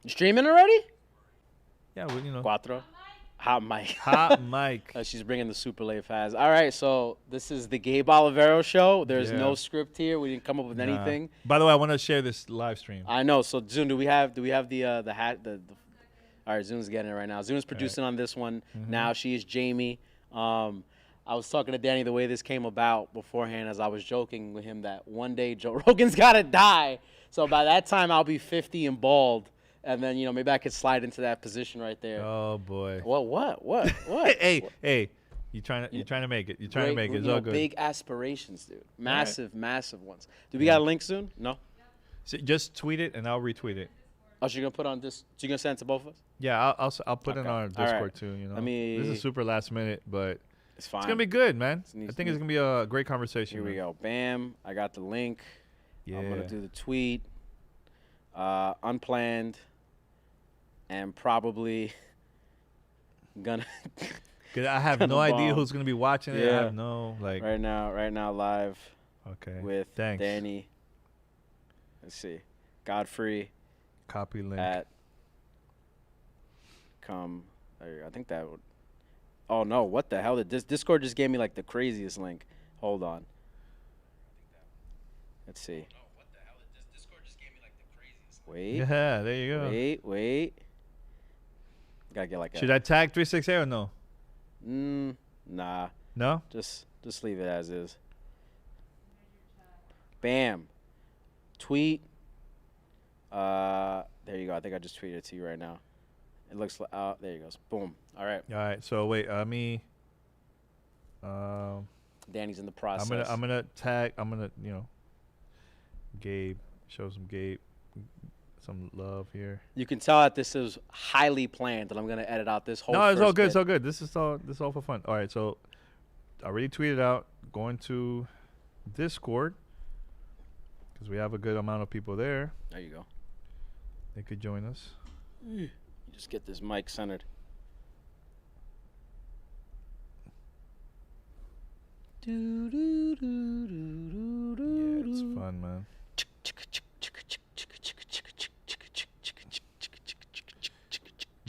You streaming already? Yeah, well, Cuatro. Hot mic. Hot mic. She's bringing the super late fast. All right, so this is the Gabe Olivero show. There's no script here. We didn't come up with anything. By the way, I want to share this live stream. I know. So Zune, do we have the hat? All right, Zune's getting it right now. Zune's producing on this one. Now she is Jamie. I was talking to Danny the way this came about beforehand, as I was joking with him that one day Joe Rogan's gotta die. So by that time I'll be 50 and bald. And then, maybe I could slide into that position right there. Oh boy. What? hey, you trying to make it. You're trying to make it. It's all good. Big aspirations, dude. Massive ones. Do we got a link soon? No? So just tweet it and I'll retweet it. Oh, so you're going to put on this? So you're going to send it to both of us? Yeah, I'll put it on our Discord too, This is super last minute, but it's fine. It's going to be good, man. I think it's going to be a great conversation. Here we go. Bam. I got the link. Yeah. I'm going to do the tweet. Unplanned. And probably gonna. Cause I have no idea who's gonna be watching it. I have no Right now live. Okay. With Danny. Let's see, Godfrey. Copy link. There you go. I think that would. Oh no! What the hell? Discord just gave me like the craziest link. Hold on. Let's see. Wait. Yeah, there you go. Wait. Gotta get like Should I tag 368 or no? Nah. No? Just leave it as is. Bam. Tweet. There you go. I think I just tweeted it to you right now. It looks like there you go. Boom. All right. So wait, me. Danny's in the process. I'm gonna tag. Gabe. Show some Gabe. Some love here. You can tell that this is highly planned, and I'm gonna edit out this whole. No, it's all good. Bit. It's all good. This is all for fun. All right, so I already tweeted out. Going to Discord because we have a good amount of people there. There you go. They could join us. You just get this mic centered. Yeah, it's fun, man.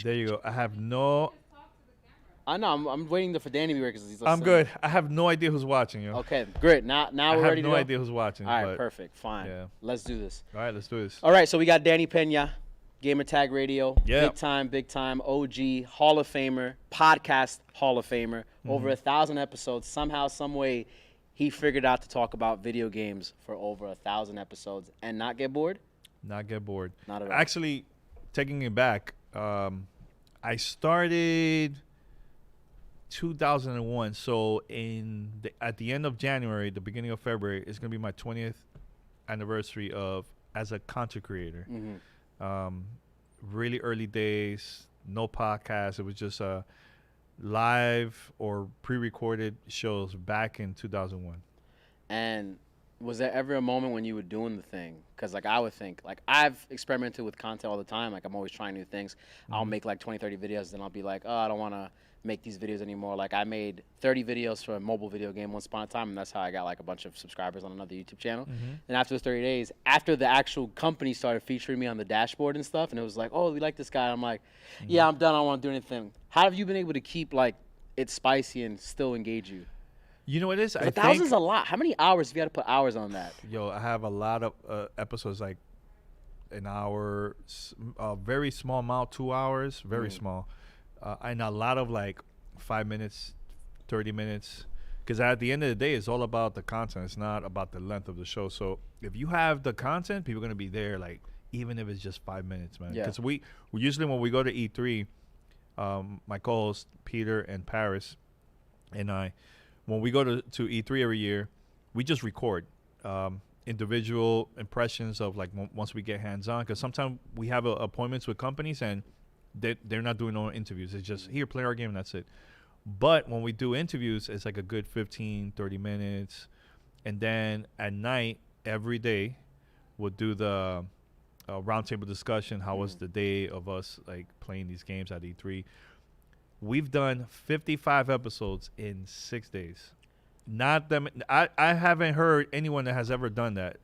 There you go. I have no. I know. I'm waiting for Danny to be here because he's. I'm good. I have no idea who's watching you. Okay, great. Now we're ready to go. I have no idea who's watching. All right, perfect. Fine. Yeah. Let's do this. All right, let's do this. All right, so we got Danny Peña, Gamertag Radio. Yeah. Big time. OG, Hall of Famer, podcast Hall of Famer. Over 1,000 episodes. Somehow, some way, he figured out to talk about video games for over 1,000 episodes and not get bored. Not get bored. Not at all. Actually, taking it back, I started 2001. So at the end of January, the beginning of February, it's gonna be my 20th anniversary as a content creator. Really early days, no podcast. It was just live or pre-recorded shows back in 2001. And was there ever a moment when you were doing the thing? Because, I would think, I've experimented with content all the time. I'm always trying new things. I'll make, 20, 30 videos, then I'll be like, oh, I don't want to make these videos anymore. I made 30 videos for a mobile video game once upon a time, and that's how I got, a bunch of subscribers on another YouTube channel. And after those 30 days, after the actual company started featuring me on the dashboard and stuff, and it was like, oh, we like this guy. I'm like, yeah, I'm done. I don't want to do anything. How have you been able to keep, it spicy and still engage you? You know what it is? 1,000's a lot. How many hours have you got to put hours on that? Yo, I have a lot of episodes, an hour, a very small amount, 2 hours, very small. And a lot of 5 minutes, 30 minutes. Because at the end of the day, it's all about the content. It's not about the length of the show. So if you have the content, people are going to be there, even if it's just 5 minutes, man. Because we usually, when we go to E3, my co-host, Peter and Paris, and I, when we go to E3 every year, we just record individual impressions of once we get hands-on. Because sometimes we have appointments with companies and they're not doing no interviews. It's just, here, play our game, and that's it. But when we do interviews, it's a good 15, 30 minutes. And then at night, every day, we'll do the roundtable discussion. How was the day of us playing these games at E3? We've done 55 episodes in 6 days. Not them. I haven't heard anyone that has ever done that,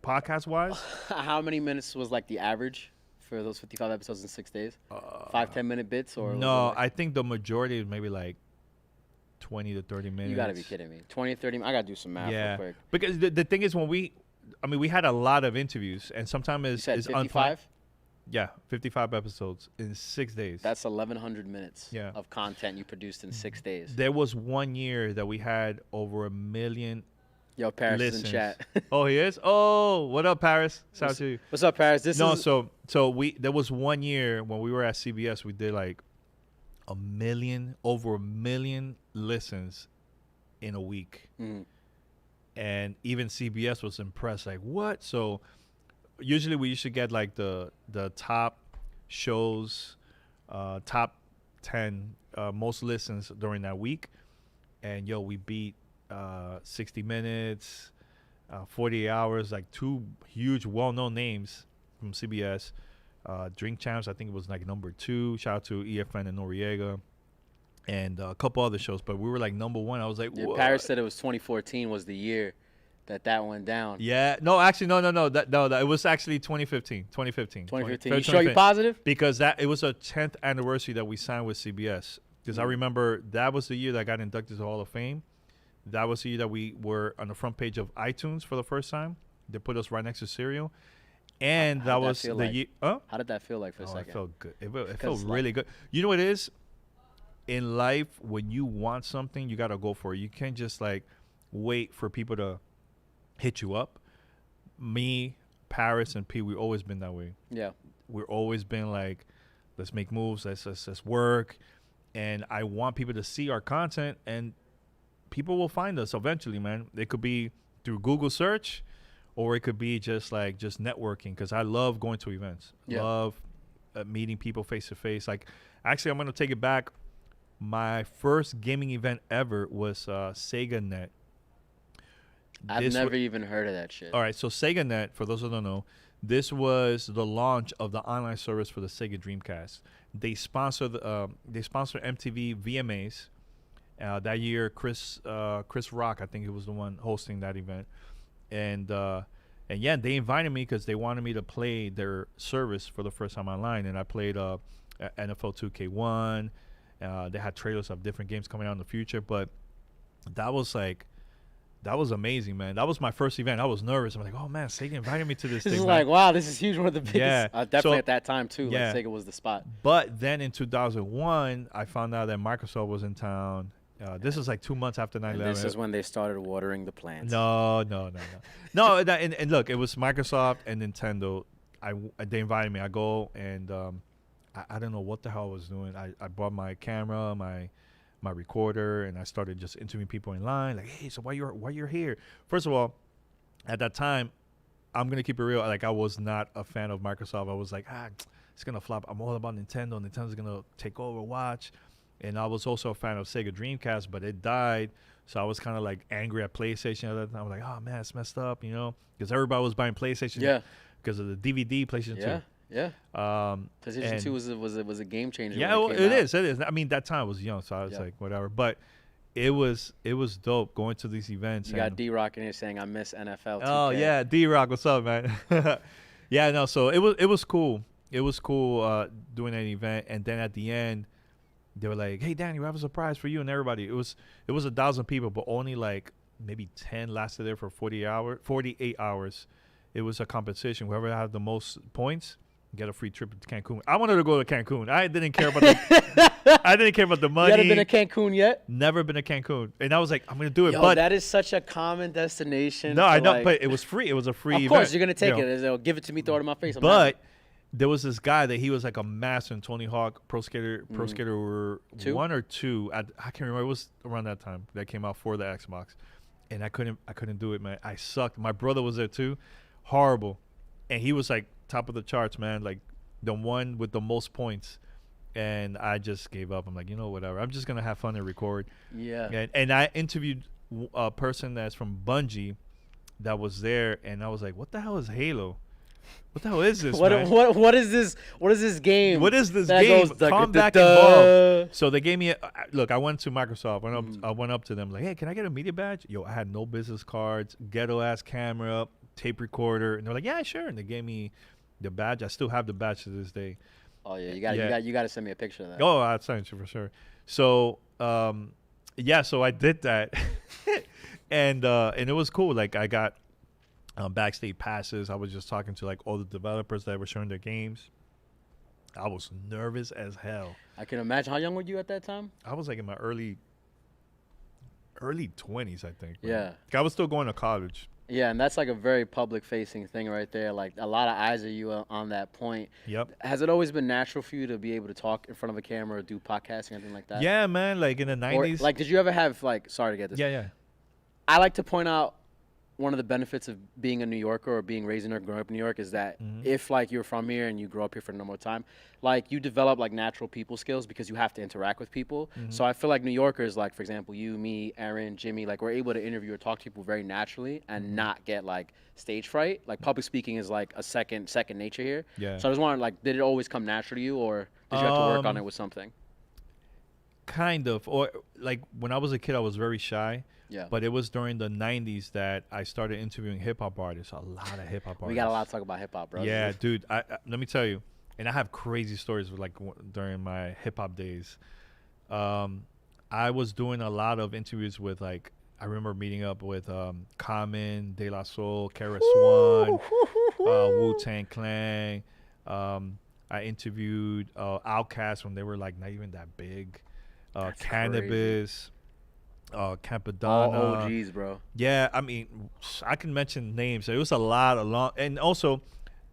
podcast wise. How many minutes was the average for those 55 episodes in 6 days? 5-10 minute bits or? No, I think the majority is maybe like 20 to 30 minutes. You gotta be kidding me. 20 to 30. I gotta do some math real quick. Because the thing is we had a lot of interviews, and sometimes You said 55? Yeah, 55 episodes in 6 days. That's 1,100 minutes of content you produced in 6 days. There was 1 year that we had over 1 million. Yo, Paris listens. is in chat. Oh, he is? Oh, what up, Paris? Shout out to you. What's up, Paris? There was 1 year when we were at CBS, we did like over 1 million listens in a week. Mm-hmm. And even CBS was impressed. Like, what? So usually we used to get like the top shows, top 10 most listens during that week. And, we beat 60 Minutes, 48 Hours, like 2 huge well-known names from CBS. Drink Champs, I think it was like number 2. Shout out to EFN and Noriega. And a couple other shows. But we were like number 1. I was like, what? Paris said it was 2014 was the year that went down. Yeah. No, actually, no. That it was actually 2015. 2015. You sure you positive? Because it was a 10th anniversary that we signed with CBS. Because I remember that was the year that I got inducted to the Hall of Fame. That was the year that we were on the front page of iTunes for the first time. They put us right next to Serial. And that was the year. Huh? How did that feel like for a second? It felt good. It felt really good. You know what it is? In life, when you want something, you got to go for it. You can't just like wait for people to hit you up. Me, Paris, and P, we've always been that way. Yeah. We've always been like, let's make moves, let's work. And I want people to see our content, and people will find us eventually, man. It could be through Google search, or it could be just networking, because I love going to events. Yeah. Love meeting people face to face. Like, actually, I'm going to take it back. My first gaming event ever was Sega Net. I've never even heard of that shit. All right, so Sega Net, for those who don't know, this was the launch of the online service for the Sega Dreamcast. They sponsor MTV VMAs. That year, Chris Rock, I think he was the one hosting that event, and yeah, they invited me because they wanted me to play their service for the first time online, and I played NFL 2K1. They had trailers of different games coming out in the future, but that was amazing, man. That was my first event. I was nervous. I'm like, oh man, Sega invited me to this thing. This is like, wow, this is huge. One of the biggest. Yeah. Definitely at that time too. Yeah. Like Sega was the spot. But then in 2001, I found out that Microsoft was in town. This was like 2 months after 9/11. This is when they started watering the plants. No. And look, it was Microsoft and Nintendo. They invited me. I go, and I don't know what the hell I was doing. I brought my camera, my recorder, and I started just interviewing people in line. Like, hey, so why you're here? First of all, at that time, I'm gonna keep it real. Like, I was not a fan of Microsoft. I was like, it's gonna flop. I'm all about Nintendo. Nintendo's gonna take over, watch. And I was also a fan of Sega Dreamcast, but it died. So I was kind of like angry at PlayStation at that time. I was like, oh man, it's messed up, because everybody was buying PlayStation. Yeah. Because of the DVD, PlayStation 2. Yeah. PlayStation 2 was a game changer. Yeah, it is. I mean, that time I was young, so I was like, whatever. But it was dope going to these events. You got D-Rock in here saying, I miss NFL 2K. Oh, yeah. D-Rock, what's up, man? Yeah, no, so it was cool. It was cool doing an event. And then at the end, they were like, hey, Danny, we have a surprise for you and everybody. It was 1,000 people, but only like maybe 10 lasted there for 48 hours. It was a competition. Whoever had the most points get a free trip to Cancun. I wanted to go to Cancun. I didn't care about the money. You haven't been to Cancun yet? Never been to Cancun. And I was like, I'm going to do it. Yo, but that is such a common destination. No, I know, but it was free. It was a free event. Of course, you're going to take it. They'll give it to me, throw it in my face. But there was this guy that he was like a master in Tony Hawk, Pro Skater 1 or 2. I can't remember. It was around that time that came out for the Xbox. And I couldn't do it, man. I sucked. My brother was there too. Horrible. And he was like top of the charts, man, like the one with the most points. And I just gave up. I'm like, whatever. I'm just going to have fun and record. Yeah. And I interviewed a person that's from Bungie that was there, and I was like, what the hell is Halo? What the hell is this, man? What is this? What is this game? What is this game? Come back involved. So they gave me look, I went to Microsoft. I went up to them like, hey, can I get a media badge? Yo, I had no business cards, ghetto-ass camera, tape recorder. And they're like, yeah, sure. And they gave me the badge. I still have the badge to this day. Oh yeah, you got to send me a picture of that. Oh, I'll send it to you for sure. So yeah, so I did that, and it was cool. Like I got backstage passes. I was just talking to like all the developers that were showing their games. I was nervous as hell. I can imagine. How young were you at that time? I was like in my early 20s, I think. Man. Yeah. I was still going to college. Yeah, and that's like a very public-facing thing right there. Like a lot of eyes are you on that point. Yep. Has it always been natural for you to be able to talk in front of a camera or do podcasting or anything like that? Yeah, man. Like in the 90s. Or, like, did you ever have like? Sorry to get this. Yeah. I like to point out one of the benefits of being a New Yorker or being raised in or growing up in New York is that if like you're from here and you grow up here for no more time, like you develop like natural people skills because you have to interact with people. So I feel like New Yorkers, like for example, you, me, Aaron, Jimmy, like we're able to interview or talk to people very naturally and not get like stage fright. Like public speaking is like a second nature here. Yeah. So I was wondering, like, did it always come natural to you, or did you have to work on it with something? Kind of. Or like when I was a kid, I was very shy. Yeah. But it was during the 90s that I started interviewing hip-hop artists. A lot of hip-hop artists. We got a lot to talk about hip-hop, bro. Yeah, dude. I let me tell you. And I have crazy stories with, like during my hip-hop days. I was doing a lot of interviews with, like, I remember meeting up with Common, De La Soul, KRS-One, Wu-Tang Clan. I interviewed Outkast when they were, like, not even that big. Cannabis. Campadonna. All OGs, bro. Yeah, I mean, I can mention names. It was a lot of long, and also,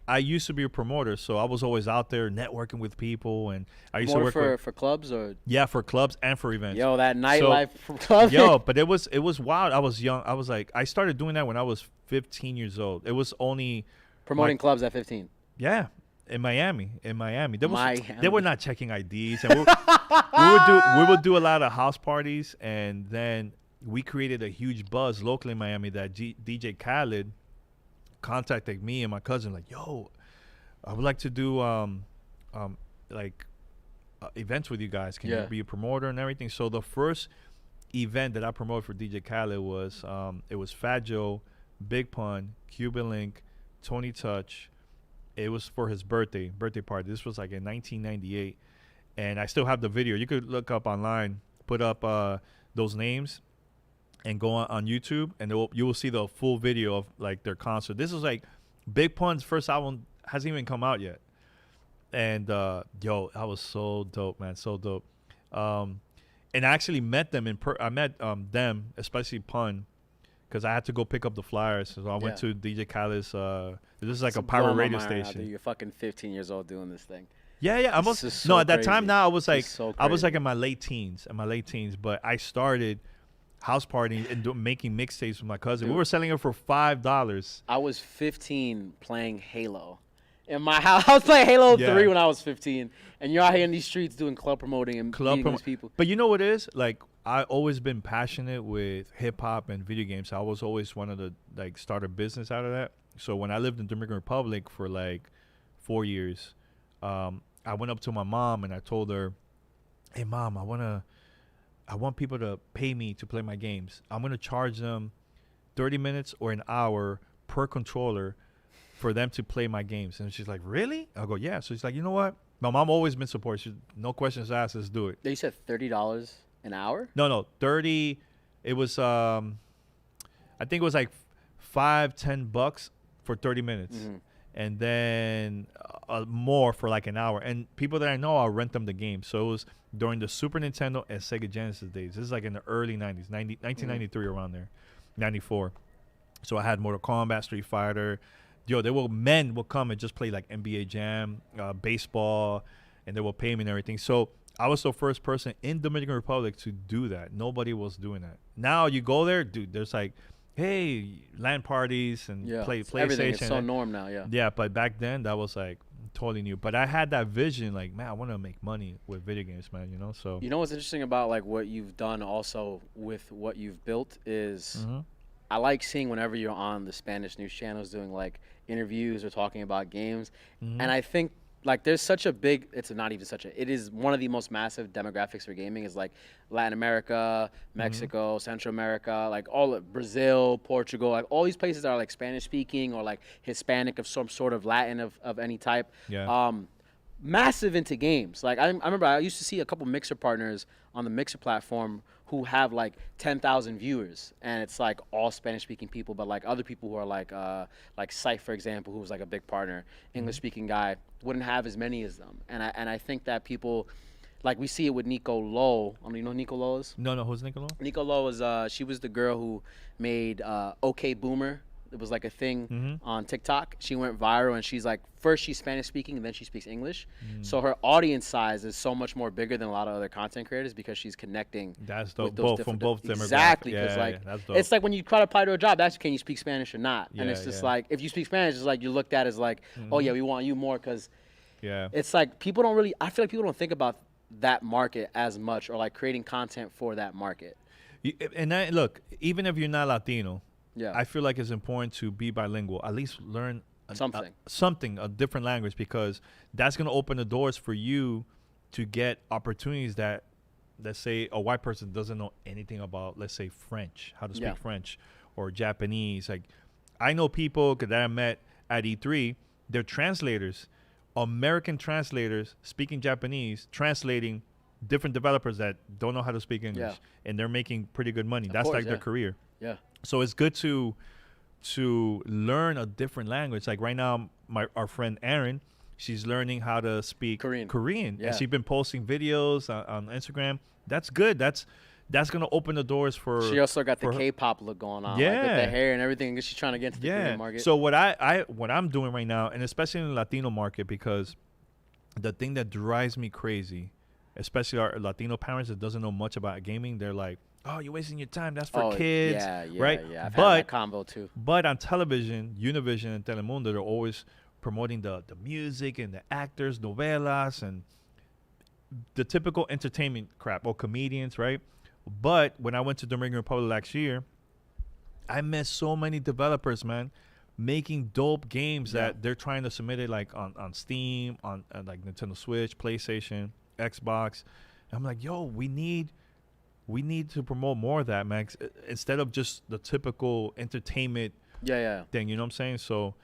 I used to be a promoter, so I was always out there networking with people, and I used to work for clubs or for clubs and for events. Yo, that nightlife club. Yo, but it was wild. I was young. I was like, I started doing that when I was 15 years old. It was only promoting clubs at 15. Yeah. In Miami. They were not checking IDs, and we would do a lot of house parties, and then we created a huge buzz locally in Miami that DJ Khaled contacted me and my cousin like, yo, I would like to do events with you guys. Can you be a promoter and everything? So the first event that I promoted for DJ Khaled was it was Fat Joe, Big Pun, Cuban Link, Tony Touch. It was for his birthday party. This was like in 1998, and I still have the video. You could look up online, put up those names, and go on YouTube, and you will see the full video of like their concert. This is like Big Pun's first album hasn't even come out yet, and yo, that was so dope, man, so dope. And I actually met them I met them, especially Pun, because I had to go pick up the flyers. So I went to DJ Khaled's. This is like a pirate radio station. You're fucking 15 years old doing this thing. Yeah. At that time now I was like I was like in my late teens. But I started house partying and making mixtapes with my cousin. Dude, we were selling it for $5. I was 15 playing Halo. In my house, I was playing Halo 3 when I was 15, and you're out here in these streets doing club promoting and meeting these people. But you know what it is? Like, I always been passionate with hip hop and video games. I was always wanted to like start a business out of that. So when I lived in Dominican Republic for like 4 years, I went up to my mom and I told her, "Hey, Mom, I want people to pay me to play my games. I'm gonna charge them 30 minutes or an hour per controller for them to play my games." And she's like, "Really?" I'll go, "Yeah." So she's like, "You know what? My mom always been supportive. She, no questions asked. Let's do it." You said $30 an hour? No, 30. It was I think it was like $5-10 for 30 minutes, and then more for like an hour. And people that I know, I'll rent them the game. So it was during the Super Nintendo and Sega Genesis days. This is like in the early 90s, 1993 around there, 94. So I had Mortal Kombat, Street Fighter. Yo, men will come and just play like NBA Jam, baseball, and they will pay me and everything. So I was the first person in Dominican Republic to do that. Nobody was doing that. Now you go there, dude, there's like, hey, LAN parties and play PlayStation. Everything is so norm now, Yeah, but back then that was like totally new. But I had that vision, like, man, I want to make money with video games, man, you know? So you know what's interesting about like what you've done also with what you've built is I like seeing whenever you're on the Spanish news channels doing like interviews or talking about games. And I think like there's such a big, it's not even such a, it is one of the most massive demographics for gaming is like Latin America, Mexico, Central America, like all of Brazil, Portugal, like all these places that are like Spanish speaking or like Hispanic of some sort of Latin of any type. Yeah. Massive into games. Like I remember I used to see a couple Mixer partners on the Mixer platform who have like 10,000 viewers, and it's like all Spanish-speaking people, but like other people who are like Sight, for example, who was like a big partner, English-speaking guy, wouldn't have as many as them. And I think that people, like we see it with Nico Lowe. You know who Nico Lowe is? No, who's Nico Lowe? Nico Lowe was she was the girl who made OK Boomer. It was like a thing on TikTok. She went viral, and she's like, first she's Spanish speaking, and then she speaks English. So her audience size is so much more bigger than a lot of other content creators because she's connecting. That's dope. With those From both demographics. Exactly, because That's dope. it's like when you try to apply to a job, that's can you speak Spanish or not? And it's Yeah, just yeah. like if you speak Spanish, it's like you're looked at as like, oh yeah, we want you more because Yeah. it's like people don't really. I feel like people don't think about that market as much or like creating content for that market. Look, even if you're not Latino, Yeah, I feel like it's important to be bilingual. At least learn something. a different language, because that's going to open the doors for you to get opportunities that, let's say, a white person doesn't know anything about, let's say, French, how to speak French, or Japanese. Like, I know people that I met at E3, they're translators, American translators speaking Japanese, translating different developers that don't know how to speak English, and they're making pretty good money. That's like their career. Yeah. So it's good to learn a different language. Like right now, our friend Erin, she's learning how to speak Korean, Yeah. and she's been posting videos on Instagram. That's good. That's gonna open the doors for. She also got the K-pop look going on, like with the hair and everything. She's trying to get into the Korean market. So what I'm doing right now, and especially in the Latino market, because the thing that drives me crazy, especially our Latino parents that doesn't know much about gaming, they're like, "Oh, you're wasting your time. That's for kids." Yeah, right? Yeah, I've had that combo too. But on television, Univision and Telemundo, they're always promoting the music and the actors, novelas, and the typical entertainment crap, or comedians, right? But when I went to Dominican Republic last year, I met so many developers, man, making dope games that they're trying to submit it like on Steam, on like Nintendo Switch, PlayStation, Xbox. And I'm like, yo, we need to promote more of that, man, instead of just the typical entertainment thing. You know what I'm saying? So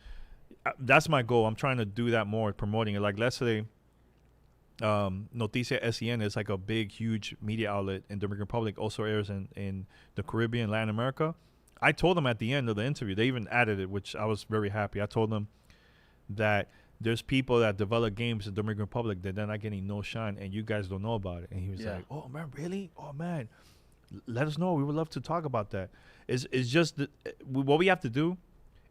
that's my goal. I'm trying to do that more, promoting it. Like, let's say Noticia SEN is like a big, huge media outlet in Dominican Republic, also airs in the Caribbean, Latin America. I told them at the end of the interview, they even added it, which I was very happy. I told them that there's people that develop games in Dominican Republic that they're not getting no shine, and you guys don't know about it. And he was like, "Oh man, really? Oh man, let us know. We would love to talk about that." It's just what we have to do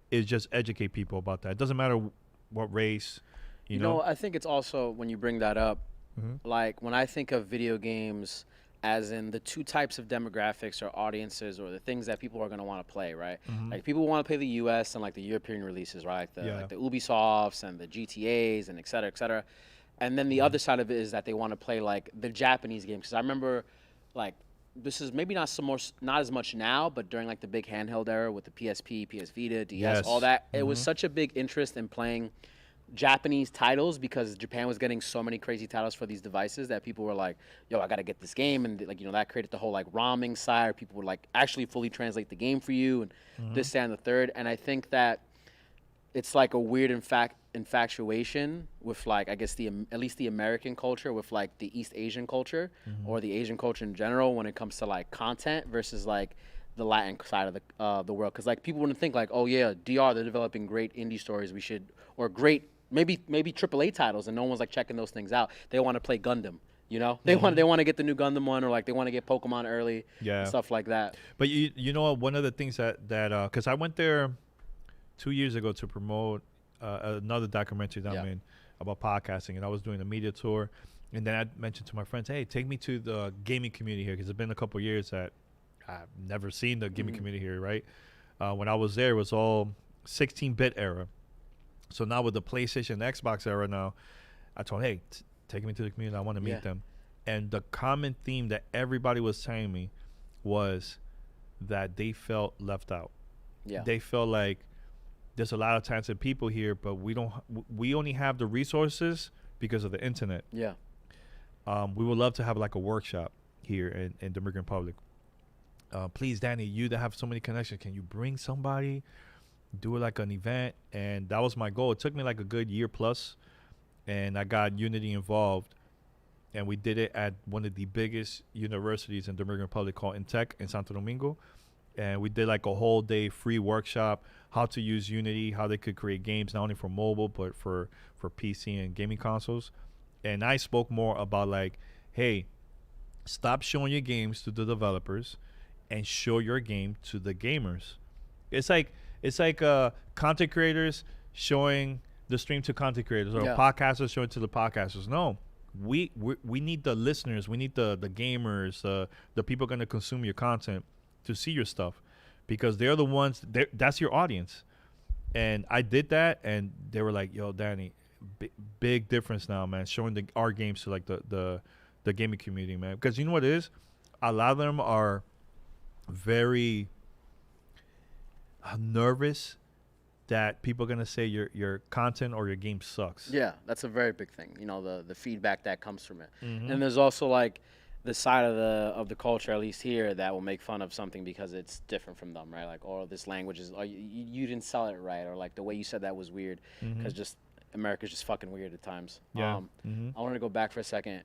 is just educate people about that. It doesn't matter what race, you know. I think it's also, when you bring that up, like when I think of video games as in the two types of demographics or audiences or the things that people are going to want to play, right? Like people want to play the US and like the European releases, right? Like the Ubisofts and the GTAs and et cetera, et cetera. And then the other side of it is that they want to play like the Japanese games. Because I remember, like, this is maybe not as much now, but during like the big handheld era with the PSP, PS Vita, DS, all that, it was such a big interest in playing Japanese titles because Japan was getting so many crazy titles for these devices that people were like, yo, I got to get this game. And like, that created the whole like roaming side where people would like actually fully translate the game for you and this, that, and the third. And I think that it's like a weird infatuation with like, I guess at least the American culture with like the East Asian culture or the Asian culture in general when it comes to like content versus like the Latin side of the world. Because like people wouldn't think like, oh yeah, DR, they're developing great indie stories, or great maybe AAA titles, and no one's like checking those things out. They want to play Gundam, they want to get the new Gundam one, or like they want to get Pokemon early, and stuff like that. But you know, one of the things that because I went there 2 years ago to promote another documentary that I'm in about podcasting, and I was doing a media tour, and then I mentioned to my friends, hey, take me to the gaming community here, because it's been a couple of years that I've never seen the gaming community here, right? When I was there, it was all 16-bit era. So now with the PlayStation, Xbox era now, I told, hey, take me to the community. I want to meet them. And the common theme that everybody was telling me was that they felt left out. Yeah. They felt like there's a lot of talented people here, but we only have the resources because of the internet. Yeah. We would love to have like a workshop here in Dominican Republic. Please, Danny, you that have so many connections, can you bring somebody, do it like an event? And that was my goal. It took me like a good year plus, and I got Unity involved, and we did it at one of the biggest universities in Dominican Republic called Intec in Santo Domingo. And we did like a whole day free workshop, how to use Unity, how they could create games, not only for mobile, but for PC and gaming consoles. And I spoke more about like, hey, stop showing your games to the developers and show your game to the gamers. It's like content creators showing the stream to content creators, or podcasters showing to the podcasters. No, we need the listeners. We need the gamers, the people going to consume your content to see your stuff, because they're the ones, that's your audience. And I did that, and they were like, yo, Danny, big difference now, man, showing our games to like the gaming community, man. Because you know what it is? A lot of them are very nervous that people are going to say your content or your game sucks. Yeah, that's a very big thing, the feedback that comes from it. And there's also like the side of the culture, at least here, that will make fun of something because it's different from them, right? Like, oh, this language is, you didn't sell it right, or like the way you said that was weird, because just America's just fucking weird at times. Yeah. I wanted to go back for a second,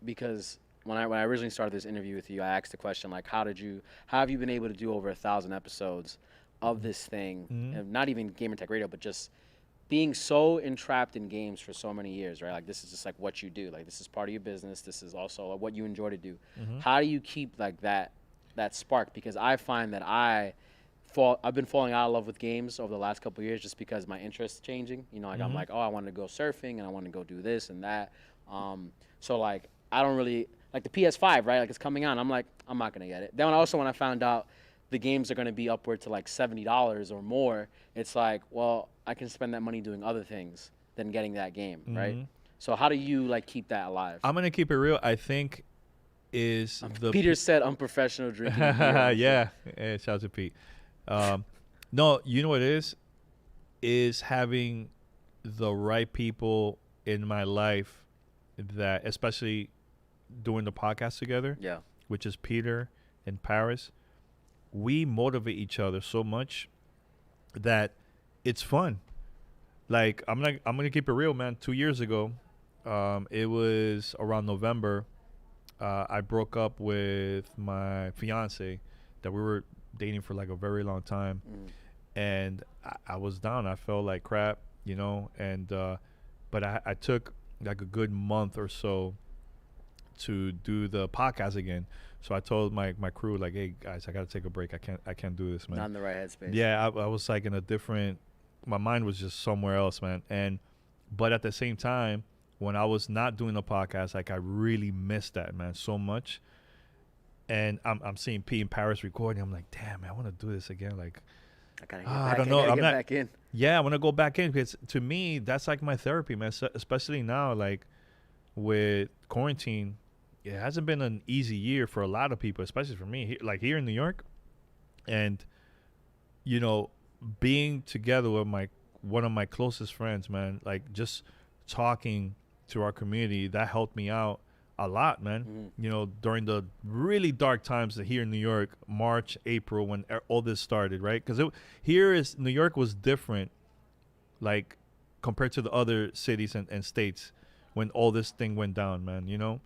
because when I originally started this interview with you, I asked the question like, how have you been able to do over 1,000 episodes of this thing, and not even Gamertag Radio, but just being so entrapped in games for so many years, right? Like, this is just like what you do. Like, this is part of your business. This is also what you enjoy to do. How do you keep like that spark? Because I find that I've been falling out of love with games over the last couple of years, just because my interest's changing. Like I'm like, oh, I want to go surfing and I want to go do this and that. So like, I don't really like the PS5, right? Like, it's coming out. I'm like, I'm not gonna get it. Then when I found out the games are going to be upward to like $70 or more, it's like, well, I can spend that money doing other things than getting that game, right? So how do you like keep that alive? I'm going to keep it real. I think is Peter said unprofessional drinking. Yeah. Shout out to Pete. No, you know what it is having the right people in my life, that especially doing the podcast together, which is Peter and Paris. We motivate each other so much that it's fun. Like, I'm gonna keep it real, man. 2 years ago, it was around November. I broke up with my fiance that we were dating for like a very long time, and I was down. I felt like crap, And but I took like a good month or so to do the podcast again. So I told my crew, like, hey guys, I gotta take a break. I can't do this, man. Not in the right headspace. Yeah, I was like in a different, my mind was just somewhere else, man. But at the same time, when I was not doing the podcast, like, I really missed that, man, so much. And I'm seeing P in Paris recording. I'm like, damn, man, I want to do this again. Like, I gotta get back. I don't know. I'm not back in. Yeah, I want to go back in, because to me, that's like my therapy, man. Especially now, like with quarantine. It hasn't been an easy year for a lot of people, especially for me, like here in New York. And, being together with one of my closest friends, man, like just talking to our community, that helped me out a lot, man. During the really dark times here in New York, March, April, when all this started, right? Because New York was different, like compared to the other cities and states when all this thing went down, man,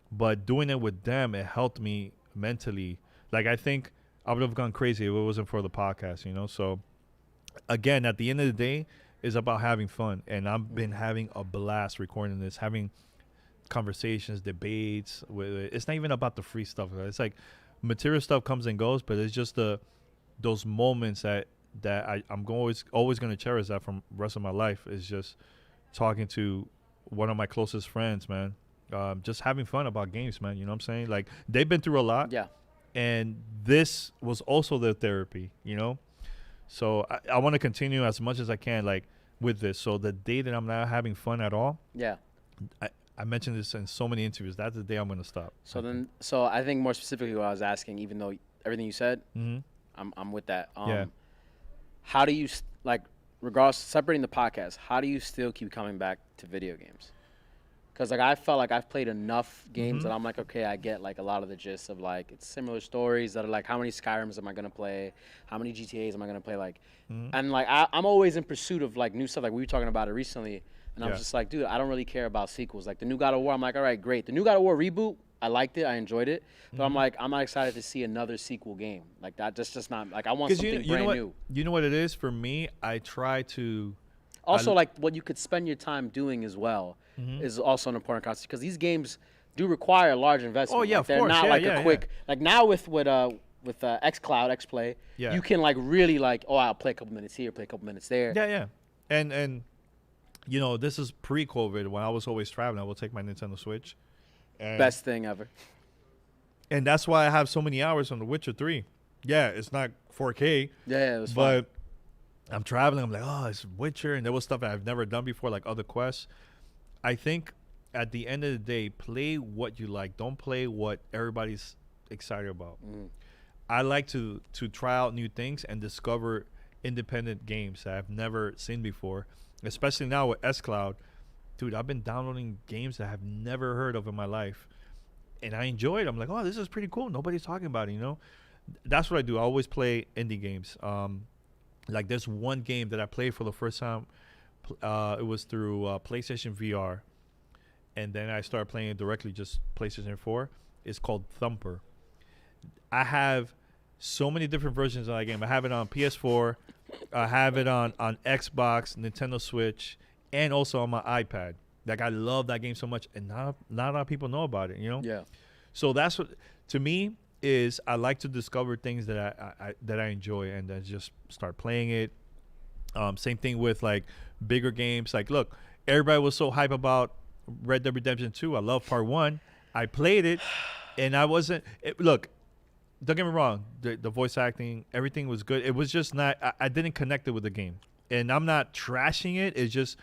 But doing it with them, it helped me mentally. Like, I think I would have gone crazy if it wasn't for the podcast, So, again, at the end of the day, it's about having fun. And I've been having a blast recording this, having conversations, debates. It's not even about the free stuff. It's like material stuff comes and goes, but it's just those moments that I'm always going to cherish that from the rest of my life, is just talking to one of my closest friends, man. Just having fun about games, man. You know what I'm saying? Like, they've been through a lot. Yeah. And this was also their therapy, So I want to continue as much as I can, like, with this. So the day that I'm not having fun at all, I mentioned this in so many interviews, that's the day I'm going to stop. So I think more specifically what I was asking, even though everything you said, I'm with that. How do you, like, regardless, separating the podcast, how do you still keep coming back to video games? Because like I felt like I've played enough games that I'm like, okay, I get like a lot of the gist of like it's similar stories that are like, how many Skyrims am I gonna play? How many GTAs am I gonna play? Like, and like I'm always in pursuit of like new stuff. Like we were talking about it recently, and I was just like, dude, I don't really care about sequels. Like the new God of War, I'm like, all right, great. The new God of War reboot, I liked it, I enjoyed it, but I'm like, I'm not excited to see another sequel game. Like that, just not like I want something brand new. You know what it is for me? I try to. Also, like what you could spend your time doing as well is also an important concept because these games do require a large investment. Oh yeah, like, of they're course. not like a quick like now with xCloud, XPlay, you can like really like I'll play a couple minutes here, play a couple minutes there. Yeah. And you know, this is pre-COVID when I was always traveling. I will take my Nintendo Switch. And Best thing ever. And that's why I have so many hours on The Witcher 3. Yeah, it's not 4K. Yeah, it was but fun. I'm traveling. I'm like, oh, it's Witcher, and there was stuff that I've never done before, like other quests. I think at the end of the day, play what you like. Don't play what everybody's excited about. I like to try out new things and discover independent games that I've never seen before, especially now with xCloud. Dude, I've been downloading games that I've never heard of in my life, and I enjoy it. I'm like, oh, this is pretty cool. Nobody's talking about it, you know? That's what I do. I always play indie games. Like there's one game that I played for the first time. It was through PlayStation VR, and then I started playing it directly, just PlayStation 4. It's called Thumper. I have so many different versions of that game. I have it on PS4. I have it on Xbox, Nintendo Switch, and also on my iPad. Like I love that game so much, and not a lot of people know about it. You know. Yeah. So that's what to me is I like to discover things that I enjoy and then just start playing it. Same thing with like bigger games. Like, look, everybody was so hype about Red Dead Redemption 2. I love Part 1. I played it, and I wasn't. Look, don't get me wrong. The voice acting, everything was good. It was just not. I didn't connect it with the game, and I'm not trashing it. It's just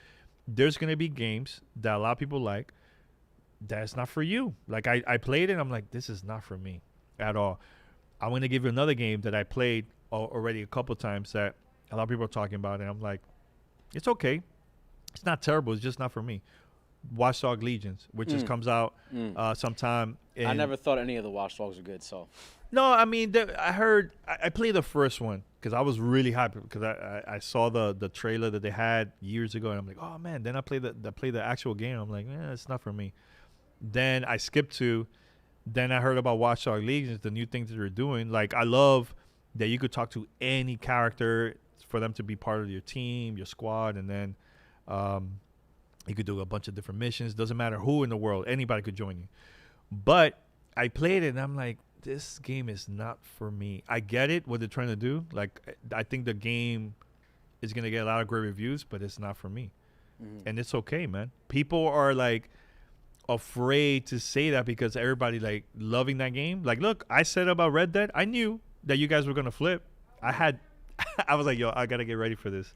there's gonna be games that a lot of people like. That's not for you. Like I played it. I'm like, this is not for me at all. I'm going to give you another game that I played already a couple times that a lot of people are talking about, and I'm like, it's okay. It's not terrible. It's just not for me. Watch Dogs Legions, which just comes out sometime. I never thought any of the Watch Dogs were good, so. No, I mean, I played the first one because I was really happy because I saw the trailer that they had years ago, and I'm like, oh, man. Then I played the actual game. I'm like, it's not for me. Then I skipped to. Then I heard about Watch Dogs Legions, the new things that they're doing. Like, I love that you could talk to any character for them to be part of your team, your squad, and then you could do a bunch of different missions. Doesn't matter who in the world. Anybody could join you. But I played it, and I'm like, this game is not for me. I get it, what they're trying to do. Like, I think the game is going to get a lot of great reviews, but it's not for me. And it's okay, man. People are, like, afraid to say that because everybody like loving that game. Like, look, I said about Red Dead, I knew that you guys were gonna flip. I was like, yo, I gotta get ready for this.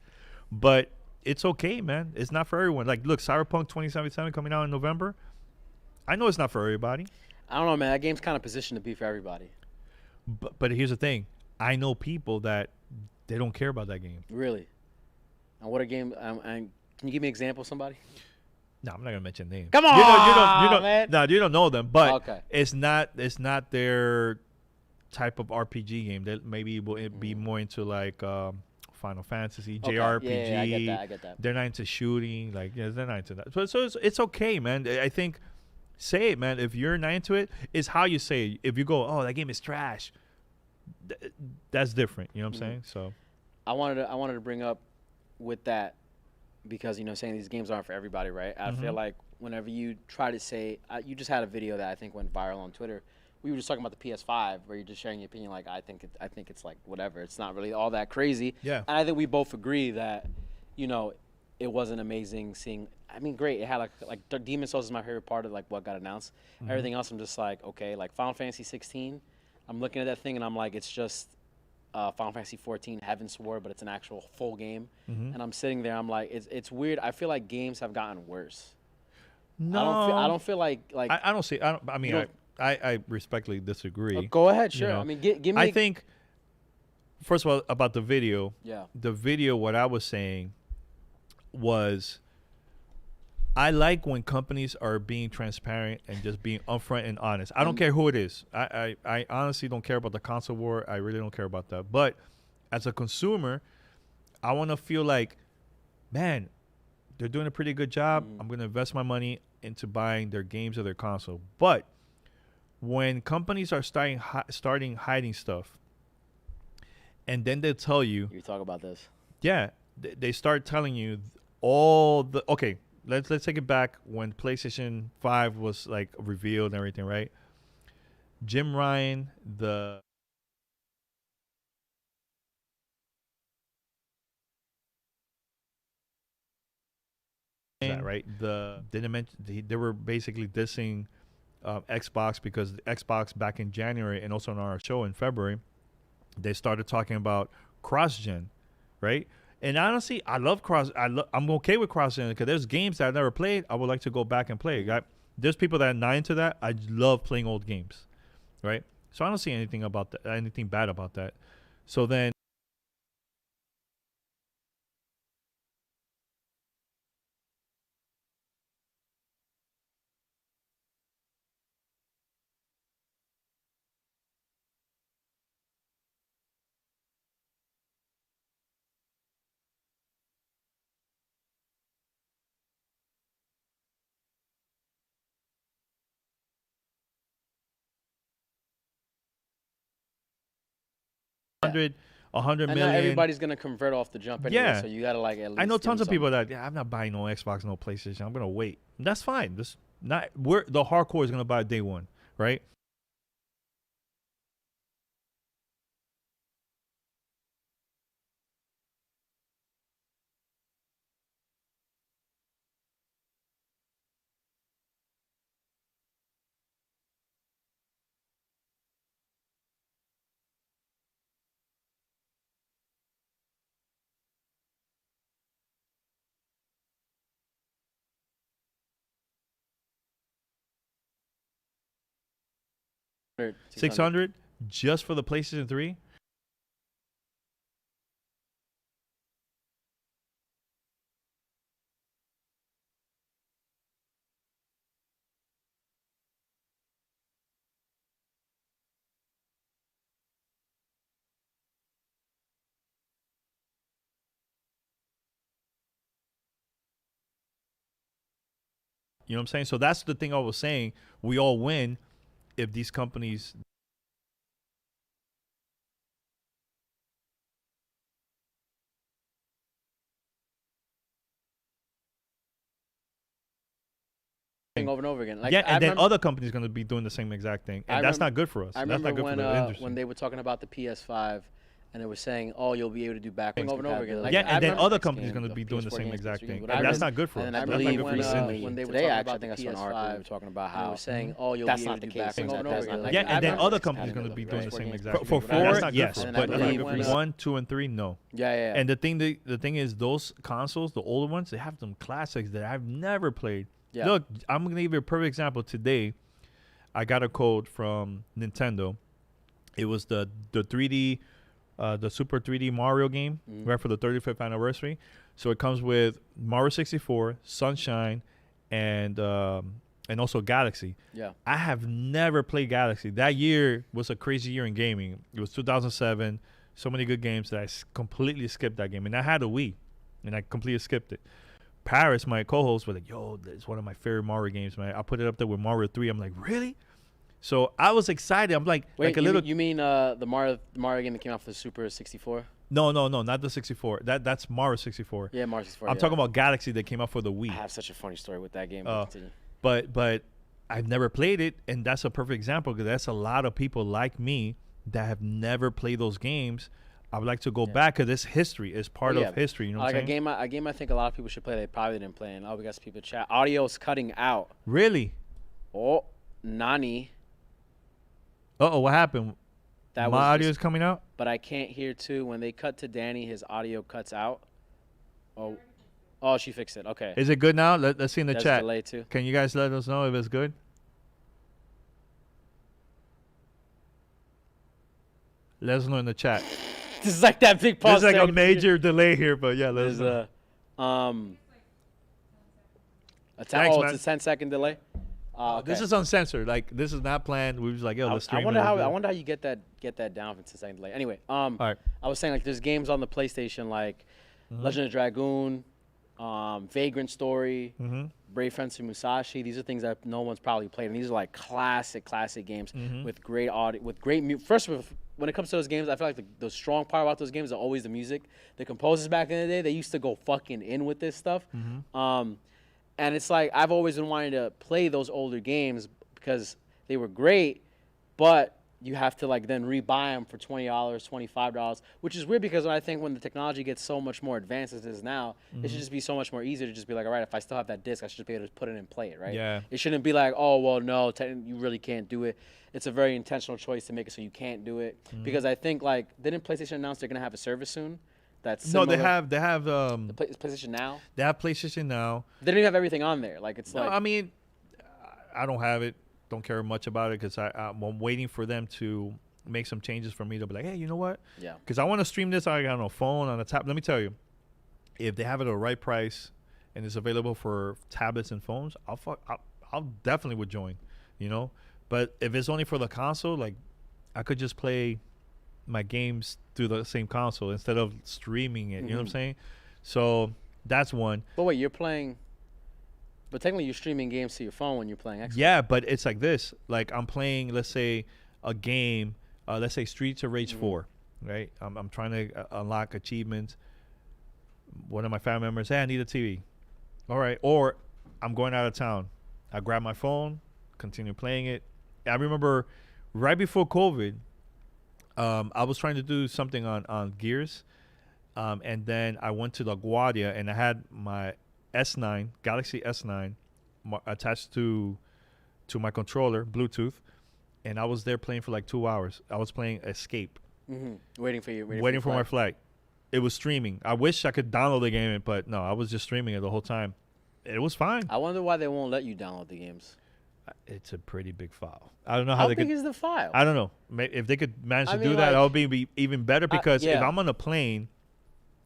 But it's okay, man. It's not for everyone. Like, look, Cyberpunk 2077 coming out in November. I know it's not for everybody. I don't know, man. That game's kind of positioned to be for everybody. But here's the thing. I know people that they don't care about that game. Really? And what a game? And can you give me an example of somebody? No, I'm not gonna mention names. Come on, man. No, you don't know them, but okay. It's not their type of RPG game. That maybe will be more into like Final Fantasy, JRPG. Yeah, I get that. They're not into shooting, like they're not into that. So it's okay, man. I think say it, man. If you're not into it, it's how you say it. If you go, oh, that game is trash, that's different. You know what I'm saying? So I wanted to bring up with that. Because, saying these games aren't for everybody, right? I feel like whenever you try to say, you just had a video that I think went viral on Twitter. We were just talking about the PS5, where you're just sharing your opinion. Like, I think it's like whatever. It's not really all that crazy. Yeah. And I think we both agree that, it wasn't amazing seeing. I mean, great. It had like Demon's Souls is my favorite part of like what got announced. Everything else, I'm just like, okay. Like Final Fantasy 16, I'm looking at that thing and I'm like, it's just. Final Fantasy 14 Heaven's Sword, but it's an actual full game. And I'm sitting there, I'm like, it's weird. I feel like games have gotten worse. No, I don't feel like I don't see. I mean, I respectfully disagree. Go ahead, sure. I mean, give me. I think first of all, about the video. Yeah. The video, what I was saying was, I like when companies are being transparent and just being upfront and honest. I don't care who it is. I honestly don't care about the console war. I really don't care about that. But as a consumer, I want to feel like, man, they're doing a pretty good job. I'm going to invest my money into buying their games or their console. But when companies are starting hiding stuff, and then they tell you, You talk about this. yeah, they start telling you all the, okay, let's take it back when PlayStation 5 was like revealed and everything, right? Jim Ryan, the that, right? They were basically dissing Xbox, because the Xbox back in January and also on our show in February, they started talking about cross-gen, right? And honestly, I love I'm okay with cross-gen because there's games that I've never played. I would like to go back and play. There's people that are not into that. I love playing old games, right? So I don't see anything bad about that. So then, $100 And million. not everybody's gonna convert off the jump anyway. Yeah. So you gotta like at least. I know give them tons of something. people that, I'm not buying no Xbox, no PlayStation. I'm gonna wait. That's fine. We're the hardcore is gonna buy day one, right? $600. 600 just for the PlayStation 3. You know what I'm saying? So that's the thing I was saying. We all win if these companies Over and over again. Like, and I then remember, other companies going to be doing the same exact thing, and that's not good for us. I That's remember not good when for the industry. when they were talking about the PS5, and they were saying, "Oh, you'll be able to do backwards Over and over again." Like, yeah, I and then remember other X companies games, going to the be doing the PS4 same games, exact PS3 thing, games, and that's not good for us. And I That's not believe good for when, the industry. when they were Today, talking actually, I about think I the saw an article we were PS5, talking about they how were saying, "Oh, you'll that's be able not to the do case. backwards and That's over not again." the Yeah, case. and then remember other X companies having going to the be doing the same PS4 exact thing. games. But That's four, not good yes, for us. but And I believe like when, 1, 2, and 3, no. Yeah. And the thing is, those consoles, the older ones, they have some classics that I've never played. Yeah. Look, I'm gonna give you a perfect example. Today, I got a code from Nintendo. It was the 3D, the Super 3D Mario game, right, for the 35th anniversary. So it comes with Mario 64, Sunshine, and also Galaxy. Yeah. I have never played Galaxy. That year was a crazy year in gaming. It was 2007. So many good games that I completely skipped that game. And I had a Wii, and I completely skipped it. Paris, my co-host, was like, "Yo, it's one of my favorite Mario games, man." I put it up there with Mario 3. I'm like, "Really?" So I was excited. I'm like, Wait, like a you little. mean, you mean the Mario game that came out for the Super 64? No, not the 64. That's Mario 64. Yeah, Mario 64. I'm yeah. talking about Galaxy that came out for the I Wii. have such a funny story with that game. Continue. But I've never played it, and that's a perfect example because that's a lot of people like me that have never played those games. I would like to go back because it's history. It's part of history. You know what Like I'm saying? a game I think a lot of people should play. They probably didn't play. And we got some people chat. Audio's cutting out. Really? Oh, Nani. What happened? That My was audio just- is coming out? But I can't hear too. When they cut to Danny, his audio cuts out. Oh, she fixed it. Okay. Is it good now? Let's see in the There's chat. delay too. Can you guys let us know if it's good? Let us know in the chat. This is like that big pause. There's like a major delay here, but yeah, let's. There's it's a 10-second delay. Okay. This is uncensored. Like this is not planned. We was like, yo, let's stream. I wonder how you get that down for 10 second delay. Anyway, all right. I was saying like there's games on the PlayStation like Legend of Dragoon, Vagrant Story, Brave Fencer Musashi. These are things that no one's probably played, and these are like classic games with great audio, with great music. First of all, when it comes to those games, I feel like the strong part about those games are always the music. The composers back in the day, they used to go fucking in with this stuff. And it's like I've always been wanting to play those older games because they were great, but you have to like then rebuy them for $20, $25, which is weird because I think when the technology gets so much more advanced as it is now, it should just be so much more easier to just be like, all right, if I still have that disc, I should just be able to put it in and play it, right? Yeah. It shouldn't be like, oh, well, no, you really can't do it. It's a very intentional choice to make it so you can't do it because I think like didn't PlayStation announce they're gonna have a service soon? That's similar? No, they have PlayStation Now. They have PlayStation Now. They don't even have everything on there. Like it's like I mean, I don't have it. Don't care much about it because I'm waiting for them to make some changes for me to be like, hey, you know what? Yeah. Because I want to stream this on a phone, on a tablet. Let me tell you, if they have it at the right price and it's available for tablets and phones, I'll definitely would join. You know, but if it's only for the console, like I could just play my games through the same console instead of streaming it. You know what I'm saying? So that's one. But wait, you're playing. But technically, you're streaming games to your phone when you're playing Xbox. Yeah, but it's like this. Like I'm playing, let's say, a game. Let's say Streets of Rage 4. Right? I'm trying to unlock achievements. One of my family members, hey, I need a TV. All right. Or I'm going out of town. I grab my phone, continue playing it. I remember right before COVID, I was trying to do something on Gears. And then I went to LaGuardia and I had my S9, Galaxy S9 attached to my controller, Bluetooth. And I was there playing for like 2 hours. I was playing Escape. Waiting for you. Waiting for my flight. It was streaming. I wish I could download the game, but no, I was just streaming it the whole time. It was fine. I wonder why they won't let you download the games. It's a pretty big file. I don't know how they could. How big is the file? I don't know. If they could manage to do that, that would be even better because if I'm on a plane,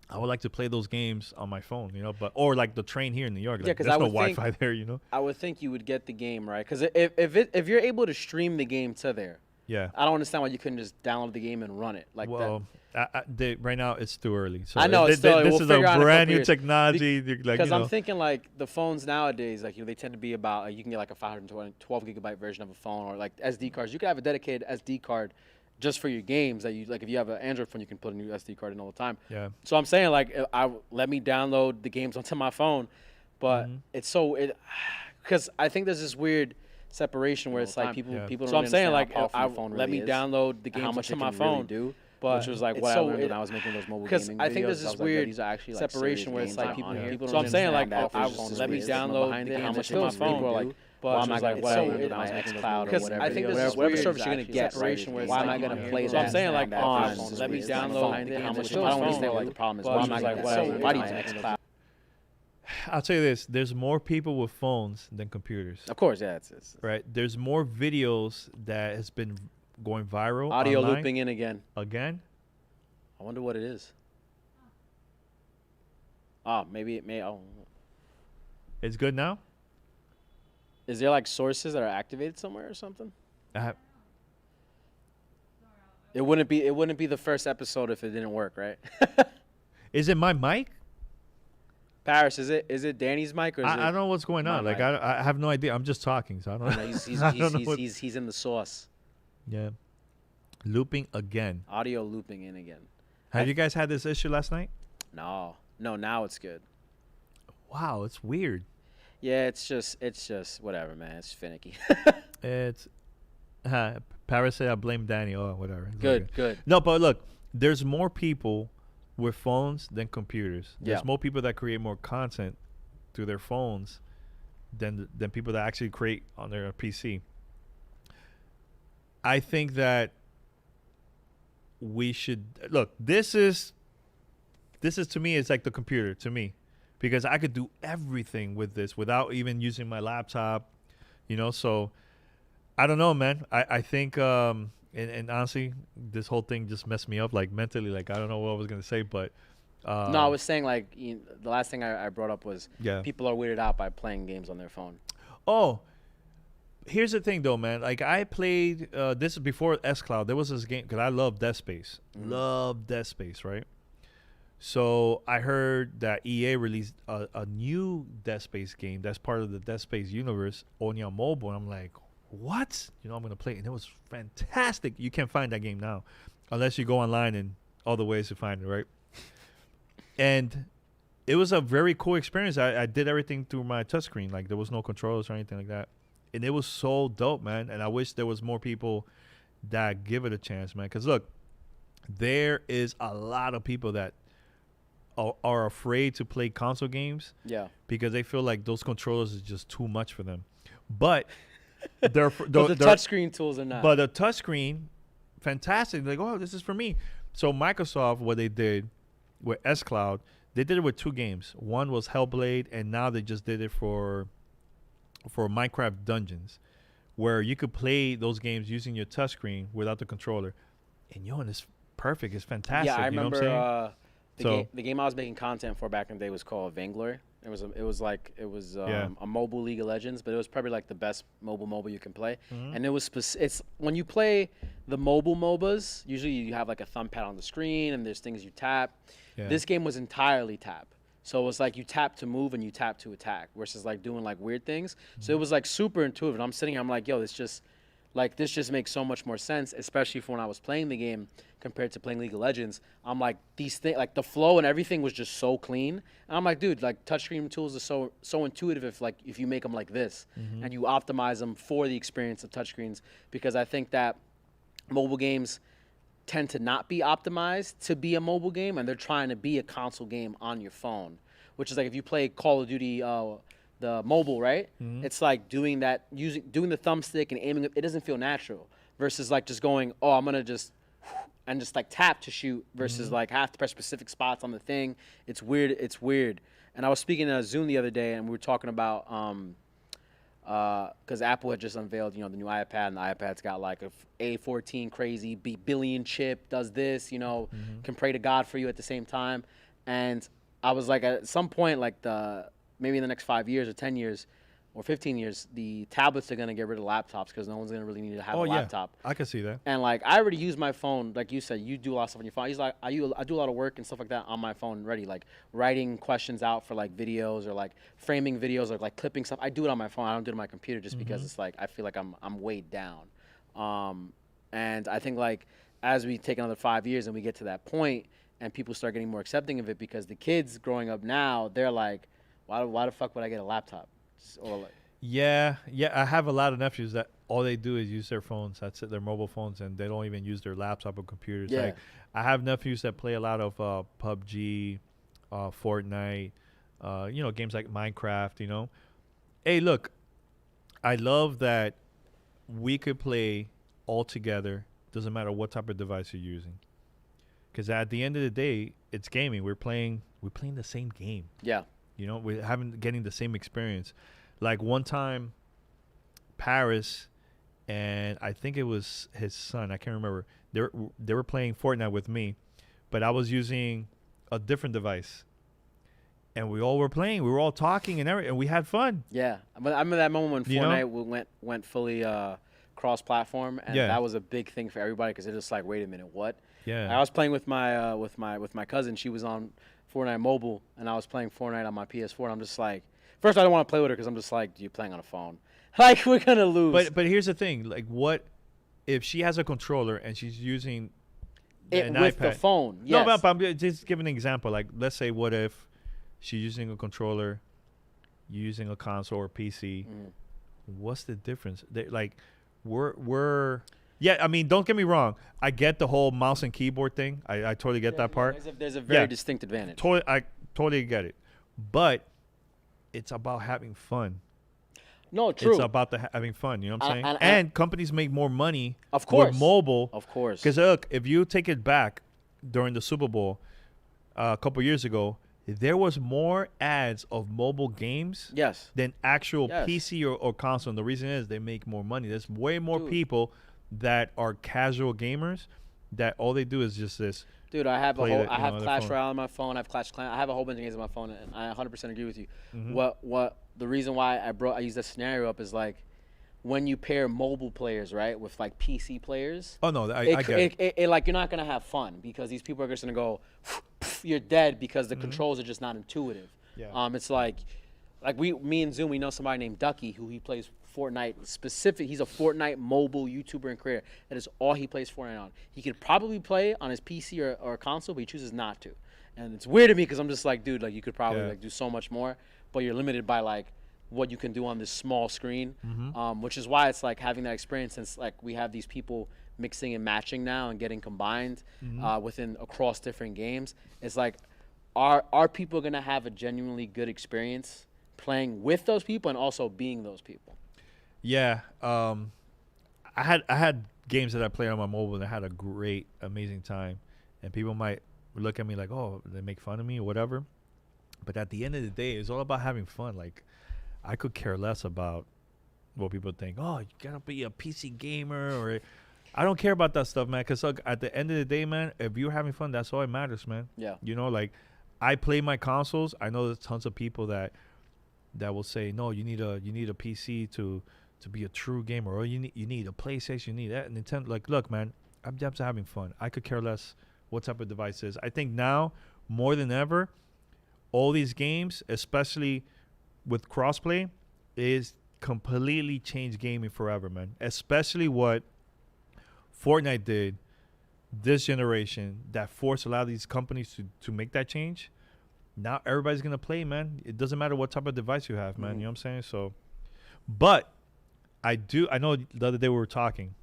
I would like to play those games on my phone, you know, or like the train here in New York. Like, because there's no Wi-Fi there, you know. I would think you would get the game right because if you're able to stream the game to there, I don't understand why you couldn't just download the game and run it like that. Right now it's too early. So I know this is a brand new technology. Because I'm thinking like the phones nowadays, like they tend to be about you can get like a 512 gigabyte version of a phone or like SD cards. You could have a dedicated SD card just for your games that you like. If you have an Android phone, you can put a new SD card in all the time. Yeah. So I'm saying like let me download the games onto my phone, but it's because I think there's this weird separation where it's like people. So I'm saying like let me download the games onto my phone. But which was like what I learned when I was making those mobile gaming videos. Because I think there's this weird separation where it's like people. So I'm saying like let me download the games onto my phone. People are like, well, I'm not going to play it on xCloud or whatever. I think there's whatever service you're going to get, right? Why am I going to play that? So I'm saying like let me download the games onto my phone. I don't understand what the problem is. Why am I going to play why do you use xCloud? I'll tell you this: there's more people with phones than computers. Of course, yeah, it's right. There's more videos that has been going viral. Audio online. Looping in again. Again? I wonder what it is. Maybe it may. Oh. It's good now? Is there like sources that are activated somewhere or something? It wouldn't be the first episode if it didn't work, right? Is it my mic? Paris, is it Danny's mic or is I don't know what's going on. Like I have no idea. I'm just talking, so I don't know. He's in the sauce. Yeah. Looping again. Audio looping in again. Have you guys had this issue last night? No, now it's good. Wow, it's weird. Yeah, it's just whatever, man. It's finicky. It's Paris said I blame Danny. Oh, whatever. It's good. No, but look, there's more people with phones than computers. There's more people that create more content through their phones than people that actually create on their PC. I think that we should look. This is to me. It's like the computer to me, because I could do everything with this without even using my laptop. You know, so I don't know, man. I think And honestly, this whole thing just messed me up, like mentally. Like I don't know what I was gonna say, but No, I was saying like the last thing I brought up was yeah. people are weirded out by playing games on their phone. Oh, here's the thing though, man. Like I played this is before xCloud. There was this game because I love Dead Space. Love Dead Space, right? So I heard that EA released a new Dead Space game that's part of the Dead Space universe only on mobile. And I'm like, what? You know, I'm gonna play it. And it was fantastic. You can't find that game now, unless you go online and all the ways to find it, right? And it was a very cool experience. I did everything through my touchscreen. Like there was no controllers or anything like that. And it was so dope, man. And I wish there was more people that give it a chance, man. Because look, there is a lot of people that are afraid to play console games. Yeah. Because they feel like those controllers is just too much for them. But the touchscreen tools are not. But the touchscreen, fantastic. Like, oh, this is for me. So Microsoft, what they did with xCloud, they did it with 2 games. One was Hellblade, and now they just did it for Minecraft Dungeons, where you could play those games using your touchscreen without the controller. And and it's perfect. It's fantastic. Yeah, I you know remember what I'm saying? the game I was making content for back in the day was called Vainglory. It was a mobile League of Legends, but it was probably like the best mobile you can play. Mm-hmm. And it was it's when you play the mobile MOBAs, usually you have like a thumb pad on the screen and there's things you tap. Yeah. This game was entirely tap. So it was like you tap to move and you tap to attack versus like doing like weird things. Mm-hmm. So it was like super intuitive. And I'm sitting here, I'm like, yo, this just makes so much more sense, especially for when I was playing the game compared to playing League of Legends. I'm like, these things, like the flow and everything was just so clean. And I'm like, dude, like touchscreen tools are so intuitive if you make them like this and you optimize them for the experience of touchscreens, because I think that mobile games tend to not be optimized to be a mobile game, and they're trying to be a console game on your phone, which is like if you play Call of Duty the mobile, right? Mm-hmm. It's like doing the thumbstick and aiming. It doesn't feel natural versus like just going, oh, I'm gonna just like tap to shoot versus like have to press specific spots on the thing. It's weird. And I was speaking to Zoom the other day, and we were talking about because Apple had just unveiled, the new iPad, and the iPad's got like a A14 crazy billion chip, does this, can pray to God for you at the same time. And I was like, at some point, like maybe in the next 5 years or 10 years or 15 years, the tablets are going to get rid of laptops because no one's going to really need to have a laptop. I can see that. And like, I already use my phone. Like you said, you do a lot of stuff on your phone. He's like, I do a lot of work and stuff like that on my phone already, like writing questions out for like videos or like framing videos or like clipping stuff. I do it on my phone. I don't do it on my computer just because it's like, I feel like I'm weighed down. And I think like, as we take another 5 years and we get to that point and people start getting more accepting of it, because the kids growing up now, they're like, why the fuck would I get a laptop? Or like, yeah. I have a lot of nephews that all they do is use their phones. That's it, their mobile phones, and they don't even use their laptop or computers. Yeah. Like, I have nephews that play a lot of PUBG, Fortnite, games like Minecraft. Hey, look, I love that we could play all together. Doesn't matter what type of device you're using, because at the end of the day, it's gaming. We're playing the same game. Yeah. We're getting the same experience. Like one time, Paris, and I think it was his son, I can't remember. They were playing Fortnite with me, but I was using a different device. And we all were playing. We were all talking and everything, and we had fun. Yeah. I remember that moment when Fortnite went fully cross-platform, and that was a big thing for everybody, because it was like, wait a minute, what? Yeah. I was playing with my cousin. She was on Fortnite mobile, and I was playing Fortnite on my PS4. And I'm just like, first I don't want to play with her because I'm just like, you're playing on a phone. Like, we're gonna lose. But here's the thing: like, what if she has a controller and she's using it with iPad? The phone? Yes. No, but I'm just giving an example. Like, let's say, what if she's using a controller, using a console or PC? What's the difference? We're yeah, I mean, don't get me wrong. I get the whole mouse and keyboard thing. I totally get that part. There's a very distinct advantage. I totally get it. But it's about having fun. No, true. It's about having fun. You know what I'm saying? And companies make more money with mobile. Of course. Because, look, if you take it back during the Super Bowl a couple years ago, there was more ads of mobile games than actual PC or console. And the reason is they make more money. There's way more people that are casual gamers that all they do is just this. Dude, I have I have Clash Royale on my phone. I have Clash Clan. I have a whole bunch of games on my phone, and I 100% agree with you. Mm-hmm. What the reason why I used that scenario up is like when you pair mobile players, right, with like PC players. Oh no, I get it. Like you're not gonna have fun because these people are just gonna go, you're dead because the controls are just not intuitive. Yeah. It's like me and Zoom, we know somebody named Ducky who he plays Fortnite specific. He's a Fortnite mobile YouTuber and creator. That is all he plays Fortnite on. He could probably play on his PC or console, but he chooses not to. And it's weird to me because I'm just like, dude, like you could probably like do so much more, but you're limited by like what you can do on this small screen. Which is why it's like having that experience, since like we have these people mixing and matching now and getting combined across different games. It's like, are people gonna have a genuinely good experience playing with those people and also being those people? Yeah, I had games that I played on my mobile and I had a great, amazing time. And people might look at me like, oh, they make fun of me or whatever. But at the end of the day, it's all about having fun. Like, I could care less about what people think. Oh, you gotta be a PC gamer, or I don't care about that stuff, man. Because look, at the end of the day, man, if you're having fun, that's all that matters, man. Yeah. You know, like I play my consoles. I know there's tons of people that will say, no, you need a PC to be a true gamer, or you need a PlayStation, you need that. And Nintendo, like, look, man, I'm just having fun. I could care less what type of device it is. I think now more than ever, all these games, especially with crossplay, is completely changed gaming forever, man. Especially what Fortnite did this generation, that forced a lot of these companies to make that change. Now everybody's gonna play, man. It doesn't matter what type of device you have, man. You know what I'm saying? So, but I know the other day we were talking,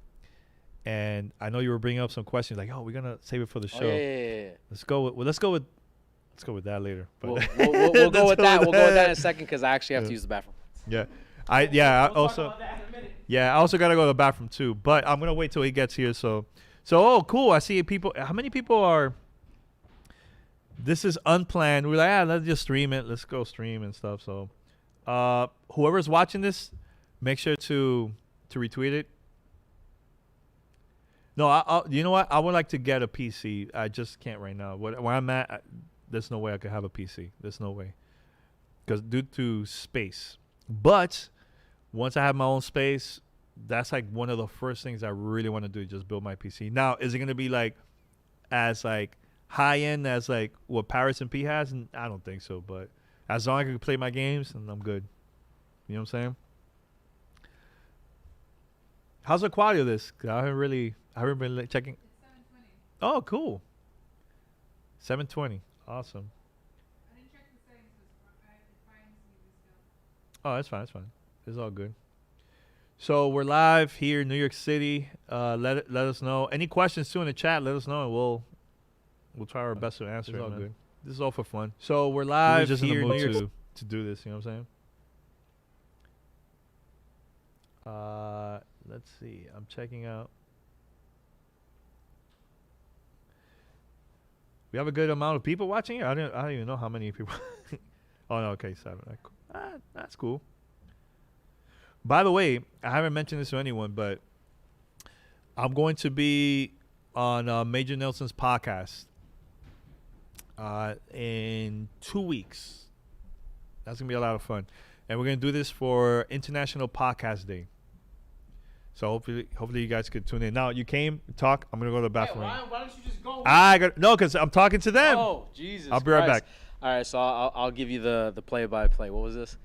and I know you were bringing up some questions like, oh, we're gonna save it for the show. Yeah. Let's go with that later. But We'll go with that. We'll go with that in a second because I actually have to use the bathroom. Yeah. I also gotta go to the bathroom too. But I'm gonna wait till he gets here. So oh, cool. I see people. How many people are? This is unplanned. We're like, let's just stream it. Let's go stream and stuff. So, whoever's watching this, make sure to retweet it. No, you know what? I would like to get a PC. I just can't right now. Where I'm at, there's no way I could have a PC. There's no way, because due to space. But once I have my own space, that's like one of the first things I really want to do. Just build my PC. Now, is it gonna be like as like high end as like what Paris and P has? And I don't think so. But as long as I can play my games, and I'm good. You know what I'm saying? How's the quality of this? 'Cause I haven't been checking. It's 720. Oh, cool. 720. Awesome. I didn't check the settings. It finds me this Oh, that's fine. It's all good. So we're live here in New York City. Let us know. Any questions too in the chat, let us know, and we'll try our best to answer. It's all good. This is all for fun. So we're live just here in the mood to do this, you know what I'm saying? Let's see. I'm checking out. We have a good amount of people watching here. I don't even know how many people. Oh no, okay, 7. That's cool. By the way, I haven't mentioned this to anyone, but I'm going to be on Major Nelson's podcast in 2 weeks. That's gonna be a lot of fun, and we're gonna do this for International Podcast Day. So hopefully you guys could tune in. Now you came talk. I'm gonna go to the bathroom. Why don't you just go? No, because I'm talking to them. Oh, Jesus! I'll be right back. All right, so I'll give you the play-by-play. What was this?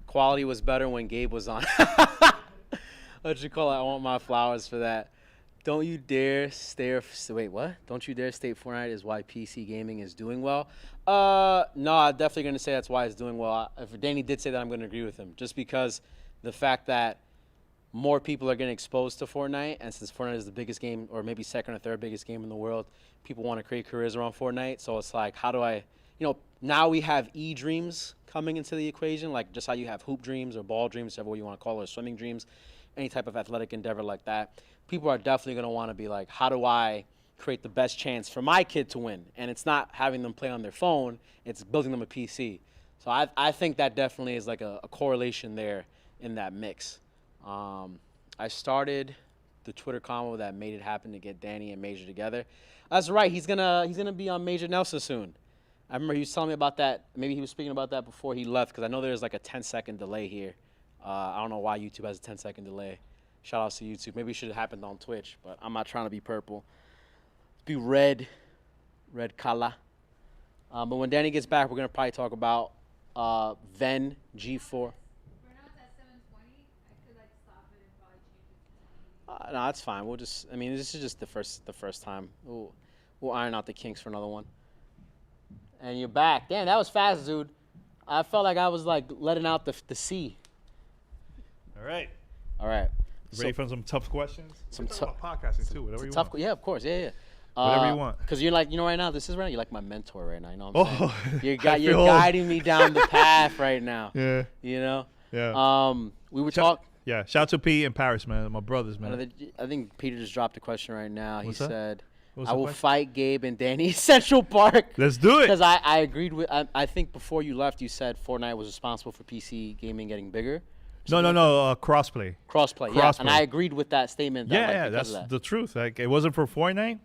Quality was better when Gabe was on. What you call it? I want my flowers for that. Don't you dare wait, what? Don't you dare state Fortnite is why PC gaming is doing well. No, I'm definitely gonna say that's why it's doing well. If Danny did say that, I'm gonna agree with him. Just because the fact that more people are getting exposed to Fortnite, and since Fortnite is the biggest game, or maybe second or third biggest game in the world, people want to create careers around Fortnite. So it's like, how do I, now we have e-dreams coming into the equation, like just how you have hoop dreams or ball dreams, whichever way you want to call it, or swimming dreams, any type of athletic endeavor like that. People are definitely going to want to be like, how do I create the best chance for my kid to win? And it's not having them play on their phone, it's building them a PC. So I think that definitely is like a correlation there in that mix. I started the Twitter combo that made it happen to get Danny and Major together. That's right. He's gonna be on Major Nelson soon. I remember he was telling me about that. Maybe he was speaking about that before he left, because I know there's like a 10-second delay here. I don't know why YouTube has a 10-second delay. Shout outs to YouTube. Maybe it should have happened on Twitch, but I'm not trying to be purple. Be red color. But when Danny gets back, we're gonna probably talk about VENN G4. For now it's at 7:20. I could like stop it and probably change it to 9. No, that's fine. We'll just. I mean, this is just the first time. We'll iron out the kinks for another one. And you're back. Damn, that was fast, dude. I felt like I was like letting out the sea. All right. All right. Ready for some tough questions? Some tough podcasting too. Whatever you tough. want. Yeah, of course. Yeah. Whatever you want. Because you're like, right now, this is right. You're like my mentor right now. You know what I'm saying? You're old. guiding me down the path right now. Yeah. You know. Yeah. We were talking. Yeah. Shout out to P in Paris, man. My brothers, man. I think Peter just dropped a question right now. What's he that? said, What's "I the will question? fight Gabe and Danny in Central Park." Let's do it. Because I agreed with. I think before you left, you said Fortnite was responsible for PC gaming getting bigger. No. Crossplay. Crossplay, yeah. Crossplay. And I agreed with that statement. That, Yeah, because that's of that. the truth. Like, it wasn't for Fortnite.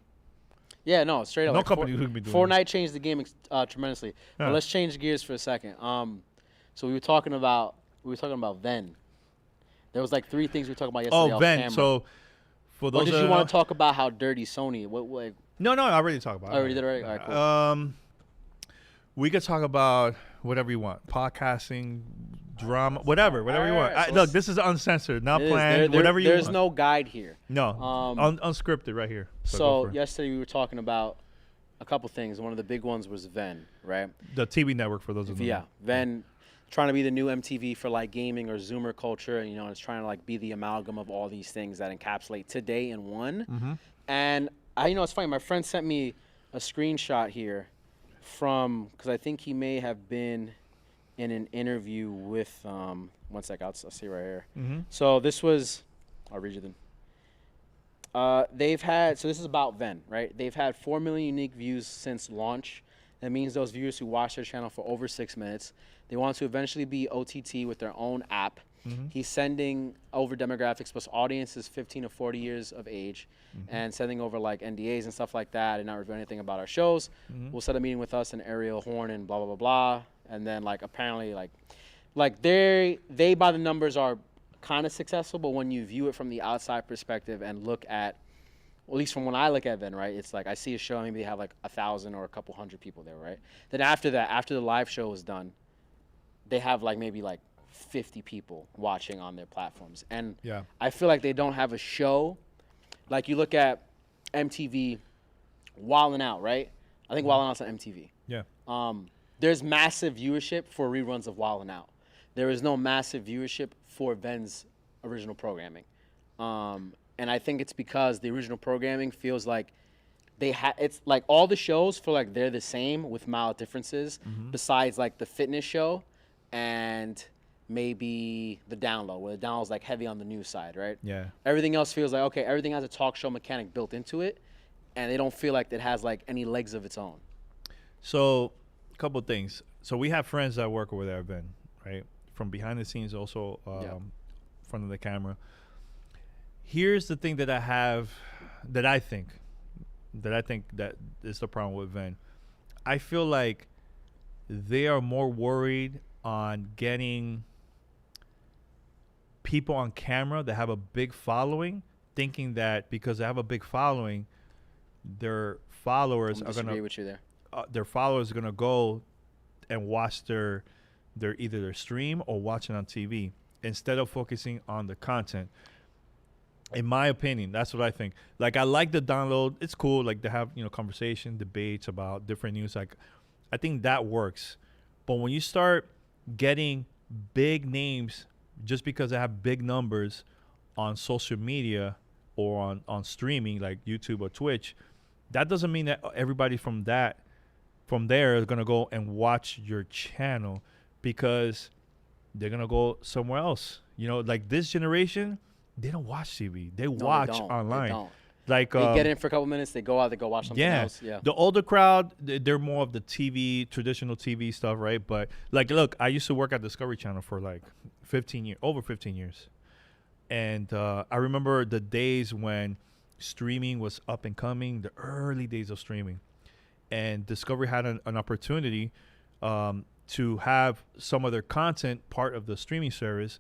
Yeah, no, straight up. No like, company who can be doing Fortnite changed the game tremendously. Yeah. But let's change gears for a second. So we were talking about VENN. There was like 3 things we were talking about yesterday. Oh, off VENN. camera. So for those Or did that you don't want know- to talk about how dirty Sony? What No, I already talked about it. Oh, already did already? All right, cool. We could talk about whatever you want. Podcasting, drama, whatever you All want. right, so Look, this is uncensored, not It is. planned, whatever you There's want. no guide here. No, Um, unscripted right here. go So for it. yesterday we were talking about a couple things. One of the big ones was VENN, right? The TV network for those of them. Yeah, VENN trying to be the new MTV for like gaming or Zoomer culture. You know, it's trying to like be the amalgam of all these things that encapsulate today in one. Mm-hmm. And it's funny. My friend sent me a screenshot here from, because I think he may have been in an interview with. One sec, I'll see right here. Mm-hmm. So this was, I'll read you then. So this is about VENN, right? They've had 4 million unique views since launch. That means those viewers who watch their channel for over 6 minutes. They want to eventually be OTT with their own app. Mm-hmm. He's sending over demographics, plus audiences 15 to 40 years of age, and sending over like NDAs and stuff like that, and not reveal anything about our shows. Mm-hmm. We'll set a meeting with us and Ariel Horn and blah blah blah blah. And then like apparently like they by the numbers are kind of successful, but when you view it from the outside perspective and look at, well, at least from when I look at VENN, right, it's like I see a show, maybe they have like 1,000 or a couple hundred people there, right? Then after the live show is done, they have like maybe like 50 people watching on their platforms. And Yeah. I feel like they don't have a show. Like you look at MTV, Wildin' Out, right? I think Wildin' Out's on MTV. Yeah. There's massive viewership for reruns of Wildin' Out. There is no massive viewership for VENN's original programming. And I think it's because the original programming feels like it's like all the shows feel like they're the same with mild differences, besides like the fitness show and maybe the download, where the download's like heavy on the news side, right? Yeah. Everything else feels like, okay, everything has a talk show mechanic built into it, and they don't feel like it has like any legs of its own. So, a couple of things. So we have friends that work over there at VENN, right? From behind the scenes, also front of the camera. Here's the thing that I think that is the problem with VENN. I feel like they are more worried on getting people on camera that have a big following, thinking that because they have a big following, their followers I are disagree gonna with you there. their followers are gonna go and watch their either their stream or watch it on TV instead of focusing on the content. In my opinion, that's what I think. Like, I like the download. It's cool. Like, they have, conversation, debates about different news. Like, I think that works. But when you start getting big names just because they have big numbers on social media or on streaming like YouTube or Twitch, that doesn't mean that everybody from there is going to go and watch your channel, because they're going to go somewhere else. Like this generation, they don't watch TV. They watch online. They don't. Like They get in for a couple minutes, they go out, they go watch something yeah. else. Yeah. The older crowd, they're more of the TV, traditional TV stuff, right? But like, look, I used to work at Discovery Channel for like over 15 years. And I remember the days when streaming was up and coming, the early days of streaming. And Discovery had an opportunity to have some of their content part of the streaming service.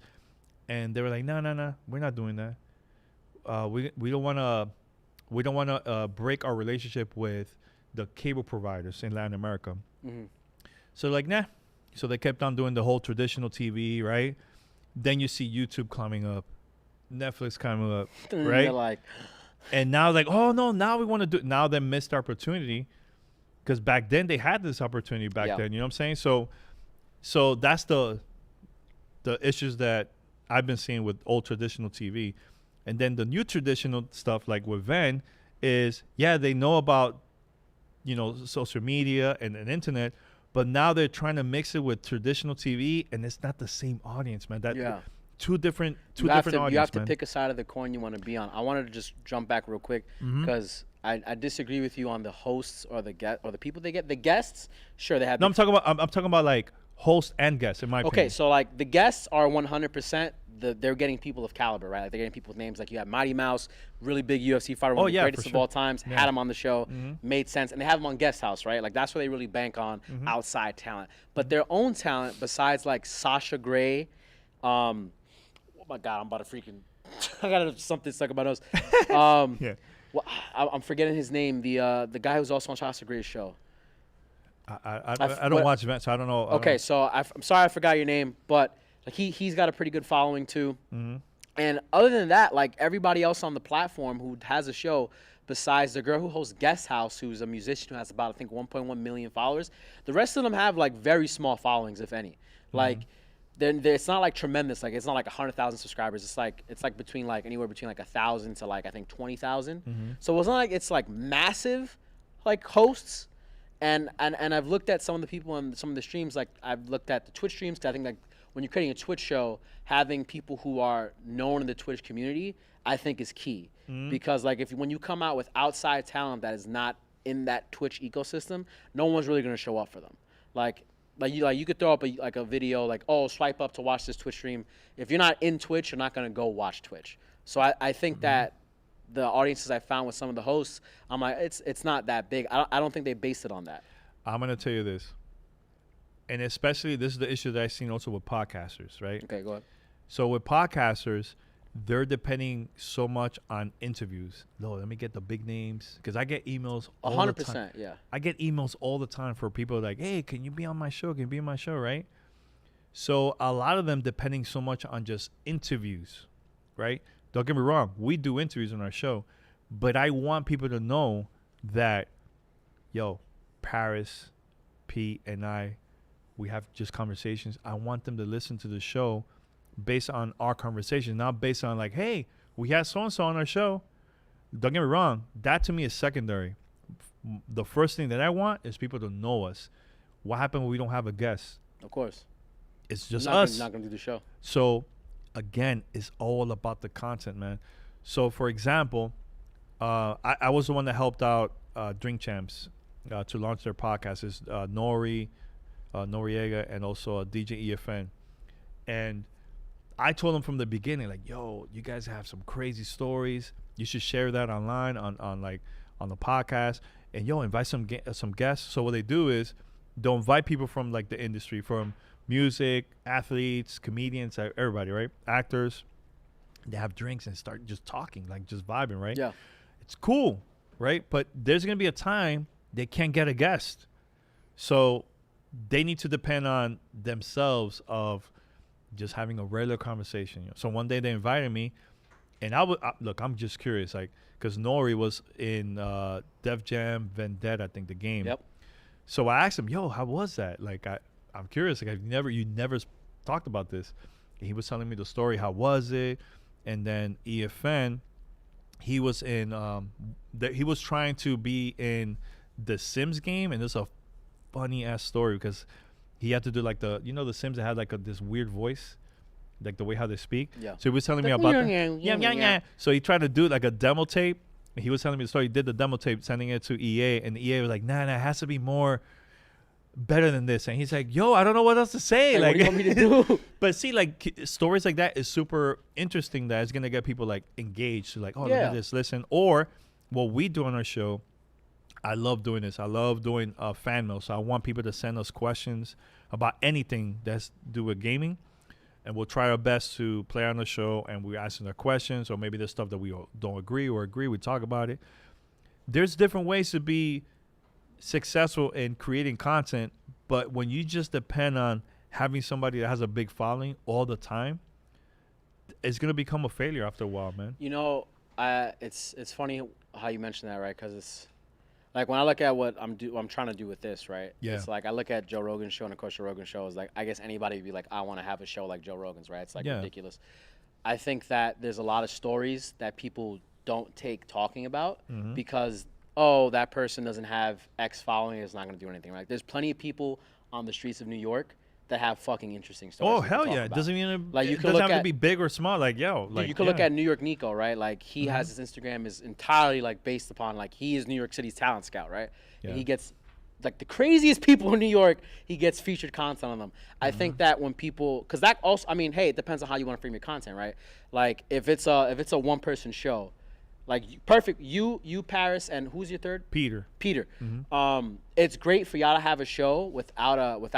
And they were like, no, we're not doing that. We don't want to break our relationship with the cable providers in Latin America. Mm-hmm. So like, nah. So they kept on doing the whole traditional TV, right? Then you see YouTube coming up, Netflix coming up, right? They're like, and now like, oh no, now we want to do. Now they missed opportunity because back then they had this opportunity back then. You know what I'm saying? So that's the issues that I've been seeing with old traditional TV. And then the new traditional stuff like with VENN is, they know about, social media and internet, but now they're trying to mix it with traditional TV, and it's not the same audience, man. Two different audiences. You have to pick a side of the coin you want to be on. I wanted to just jump back real quick because I disagree with you on the hosts or the people they get. The guests, sure, they have. No, I'm talking about like host and guests, in my opinion. Okay, so like the guests are 100%. They're getting people of caliber, right? Like they're getting people with names like you have Mighty Mouse, really big UFC fighter, one of the greatest of all times. Had him on the show, made sense, and they have him on Guest House, right? Like that's where they really bank on outside talent. But their own talent, besides like Sasha Grey, oh my God, I'm about to freaking, I got something stuck in my nose. Well, I'm forgetting his name. The guy who's also on Sasha Grey's show. I don't watch events, so I don't know. Okay, so I'm sorry I forgot your name, but like he's got a pretty good following too. And other than that, like everybody else on the platform who has a show, besides the girl who hosts Guest House, who's a musician who has about I think 1.1 million followers, the rest of them have like very small followings, if any. Like it's not like tremendous. Like it's not like 100,000 subscribers. It's like between like anywhere between like 1,000 to like I think 20,000. So it's not like it's like massive, like hosts. And I've looked at some of the people on some of the streams. Like I've looked at the Twitch streams because I think like when you're creating a Twitch show, having people who are known in the Twitch community, I think is key. Because like when you come out with outside talent that is not in that Twitch ecosystem, no one's really gonna show up for them. Like you could throw up a video like, oh, swipe up to watch this Twitch stream. If you're not in Twitch, you're not gonna go watch Twitch. So I think that the audiences I found with some of the hosts, I'm like, it's not that big. I don't think they based it on that. I'm gonna tell you this. And especially, this is the issue that I've seen also with podcasters, right? Okay, go ahead. So with podcasters, they're depending so much on interviews. No, let me get the big names. Because I get emails all the time. 100%, yeah. I get emails all the time for people like, hey, can you be on my show? Can you be on my show, right? So a lot of them depending so much on just interviews, right? Don't get me wrong. We do interviews on our show. But I want people to know that, Paris, Pete, and I, we have just conversations. I want them to listen to the show based on our conversation, not based on like, hey, we had so-and-so on our show. Don't get me wrong. That to me is secondary. The first thing that I want is people to know us. What happened when we don't have a guest? Of course. It's just us. Not going to do the show. So, again, it's all about the content, man. So, for example, I was the one that helped out Drink Champs to launch their podcast. It's Noriega, and also DJ EFN. And I told them from the beginning, like, yo, you guys have some crazy stories. You should share that online on the podcast. And invite some guests. So what they do is they'll invite people from like the industry, from music, athletes, comedians, everybody, right? Actors. They have drinks and start just talking, like just vibing, right? Yeah. It's cool, right? But there's gonna be a time they can't get a guest. So they need to depend on themselves of just having a regular conversation. So one day they invited me, and look, I'm just curious, like, because Nori was in Def Jam Vendetta, I think, the game. Yep. So I asked him, yo, how was that? Like, I'm curious. Like, you never talked about this. And he was telling me the story. How was it? And then EFN, he was in, he was trying to be in the Sims game, and it's a funny ass story because he had to do like the Sims that had like this weird voice, like the way how they speak. Yeah. So he was telling me about that. Yeah. So he tried to do like a demo tape. He was telling me the story. He did the demo tape, sending it to EA, and EA was like, nah, it has to be more better than this, and he's like, yo, I don't know what else to say. Like, what do you want me to do? But see, like stories like that is super interesting. That is gonna get people like engaged. Like, oh, look Yeah. at this, listen. Or what we do on our show. I love doing this. I love doing fan mail. So I want people to send us questions about anything that's do with gaming, and we'll try our best to play on the show. And we're asking their questions, or maybe there's stuff that we don't agree or agree. We talk about it. There's different ways to be successful in creating content, but when you just depend on having somebody that has a big following all the time, it's gonna become a failure after a while, man. You know, it's funny how you mention that, right? Because it's like when I look at what I'm trying to do with this, right? Yeah. It's like I look at Joe Rogan's show, and of course Joe Rogan's show is like, I guess anybody would be like, I want to have a show like Joe Rogan's, right? It's like Yeah. ridiculous. I think that there's a lot of stories that people don't take talking about Mm-hmm. because, oh, that person doesn't have X following, is not going to do anything, right? There's plenty of people on the streets of New York that have fucking interesting stories. Oh to hell talk yeah! It about. doesn't even Like, you it can doesn't look have to at- be big or small. Like yo, Dude, like you can look yeah. at New York Nico, right? Like he has his Instagram is entirely like based upon like he is New York City's talent scout, right? Yeah. And he gets like the craziest people in New York. He gets featured content on them. I think that when people, because that also, I mean, hey, it depends on how you want to frame your content, right? Like if it's a one person show, like perfect. You Paris, and who's your third? Peter. Peter. It's great for y'all to have a show without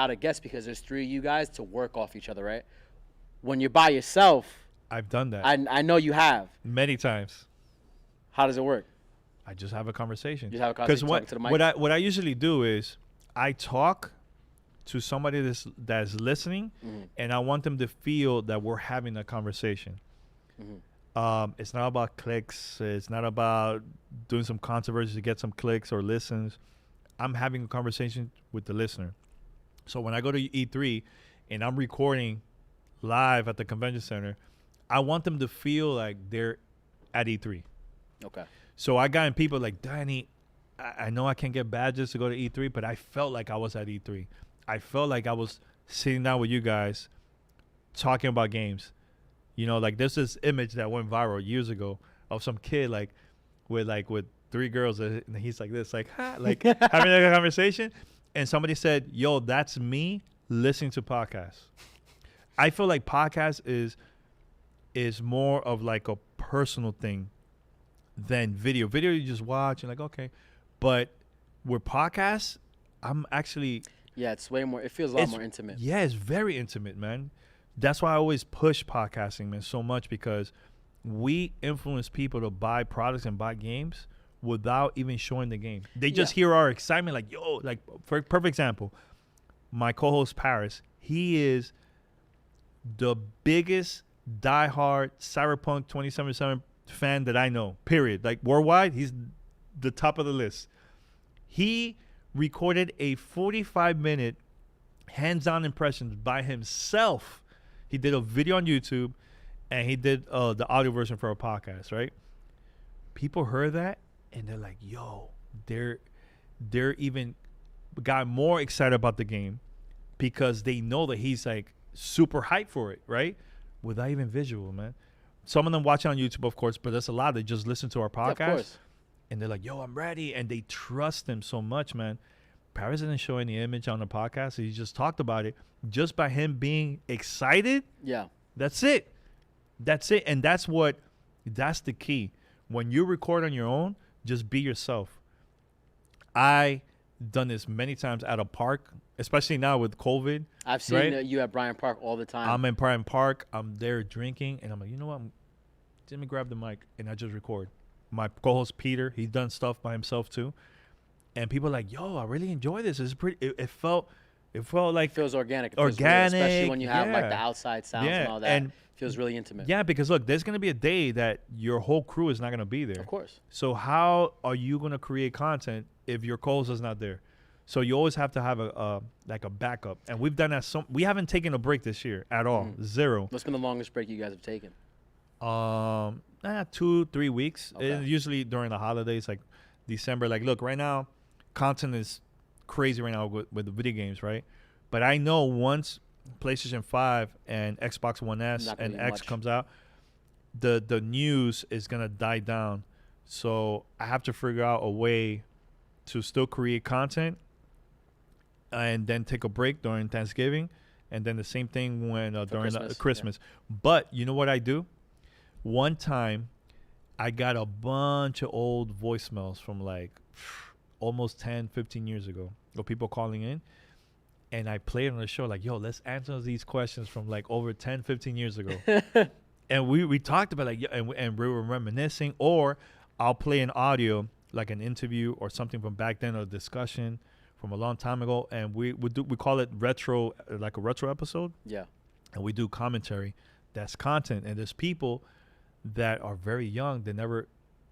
a guest because there's three of you guys to work off each other, right? When you're by yourself, I've done that I know you have. many times. How does it work? I just have a conversation. You have a conversation talking to the mic? what I usually do is I talk to somebody that's listening, and I want them to feel that we're having a conversation. It's not about clicks. It's not about doing some controversy to get some clicks or listens. I'm having a conversation with the listener. So when I go to E3 and I'm recording live at the convention center, I want them to feel like they're at E3. Okay. So I got in people like, Danny, I know I can't get badges to go to E3, but I felt like I was at E3. I felt like I was sitting down with you guys talking about games. You know, like there's this image that went viral years ago of some kid with three girls, and he's like this, like, ha, like having a conversation. And somebody said, yo, that's me listening to podcasts. I feel like podcast is more of like a personal thing than video. Video you just watch and like, okay. But with podcasts, I'm actually Yeah, it feels a lot more intimate. Yeah, it's very intimate, man. That's why I always push podcasting, man, so much, because we influence people to buy products and buy games without even showing the game. They just hear our excitement, like, yo, like, for perfect example, my co-host Paris, he is the biggest diehard Cyberpunk 2077 fan that I know, period. Like, worldwide, he's the top of the list. He recorded a 45-minute hands-on impressions by himself. He did a video on YouTube, and he did the audio version for a podcast, right? People heard that, and they're like, yo, they're even got more excited about the game because they know that he's like super hyped for it, right? Without even visual, man. Some of them watch on YouTube, of course, but there's a lot that just listen to our podcast. Yeah, of course. And they're like, yo, I'm ready. And they trust him so much, man. Paris didn't show any image on the podcast. He just talked about it. Just by him being excited, Yeah. that's it. That's it. And that's the key. When you record on your own, just be yourself. I done this many times at a park, especially now with COVID. I've seen right? you at Bryant Park all the time. I'm in Bryant Park. I'm there drinking, and I'm like, you know what? Let me grab the mic, and I just record. My co-host Peter, he's done stuff by himself too, and people are like, yo, I really enjoy this. It's pretty. It felt like It feels organic. It feels real, organic, especially when you have like the yeah. outside sounds Yeah, and all that. and- It feels really intimate. yeah, because look, there's gonna be a day that your whole crew is not gonna be there. Of course. So how are you gonna create content if your co-host is not there? So you always have to have a backup, and we've done that. We haven't taken a break this year at all. Zero. What's been the longest break you guys have taken? 2-3 weeks. Okay. Usually during the holidays, like December. Like, look, right now, content is crazy right now with the video games, right? But I know once PlayStation 5 and Xbox One S Not gonna and be X much. comes out, the news is gonna die down. So I have to figure out a way to still create content and then take a break during Thanksgiving, and then the same thing when during Christmas, Christmas. But you know what I do? One time, I got a bunch of old voicemails from like almost 10, 15 years ago of people calling in, and I played on the show like, yo, let's answer these questions from like over 10, 15 years ago. And we talked about like, and we were reminiscing, or I'll play an audio, like an interview or something from back then, or a discussion from a long time ago, and we call it retro, like a retro episode. Yeah. And we do commentary. That's content, and there's people that are very young. They never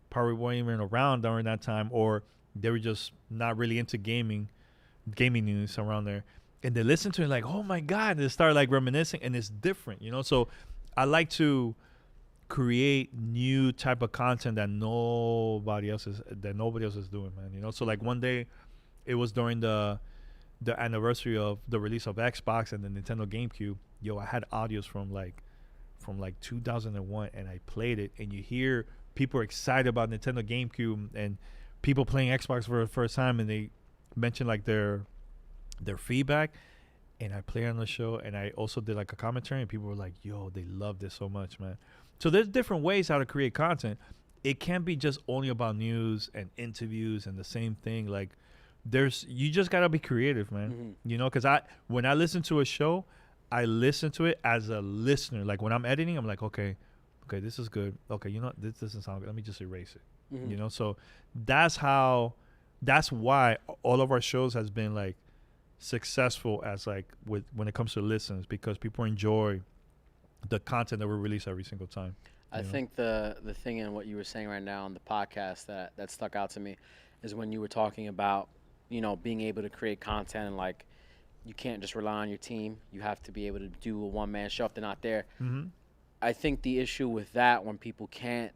probably weren't even around during that time, or they were just not really into gaming news around there. And they listen to it like, oh my God, they start like reminiscing, and it's different, you know? So I like to create new type of content that nobody else is doing, man. You know, so like one day it was during the anniversary of the release of Xbox and the Nintendo GameCube. Yo, I had audios from like 2001, and I played it, and you hear people are excited about Nintendo GameCube and people playing Xbox for the first time, and they mention like their feedback, and I play on the show, and I also did like a commentary, and people were like, yo, they love this so much, man. So there's different ways how to create content. It can't be just only about news and interviews and the same thing. Like you just gotta be creative, man. Mm-hmm. You know, because when I listen to a show, I listen to it as a listener. Like when I'm editing, I'm like, okay, this is good. Okay, you know what? This doesn't sound good. Let me just erase it. Mm-hmm. You know, so that's why all of our shows has been like successful as like when it comes to listens, because people enjoy the content that we release every single time. I think the thing in what you were saying right now on the podcast that stuck out to me is when you were talking about, you know, being able to create content, and like you can't just rely on your team. You have to be able to do a one-man show if they're not there. Mm-hmm. I think the issue with that, when people can't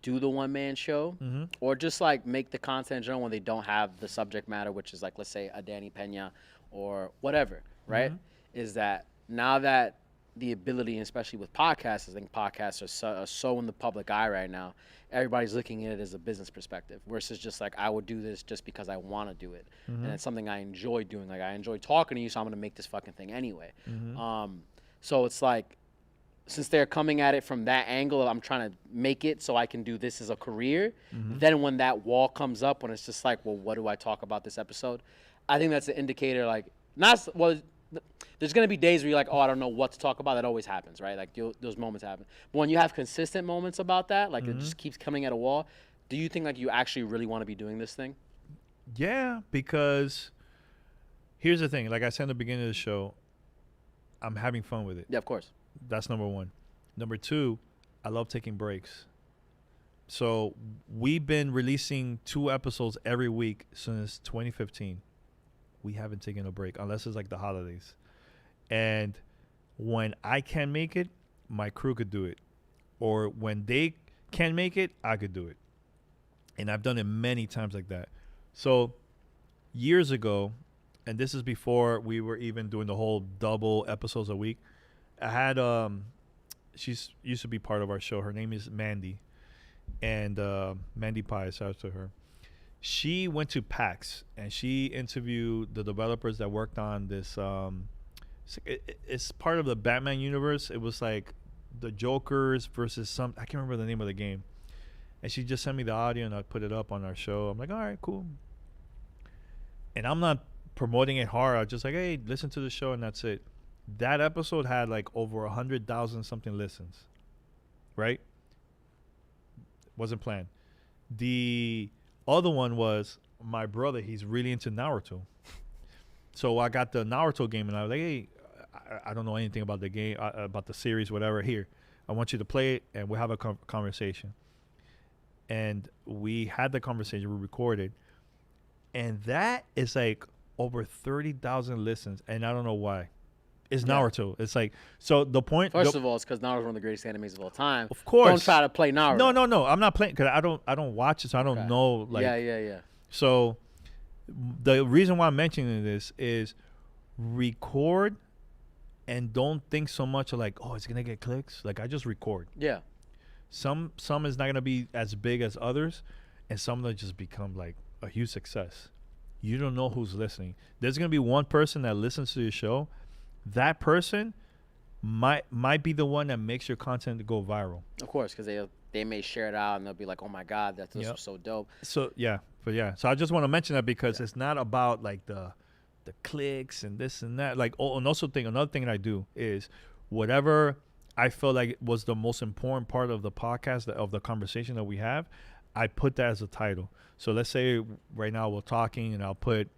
do the one-man show, Mm-hmm. or just like make the content in general when they don't have the subject matter, which is like, let's say a Danny Peña or whatever, right? Mm-hmm. Is that now that the ability, and especially with podcasts, I think podcasts are so in the public eye right now. Everybody's looking at it as a business perspective versus just like, I would do this just because I want to do it. Mm-hmm. And it's something I enjoy doing. Like, I enjoy talking to you, so I'm going to make this fucking thing anyway. Mm-hmm. So it's like, since they're coming at it from that angle of I'm trying to make it so I can do this as a career, then when that wall comes up, when it's just like, well, what do I talk about this episode? I think that's an indicator, like, there's going to be days where you're like, oh, I don't know what to talk about. That always happens, right? Like, those moments happen. But when you have consistent moments about that, like it just keeps coming at a wall, do you think like you actually really want to be doing this thing? Yeah, because here's the thing. Like I said in the beginning of the show, I'm having fun with it. Yeah, of course. That's number one. Number two, I love taking breaks. So we've been releasing 2 episodes every week since 2015. We haven't taken a break unless it's like the holidays. And when I can make it, my crew could do it. Or when they can make it, I could do it. And I've done it many times like that. So years ago, and this is before we were even doing the whole double episodes a week, I had she's used to be part of our show. Her name is Mandy, and Mandy Pie, shout out to her. She went to PAX and she interviewed the developers that worked on this. It's part of the Batman universe. It was like the Jokers versus I can't remember the name of the game. And she just sent me the audio and I put it up on our show. I'm like, all right, cool. And I'm not promoting it hard. I was just like, hey, listen to the show and that's it. That episode had like over 100,000 something listens, right? Wasn't planned. The other one was my brother. He's really into Naruto. So I got the Naruto game and I was like, hey, I don't know anything about the game, about the series, whatever. Here, I want you to play it and we'll have a conversation. And we had the conversation, we recorded. And that is like over 30,000 listens. And I don't know why. It's Naruto. It's like, so the point. First of all, it's because Naruto's one of the greatest animes of all time. Of course. Don't try to play Naruto. No. I'm not playing because I don't watch it, so I don't know. Like, yeah. So the reason why I'm mentioning this is record and don't think so much of like, oh, it's gonna get clicks. Like I just record. Yeah. Some is not gonna be as big as others, and some of them just become like a huge success. you don't know who's listening. There's gonna be one person that listens to your show. That person might be the one that makes your content go viral. Of course, because they may share it out and they'll be like, oh my God, this Yep. was so dope. So so I just want to mention that because it's not about like the clicks and this and that. Like, and also another thing that I do is whatever I feel like was the most important part of the podcast, of the conversation that we have, I put that as a title. So let's say right now we're talking and I'll put,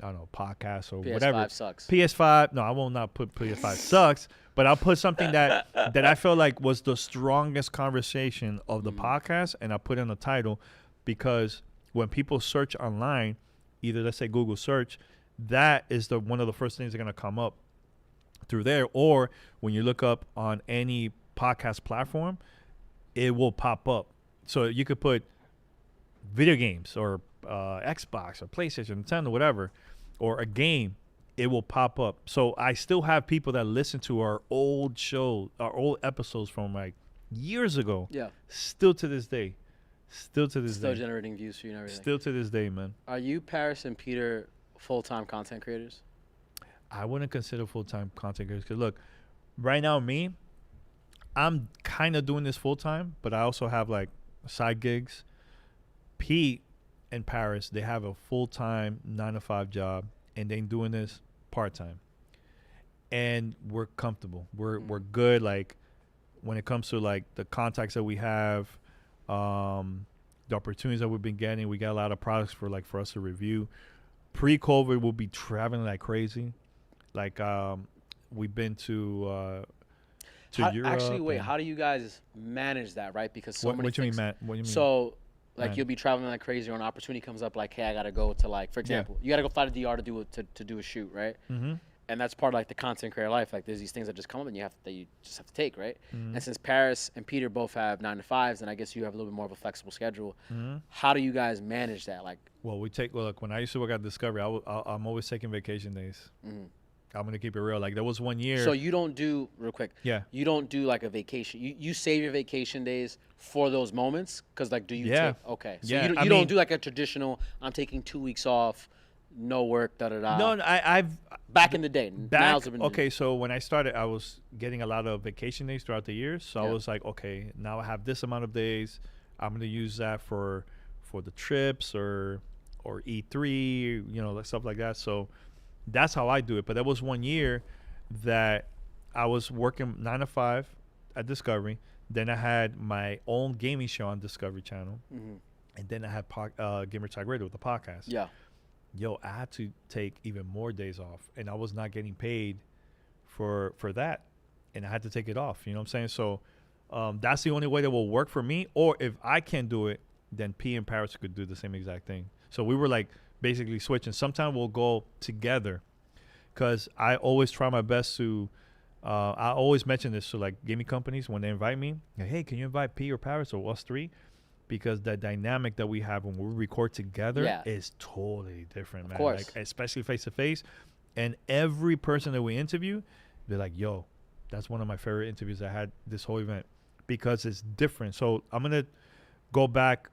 I don't know, podcast or PS5 whatever. sucks. PS5. No, I will not put PS5 sucks, but I'll put something that I feel like was the strongest conversation of the podcast, and I'll put in the title because when people search online, either let's say Google search, that is one of the first things that are going to come up through there. Or when you look up on any podcast platform, it will pop up. So you could put video games or Xbox or PlayStation, Nintendo, whatever, or a game, it will pop up. So I still have people that listen to our old show, our old episodes from like years ago. Yeah. Still to this day. Still generating views for you and everything. Still to this day, man. Are you, Paris, and Peter full-time content creators? I wouldn't consider full-time content creators because look, right now I'm kind of doing this full-time, but I also have like side gigs. Pete and Paris, they have a full-time 9-to-5 job, and they're doing this part-time. And we're comfortable. We're good. Like when it comes to like the contacts that we have, the opportunities that we've been getting, we got a lot of products for us to review. Pre-COVID, we'll be traveling like crazy. Like we've been to Europe. Actually, wait. How do you guys manage that, right? Because so many what do you things. mean, Matt? What do you mean? So, like, Man. you'll be traveling like crazy, or an opportunity comes up, like, hey, I gotta go to, like, for example, you gotta go fly to DR to do a shoot, right? Mm-hmm. And that's part of like the content creator life. Like, there's these things that just come up and you just have to take, right? Mm-hmm. And since Paris and Peter both have 9-to-5s, and I guess you have a little bit more of a flexible schedule, Mm-hmm. how do you guys manage that? Like, Well, look, when I used to work at Discovery, I'm always taking vacation days. mhm. I'm going to keep it real. Like, there was one year. So you don't do, real quick, Yeah. you don't do like a vacation. You save your vacation days for those moments? Because, like, do you Yeah. take, okay. So Yeah, you I don't mean- do like a traditional, I'm taking 2 weeks off, no work, da-da-da. No, I've. Back in the day. Now's the- Okay, so when I started, I was getting a lot of vacation days throughout the year. So I Yeah. was like, okay, now I have this amount of days. I'm going to use that for the trips or E3, like stuff like that. So that's how I do it. But there was one year that I was working 9-to-5 at Discovery. Then I had my own gaming show on Discovery Channel. Mhm. And then I had Gamertag Radio with the podcast. Yeah. Yo, I had to take even more days off, and I was not getting paid for that, and I had to take it off. You know what I'm saying? So that's the only way that will work for me. Or if I can't do it, then P and Paris could do the same exact thing. So we were like basically switching. Sometimes we'll go together, because I always try my best to. I always mention this to like gaming companies when they invite me. Like, hey, can you invite P or Paris or us three? Because the dynamic that we have when we record together Yeah. is totally different, man. Of course. Like, especially face to face. And every person that we interview, they're like, yo, that's one of my favorite interviews I had this whole event, because it's different. So I'm going to go back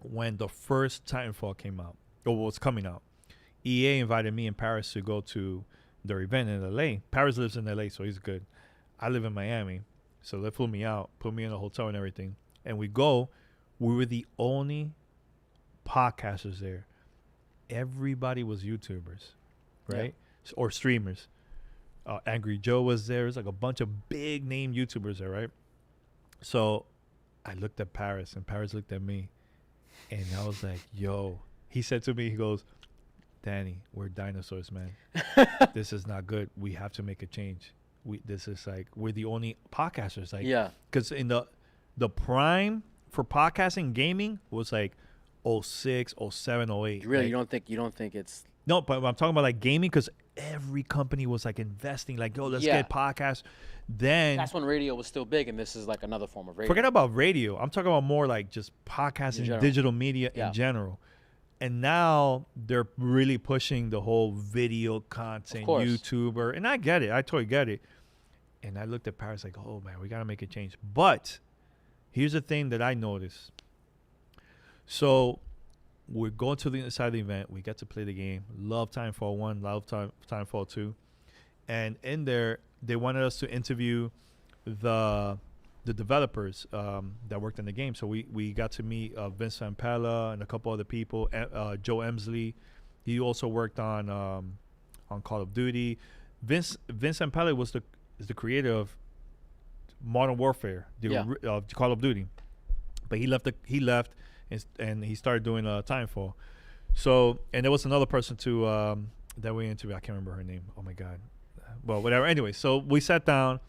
when the first Titanfall came out, or was coming out. EA invited me and Paris to go to their event in LA. Paris lives in LA, so he's good. I live in Miami. So they flew me out, put me in a hotel and everything. And we go. We were the only podcasters there. Everybody was YouTubers, right? Or streamers. Angry Joe was there. There's like a bunch of big name YouTubers there, right? So I looked at Paris, and Paris looked at me, and I was like, yo. He said to me, he goes, Danny, we're dinosaurs, man. This is not good. We have to make a change. This is like, we're the only podcasters. Like, Yeah. because in the prime for podcasting gaming was like 06, 07, 08. Really, like, you don't think it's no, but I'm talking about like gaming, because every company was like investing, like, yo, let's get podcasts. Then that's when radio was still big, and this is like another form of radio. forget about radio. I'm talking about more like just podcasting, general. digital media in general. And now they're really pushing the whole video content, YouTuber. And I get it. I totally get it. And I looked at Paris like, oh, man, we got to make a change. But here's the thing that I noticed. So we're going to the inside of the event. We get to play the game. Love Timefall 1, love Timefall 2. And in there, they wanted us to interview the developers that worked in the game. So we got to meet Vince Zampella and a couple other people. Joe Emsley, he also worked on Call of Duty. Vince Zampella is the creator of Modern Warfare, Call of Duty, but he left and he started doing Timefall. So, and there was another person too that we interviewed. I can't remember her name. Oh my god. Well, whatever. Anyway, so we sat down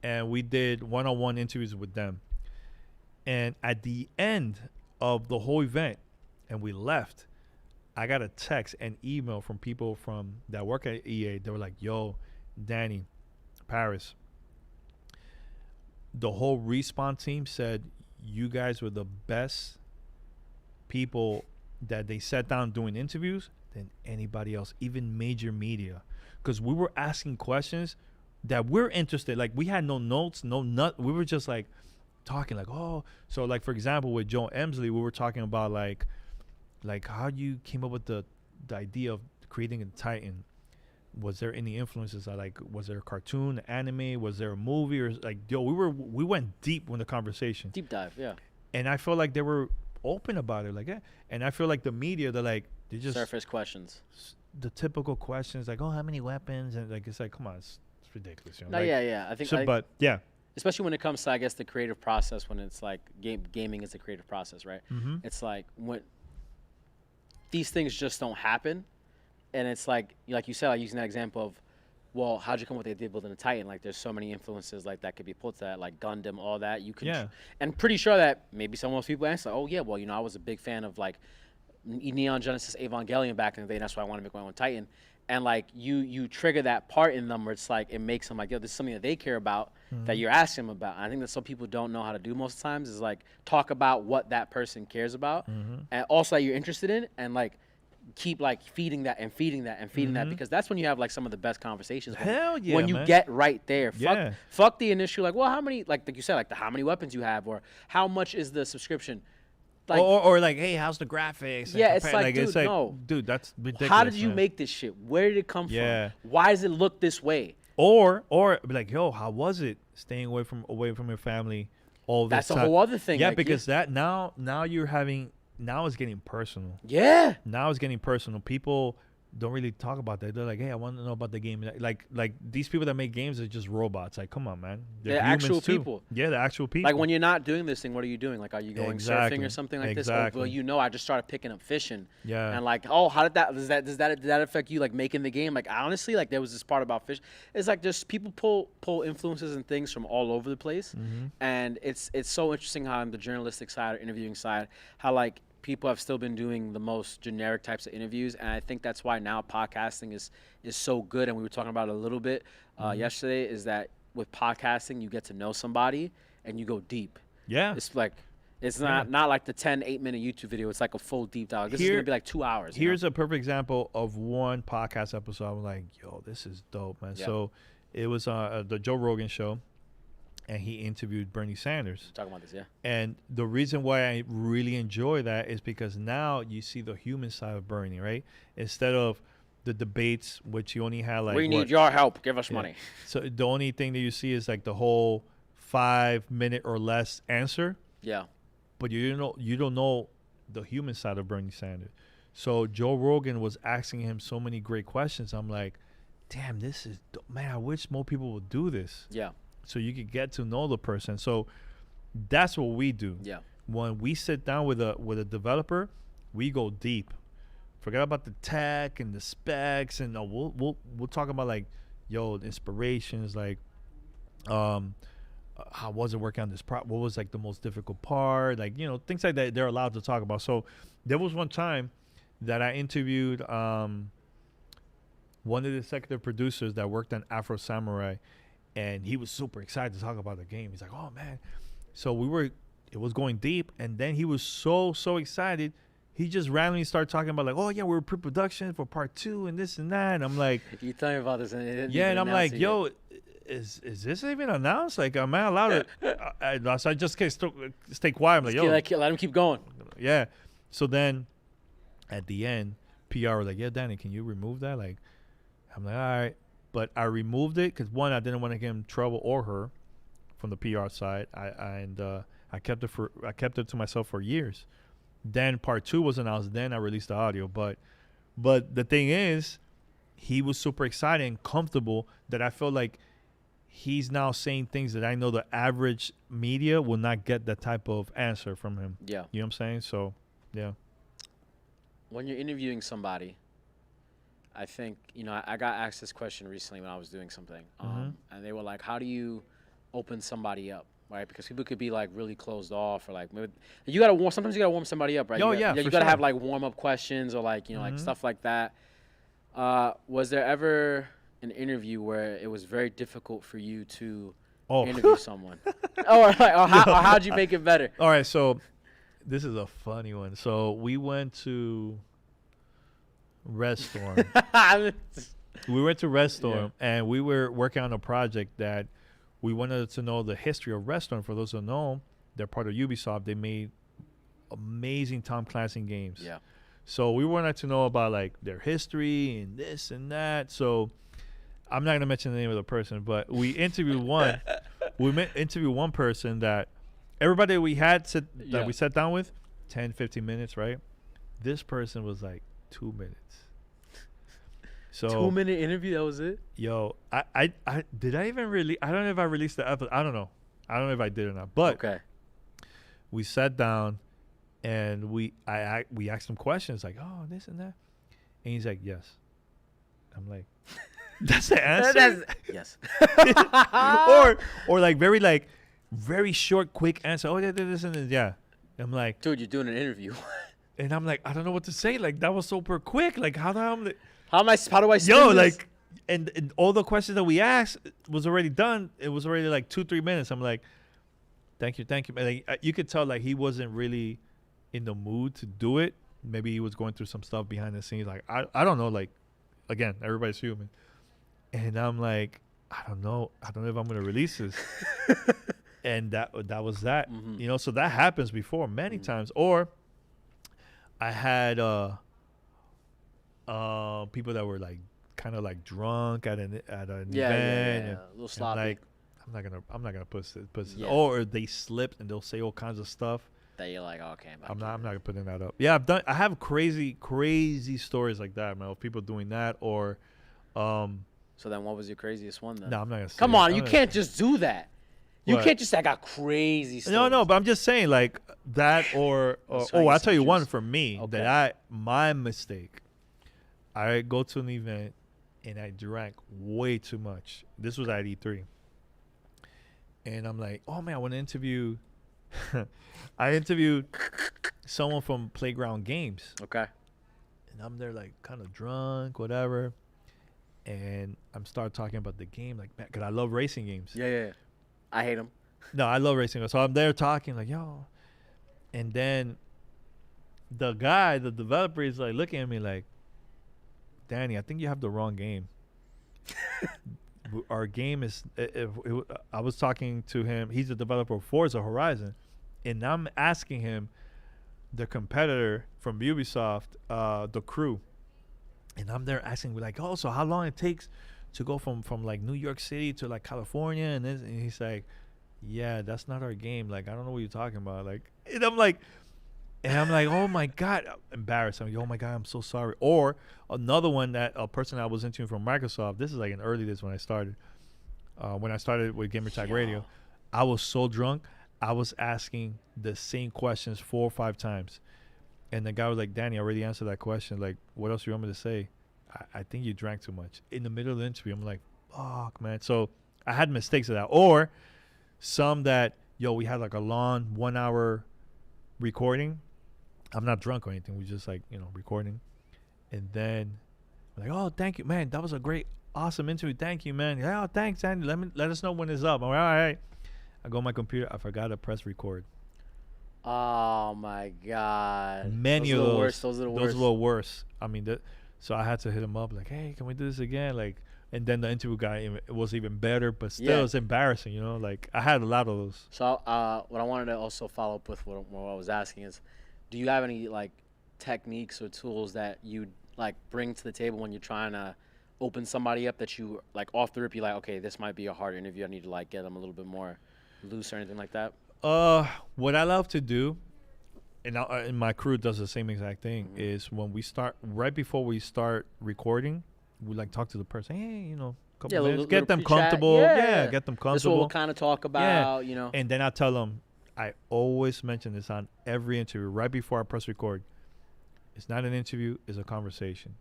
and we did one-on-one interviews with them. And at the end of the whole event, and we left, I got a text and email from people that work at EA. They were like, "Yo, Danny, Paris, the whole Respawn team said you guys were the best people that they sat down doing interviews than anybody else, even major media, because we were asking questions that we're interested. Like, we had no notes, we were just like talking like, oh, so like for example with Joe Emsley, we were talking about like how you came up with the idea of creating a Titan. Was there any influences? Was there a cartoon, anime? Was there a movie? Or like, yo, we went deep in the conversation. Deep dive, yeah. And I felt like they were open about it, like, yeah. And I feel like the media, they just surface questions. The typical questions, like, oh, how many weapons? And like, it's like, come on, it's ridiculous. You know? No, like, yeah. I think, but yeah. Especially when it comes to, I guess, the creative process, when it's like gaming is the creative process, right? Mm-hmm. It's like when these things just don't happen. And it's like you said, like using that example of, well, how'd you come up with the idea of building a Titan? Like, there's so many influences like that could be put to that, like Gundam, all that. You can, yeah. And pretty sure that maybe some of those people answer, oh yeah, well, I was a big fan of like Neon Genesis Evangelion back in the day, and that's why I want to make my own Titan. And like you trigger that part in them where it's like it makes them like, yo, this is something that they care about, that you're asking them about. And I think that some people don't know how to do most of the times is like talk about what that person cares about, and also that you're interested in, and like keep like feeding that and feeding that and feeding that, because that's when you have like some of the best conversations. Hell yeah, when you man. get right there. Yeah. Fuck the initial like, well, how many, like you said, like how many weapons you have, or how much is the subscription. Like, or like, hey, how's the graphics? Yeah, it's like, dude, no. Dude, that's ridiculous. How did you man. make this shit? Where did it come Yeah. from? Why does it look this way? Or be like, yo, how was it staying away from your family all this time? That's a whole other thing. Yeah, like, because that now you're having, now it's getting personal. Yeah. Now it's getting personal. People don't really talk about that. They're like, hey, I want to know about the game. Like these people that make games are just robots. Like, come on, man. They're actual too. people. Yeah, they're actual people. Like, when you're not doing this thing, what are you doing? Like, are you going surfing or something like this? Oh, well, I just started picking up fishing. Yeah. And like, oh, how did that did that affect you? Like making the game? Like, honestly, like there was this part about fish. It's like just people pull influences and things from all over the place, and it's so interesting how on the journalistic side or interviewing side, how like people have still been doing the most generic types of interviews, and I think that's why now podcasting is so good. And we were talking about it a little bit yesterday, is that with podcasting you get to know somebody and you go deep. Yeah. It's like it's not like the 8-minute YouTube video. It's like a full deep dive. This is gonna be like 2 hours. Here's a perfect example of one podcast episode. I'm like, yo, this is dope, man. Yeah. So it was the Joe Rogan show, and he interviewed Bernie Sanders. Talking about this, yeah. And the reason why I really enjoy that is because now you see the human side of Bernie, right? Instead of the debates, which you only had like, we need your help, give us money. So the only thing that you see is like the whole 5-minute or less answer. Yeah. But you don't know the human side of Bernie Sanders. So Joe Rogan was asking him so many great questions. I'm like, damn, this is, man, I wish more people would do this. Yeah. So you could get to know the person. So that's what we do. Yeah. When we sit down with a developer, we go deep. Forget about the tech and the specs, and we'll talk about like, yo, inspirations, like, how was it working on this what was like the most difficult part, like, you know, things like that they're allowed to talk about. So there was one time that I interviewed one of the executive producers that worked on Afro Samurai. And he was super excited to talk about the game. He's like, oh, man. So it was going deep. And then he was so excited. He just randomly started talking about like, oh, yeah, we're pre-production for part 2 and this and that. And I'm like. You tell me about this. And I'm like, yo, is this even announced? Like, am I allowed to? So I just can't stay quiet. I'm like, yo. Let him keep going. Yeah. So then at the end, PR was like, yeah, Danny, can you remove that? Like, I'm like, all right. But I removed it because, one, I didn't want to get in trouble or her from the PR side. I kept it to myself for years. Then part 2 was announced. Then I released the audio. But the thing is, he was super excited and comfortable that I felt like he's now saying things that I know the average media will not get that type of answer from him. Yeah. You know what I'm saying? So, yeah. When you're interviewing somebody, I think, I got asked this question recently when I was doing something. And they were like, how do you open somebody up, right? Because people could be like really closed off, or like, maybe sometimes you gotta warm somebody up, right? Oh, you for gotta sure. have like warm up questions, or like, like stuff like that. Was there ever an interview where it was very difficult for you to interview someone? or how'd you make it better? All right, so this is a funny one. So we went to Red Storm. We went to Red Storm, and we were working on a project that we wanted to know the history of Red Storm. For those who know, they're part of Ubisoft. They made amazing Tom Clancy games. Yeah. So we wanted to know about like their history and this and that. So I'm not gonna mention the name of the person, but we interviewed one. Interviewed one person that everybody we sat down with, 10, 15 minutes, right? This person was like 2 minutes. So 2-minute interview, that was it? Yo, I did I even really? I don't know if I released the episode. I don't know if I did or not. But okay, we sat down and we asked him questions like, oh, this and that, and he's like, yes. I'm like, that's the answer. Yes. or like very short, quick answer. Oh, yeah, this and this. Yeah. I'm like, dude, you're doing an interview. And I'm like, I don't know what to say. Like, that was super quick. Like, how do I spin this? Like, and all the questions that we asked was already done. It was already like 2-3 minutes. I'm like, thank you. Like, you could tell like he wasn't really in the mood to do it. Maybe he was going through some stuff behind the scenes. Like, I don't know. Like, again, everybody's human. And I'm like, I don't know if I'm gonna release this. And that was that. Mm-hmm. So that happens before many times. Or I had people that were like kind of like drunk at an event. Yeah. A little sloppy. Like, I'm not gonna put this. Yeah. Or they slipped and they'll say all kinds of stuff. That you're like, okay, I'm not putting that up. Yeah, I have crazy stories like that, man, of people doing that. Or so then what was your craziest one then? no, I'm not gonna say Come on, you can't just do that. You What? can't just say I got crazy stories. No, but I'm just saying like that or I'll tell you one for me Okay. that my mistake. I go to an event and I drank way too much. This was at E3. And I'm like, oh man, I want to interview. I interviewed someone from Playground Games. Okay. And I'm there like kind of drunk, whatever. And I'm start talking about the game, like, man, because I love racing games. Yeah. I hate them. No, I love racing games. So I'm there talking like, yo. And then the developer is like looking at me like, Danny, I think you have the wrong game. Our game is, I was talking to him. He's the developer of Forza Horizon. And I'm asking him, the competitor from Ubisoft, The Crew. And I'm there asking, like, oh, so how long it takes to go from like New York City to like California? And he's like, yeah, that's not our game. Like, I don't know what you're talking about. Like, and I'm like, oh my God, embarrassed. I'm like, oh my God, I'm so sorry. Or another one, that a person I was interviewing from Microsoft. This is like in early days when I started. When I started with Gamertag Radio, I was so drunk. I was asking the same questions 4 or 5 times. And the guy was like, Danny, I already answered that question. Like, what else do you want me to say? I think you drank too much. In the middle of the interview, I'm like, fuck, man. So I had mistakes of that. Or some that, we had like a long 1-hour recording. I'm not drunk or anything. We just like, recording. And then I'm like, oh, thank you, man. That was a great, awesome interview. Thank you, man. Oh, thanks, Andy. Let us know when it's up. I'm like, all right. I go on my computer. I forgot to press record. Oh my God. Many of those. Those are the worst. Those were the worst. I mean, so I had to hit him up like, hey, can we do this again? Like, and then the interview guy, it was even better, but still it's embarrassing, Like, I had a lot of those. So what I wanted to also follow up with what I was asking is, do you have any like techniques or tools that you like bring to the table when you're trying to open somebody up that you like off the rip? You like, okay, this might be a hard interview. I need to like get them a little bit more loose or anything like that. What I love to do, and my crew does the same exact thing, is when we start, right before we start recording, we like talk to the person. Hey, you know, couple minutes, get them comfortable. Yeah, get them comfortable. This is what we'll kind of talk about, you know. And then I tell them, I always mention this on every interview, right before I press record. It's not an interview; it's a conversation.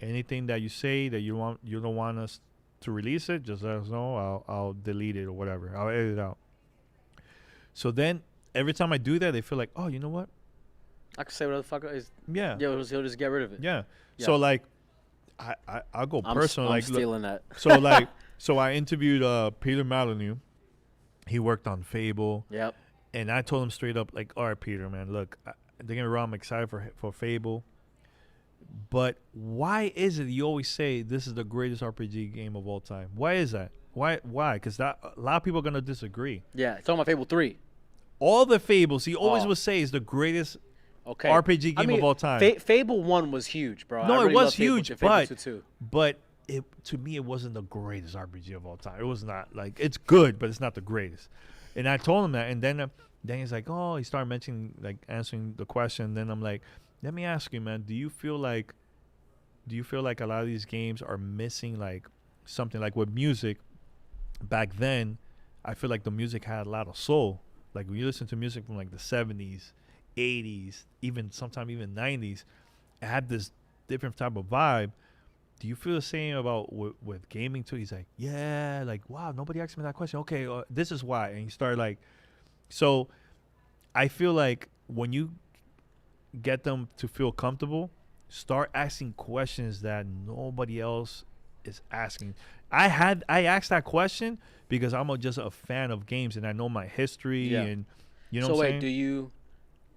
Anything that you say that you don't want us to release it, just let us know. I'll delete it or whatever. I'll edit it out. So then every time I do that, they feel like, oh, you know what? I can say whatever the fuck is. Yeah. Yeah, he'll just get rid of it. Yeah. So like, I'll go personal. I'm like, stealing that. So I interviewed Peter Molyneux. He worked on Fable. Yep. And I told him straight up, like, all right, Peter, man, look, don't get me wrong, I'm excited for Fable. But why is it you always say this is the greatest RPG game of all time? Why is that? Why? Because a lot of people are going to disagree. Yeah, talking about Fable 3. All the Fables, he always would say is the greatest RPG game of all time. Fable 1 was huge, bro. No, really it was huge, Fable but to me, it wasn't the greatest RPG of all time. It was not. Like, it's good, but it's not the greatest. And I told him that, and then he's like, oh, he started mentioning, like, answering the question. Then I'm like, let me ask you, man, do you feel like a lot of these games are missing, like, something like with music? Back then, I feel like the music had a lot of soul. Like, when you listen to music from, like, the 70s, 80s, sometimes even 90s, it had this different type of vibe. Do you feel the same about with gaming too? He's like, yeah, like, wow, nobody asked me that question. Okay, this is why. And he started like, so I feel like when you get them to feel comfortable, start asking questions that nobody else is asking. I asked that question because I'm just a fan of games and I know my history and you know what I'm saying? So wait, do you,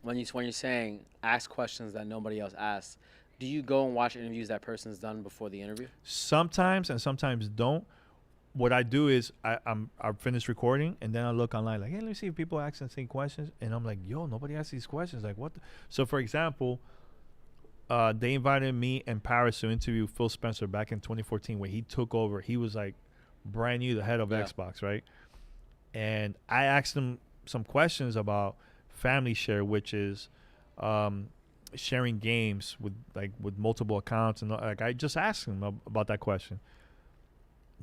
when you're saying ask questions that nobody else asks, do you go and watch interviews that person's done before the interview? Sometimes and sometimes don't. What I do is I finish recording and then I look online like, hey, let me see if people ask the same questions. And I'm like, yo, nobody asks these questions. Like, what? So, for example, they invited me and Paris to interview Phil Spencer back in 2014 when he took over. He was like brand new, the head of Xbox, right? And I asked him some questions about family share, which is sharing games with multiple accounts, and like I just asked him about that question.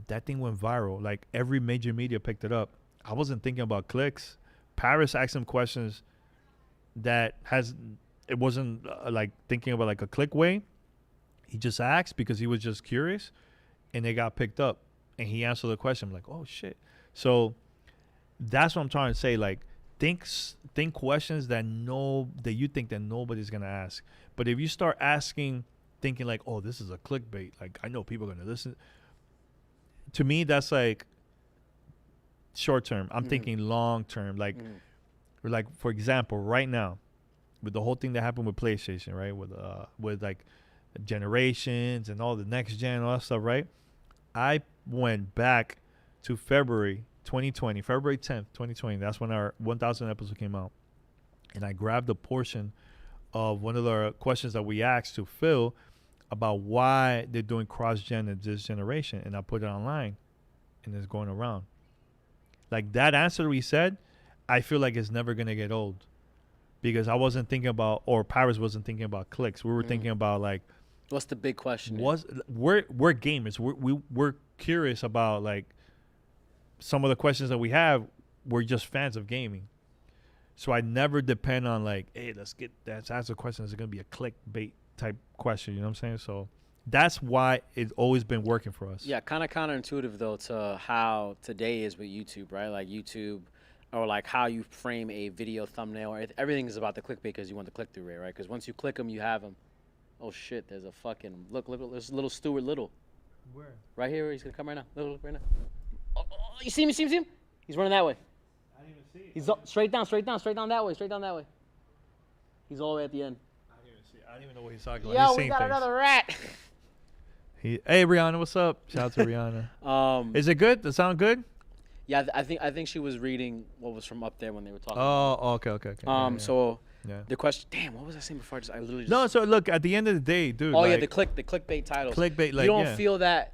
That thing went viral. Like, every major media picked it up. I wasn't thinking about clicks. Paris asked him questions that it wasn't like thinking about like a click way. He just asked because he was just curious, and they got picked up, and he answered the question. I'm like, oh shit. So that's what I'm trying to say. Like, think questions that you think that nobody's gonna ask. But if you start asking, thinking like, oh, this is a clickbait, like I know people are gonna listen. To me, that's like short term. I'm thinking long term. Like, for example, right now, with the whole thing that happened with PlayStation, right? With like generations and all the next gen and all that stuff, right? I went back to February 2020, February 10th, 2020. That's when our 1,000 episode came out. And I grabbed a portion of one of the questions that we asked to Phil about why they're doing cross-gen in this generation. And I put it online, and it's going around. Like, that answer we said, I feel like it's never going to get old. Because I wasn't thinking about, or Paris wasn't thinking about clicks. We were thinking about, like, what's the big question? We're gamers. We're curious about, like, some of the questions that we have. We're just fans of gaming. So I never depend on, like, hey, let's ask a question. Is it going to be a clickbait type question? You know what I'm saying? So that's why it's always been working for us. Yeah, kind of counterintuitive, though, to how today is with YouTube, right? Like, YouTube, or like how you frame a video thumbnail. Everything is about the clickbait because you want the click-through rate, right? Because once you click them, you have them. Oh, shit, there's a fucking... Look, there's little Stuart Little. Where? Right here. He's going to come right now. Look right now. Oh, you see him? He's running that way. I didn't even see it. He's straight down that way. He's all the way at the end. I didn't even see it. I don't even know what he's talking about. Yo, He's we saying got things. another rat. Hey, Rihanna, what's up? Shout out to Rihanna. Is it good? Does it sound good? Yeah, I think she was reading what was from up there when they were talking. Oh, okay. So Yeah. The question. Damn, what was I saying before? I literally just. No, so look, at the end of the day, dude. Oh like, yeah, the clickbait titles. clickbait, like, you don't yeah. feel that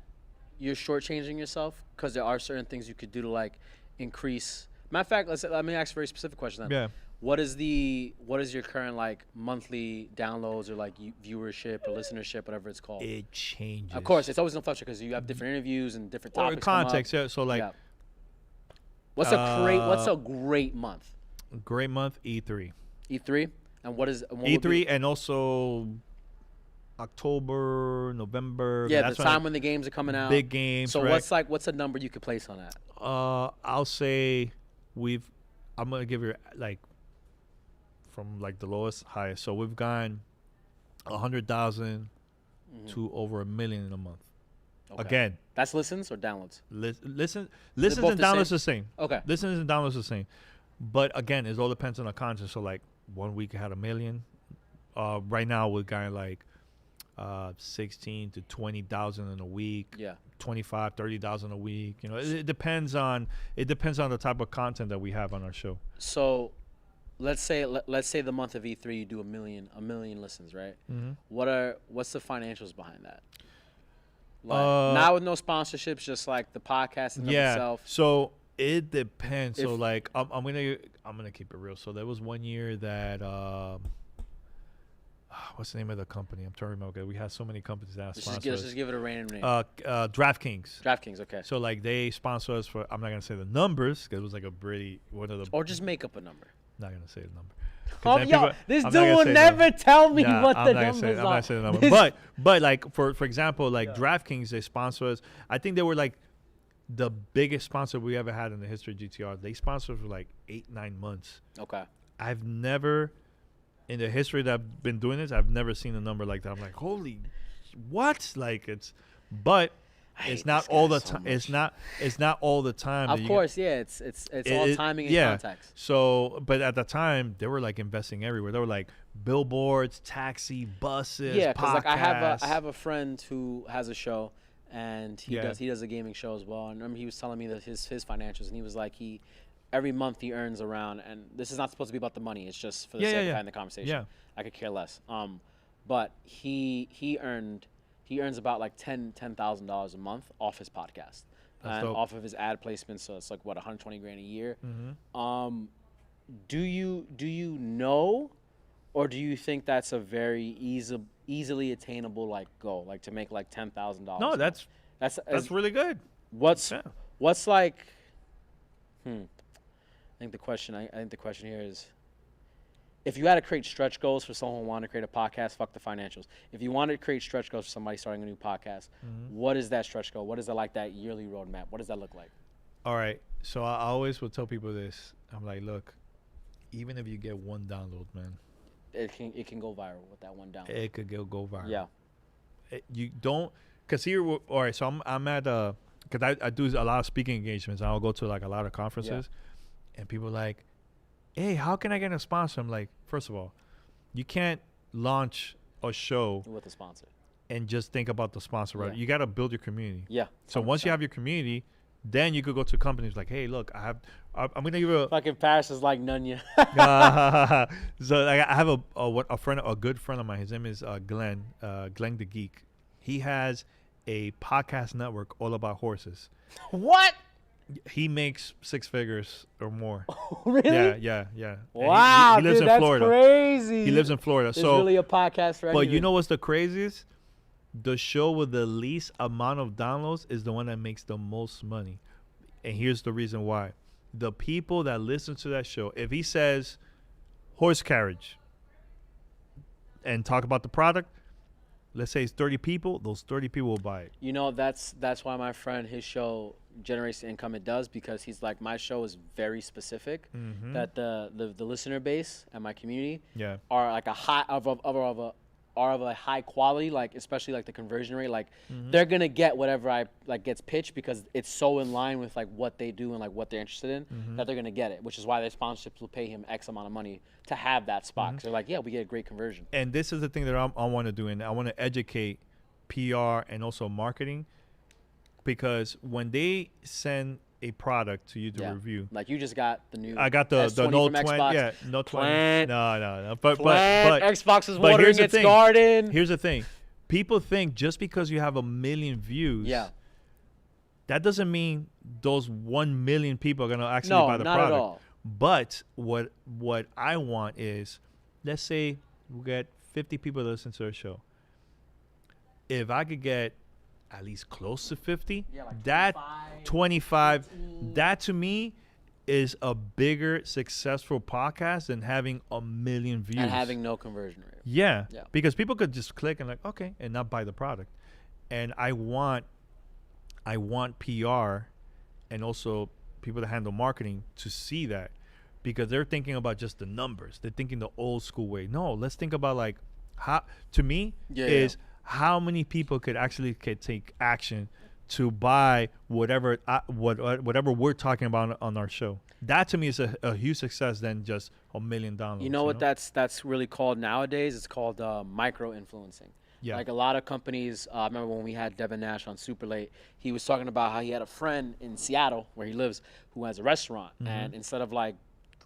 you're shortchanging yourself because there are certain things you could do to like increase. Matter of fact, let me ask a very specific question then. Yeah. What is your current like monthly downloads or like viewership or listenership, whatever it's called? It changes. Of course, it's always gonna fluctuate because you have different interviews and different Or topics. come up. context, yeah. So like, Yeah. What's a great month? great month, E3. E3, and what is what would E3 be- and also October, November. Yeah, that's the time when the games are coming out. big games. So right? what's a number you could place on that? I'll say I'm gonna give you like from like the lowest highest. So we've gone 100,000 to over 1 million in a month. Okay. Again, That's listens or downloads? listens both and the downloads same? the same. Okay. Listens and downloads the same. But again, it all depends on the content. So like 1 week I had 1 million. Right now we're going like 16 to 20,000 in a week. Yeah. 25, 30,000 a week. You know, it depends on the type of content that we have on our show. So, let's say the month of E3 you do a million listens, right? Mm-hmm. What's the financials behind that? Like, not with no sponsorships, just like the podcast in Yeah. itself. So it depends. So If- like I'm gonna keep it real. So there was 1 year that what's the name of the company? I'm trying to remember. Okay, we had so many companies that Let's sponsor us. just give it a random name. DraftKings. DraftKings, okay. So like they sponsor us for. I'm not gonna say the numbers because it was like a pretty one of the. Or just make up a number. Not gonna say the number. Oh, then yo, people- this I'm dude not gonna will say never tell me Nah, what I'm the not gonna numbers say, are. I'm not saying the number. This- But like for example, like DraftKings, they sponsor us. I think they were like the biggest sponsor we ever had in the history of GTR. They sponsored for like 8-9 months. Okay. I've never, in the history that I've been doing this, I've never seen a number like that. I'm like, holy, what? Like but I it's hate not this all guy the so time. much. It's not all the time. that Of you course, yeah. It's all timing and yeah. context. So, but at the time, they were like investing everywhere. They were like billboards, taxi, buses, Yeah, because like I podcasts. have a friend who has a show, and he Yeah. does a gaming show as well. And I remember he was telling me that his financials, and he was like every month he earns around, and this is not supposed to be about the money. It's just for the sake of having the conversation. Yeah. I could care less. But he earns about like $10,000 a month off his podcast. That's And dope. off of his ad placement, so it's like what 120 grand a year. Mm-hmm. Do you know, or do you think that's a very easily attainable like goal, like to make like $10,000? No, that's really good. what's Yeah. what's like. I think the question here is, if you had to create stretch goals for someone who wanted to create a podcast, fuck the financials. If you wanted to create stretch goals for somebody starting a new podcast, what is that stretch goal? What is it like, that yearly roadmap? What does that look like? All right. So I always will tell people this. I'm like, look, even if you get 1 download, man, It can go viral with that one down. it could go viral. Yeah. You don't, because here, all right. So I'm at because I do a lot of speaking engagements. I'll go to like a lot of conferences, and people are like, hey, how can I get a sponsor? I'm like, first of all, you can't launch a show With a sponsor. and just think about the sponsor, right? Yeah. You got to build your community. Yeah. So once you 100%. have your community, then you could go to companies like, hey, look, I'm going to give you a, Fucking Paris is like Nunya. so like, I have a friend, a good friend of mine. His name is Glenn the Geek. He has a podcast network all about horses. What? He makes 6 figures or more. Really? Yeah. And Wow, he lives dude, in that's Florida. crazy. He lives in Florida. There's So, really a podcast for but you anything. know what's the craziest? The show with the least amount of downloads is the one that makes the most money. And here's the reason why. The people that listen to that show, if he says horse carriage and talk about the product, let's say it's 30 people, those 30 people will buy it. You know, that's why my friend, his show generates the income it does, because he's like, my show is very specific, that the listener base and my community Yeah. are like a high quality, like especially like the conversion rate, like they're gonna get whatever I like gets pitched, because it's so in line with like what they do and like what they're interested in, that they're gonna get it, which is why their sponsorships will pay him X amount of money to have that spot. 'Cause they're like, yeah, we get a great conversion. And this is the thing that I want to do, and I want to educate PR and also marketing, because when they send a product to you to Yeah. review. Like you just got the new. I got the S20 Note from 20. Xbox. Yeah, Note 20. Plant. No. But Xbox is but watering here's the its thing. garden. Here's the thing. People think just because you have 1 million views, Yeah. that doesn't mean those 1 million people are gonna actually No, buy the not product. at all. But what I want is, let's say we get 50 people to listen to our show. If I could get at least close to 50, Yeah, like that 25, 15. that to me is a bigger successful podcast than having 1 million views. And having no conversion rate. Yeah, Yeah. because people could just click and like, okay, and not buy the product. And I want PR and also people that handle marketing to see that, because they're thinking about just the numbers. They're thinking the old school way. No, let's think about like how, to me, is how many people could take action to buy whatever whatever we're talking about on our show. That to me is a huge success than just 1 million downloads. You know what that's really called nowadays? It's called micro influencing. Yeah. Like a lot of companies, I remember when we had Devin Nash on Super Late, he was talking about how he had a friend in Seattle where he lives who has a restaurant. And instead of like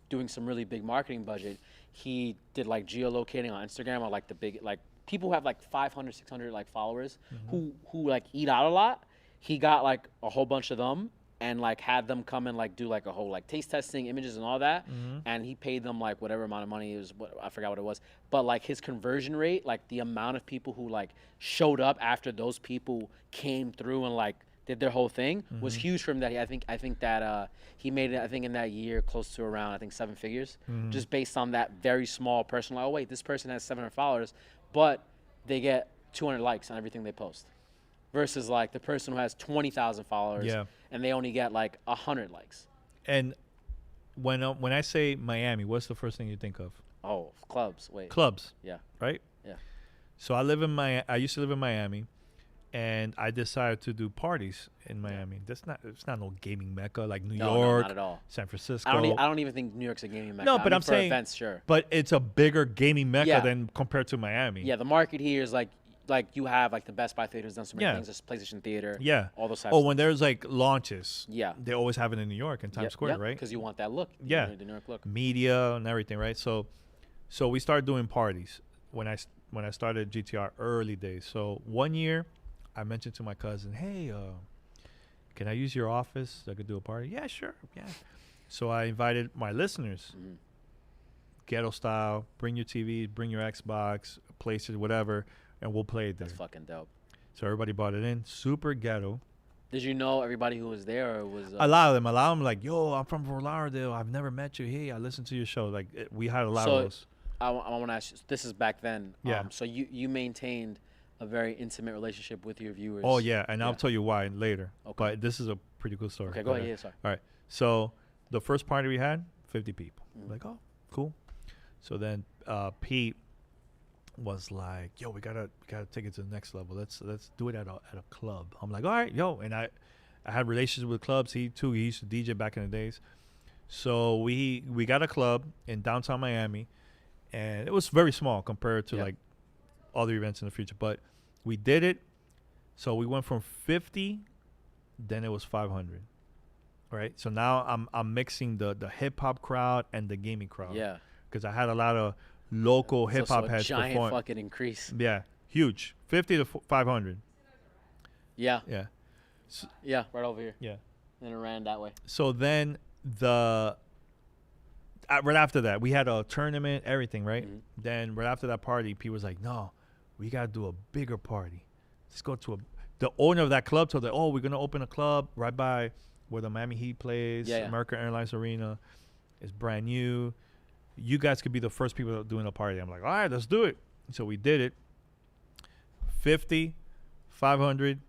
doing some really big marketing budget, he did like geolocating on Instagram or like the big, like people who have like 500, 600 like followers who like eat out a lot. He got like a whole bunch of them and like had them come and like do like a whole like taste testing images and all that. And he paid them like whatever amount of money it was, I forgot what it was. But like his conversion rate, like the amount of people who like showed up after those people came through and like did their whole thing was huge for him. That I think that he made it, I think in that year close to around, I think 7 figures, just based on that very small person. Like, oh wait, this person has 700 followers, but they get 200 likes on everything they post. Versus like the person who has 20,000 followers and they only get like 100 likes. And when I say Miami, what's the first thing you think of? Oh, clubs. Wait. Clubs. Yeah. Right? Yeah. So I used to live in Miami, and I decided to do parties in Miami. It's not no gaming mecca like New No, York, not at all. San Francisco. I don't even think New York's a gaming mecca. No, but I'm for saying events, sure. But it's a bigger gaming mecca Yeah. than compared to Miami. Yeah, the market here is like you have like the Best Buy theater's done so many Yeah. things. There's PlayStation Theater. Yeah. All those types. Oh, of when things. there's like launches. Yeah. They always have it in New York in Times Square, right? Because you want that look. Yeah. The New York look. Media and everything, right? So we started doing parties when I started GTR early days. So one year, I mentioned to my cousin, "Hey, can I use your office? I could do a party." Yeah, sure. Yeah. So I invited my listeners, ghetto style. Bring your TV, bring your Xbox, PlayStation, whatever, and we'll play it there. That's fucking dope. So everybody bought it in. Super ghetto. Did you know everybody who was there, or was A lot of them like, "Yo, I'm from Fort Lauderdale. I've never met you. Hey, I listened to your show." Like we had a lot of those. I want to ask you, this is back then. Yeah. So you maintained a very intimate relationship with your viewers. Oh yeah, and I'll tell you why later. Okay. But this is a pretty cool story. Okay, go ahead. Yeah, sorry. All right. So the first party we had, 50 people. Like, oh, cool. So then Pete was like, "Yo, we gotta take it to the next level. Let's do it at a club." I'm like, "All right, yo." And I had relations with clubs. He used to DJ back in the days. So we got a club in downtown Miami, and it was very small compared to like other events in the future. But we did it. So we went from 50, then it was 500. Right. So now I'm mixing the hip hop crowd and the gaming crowd. Yeah. Because I had a lot of local hip hop heads giant perform. fucking increase. Yeah, huge. 50 to 500. Yeah. Yeah. Yeah, right over here. Yeah. And it ran that way. So then right after that, we had a tournament, everything, right? Then right after that party, P was like, "No, we gotta do a bigger party. Let's go to the owner of that club told us, oh, we're gonna open a club right by where the Miami Heat plays, American Airlines Arena. It's brand new. You guys could be the first people doing a party." I'm like, "All right, let's do it." So we did it. 50, 500,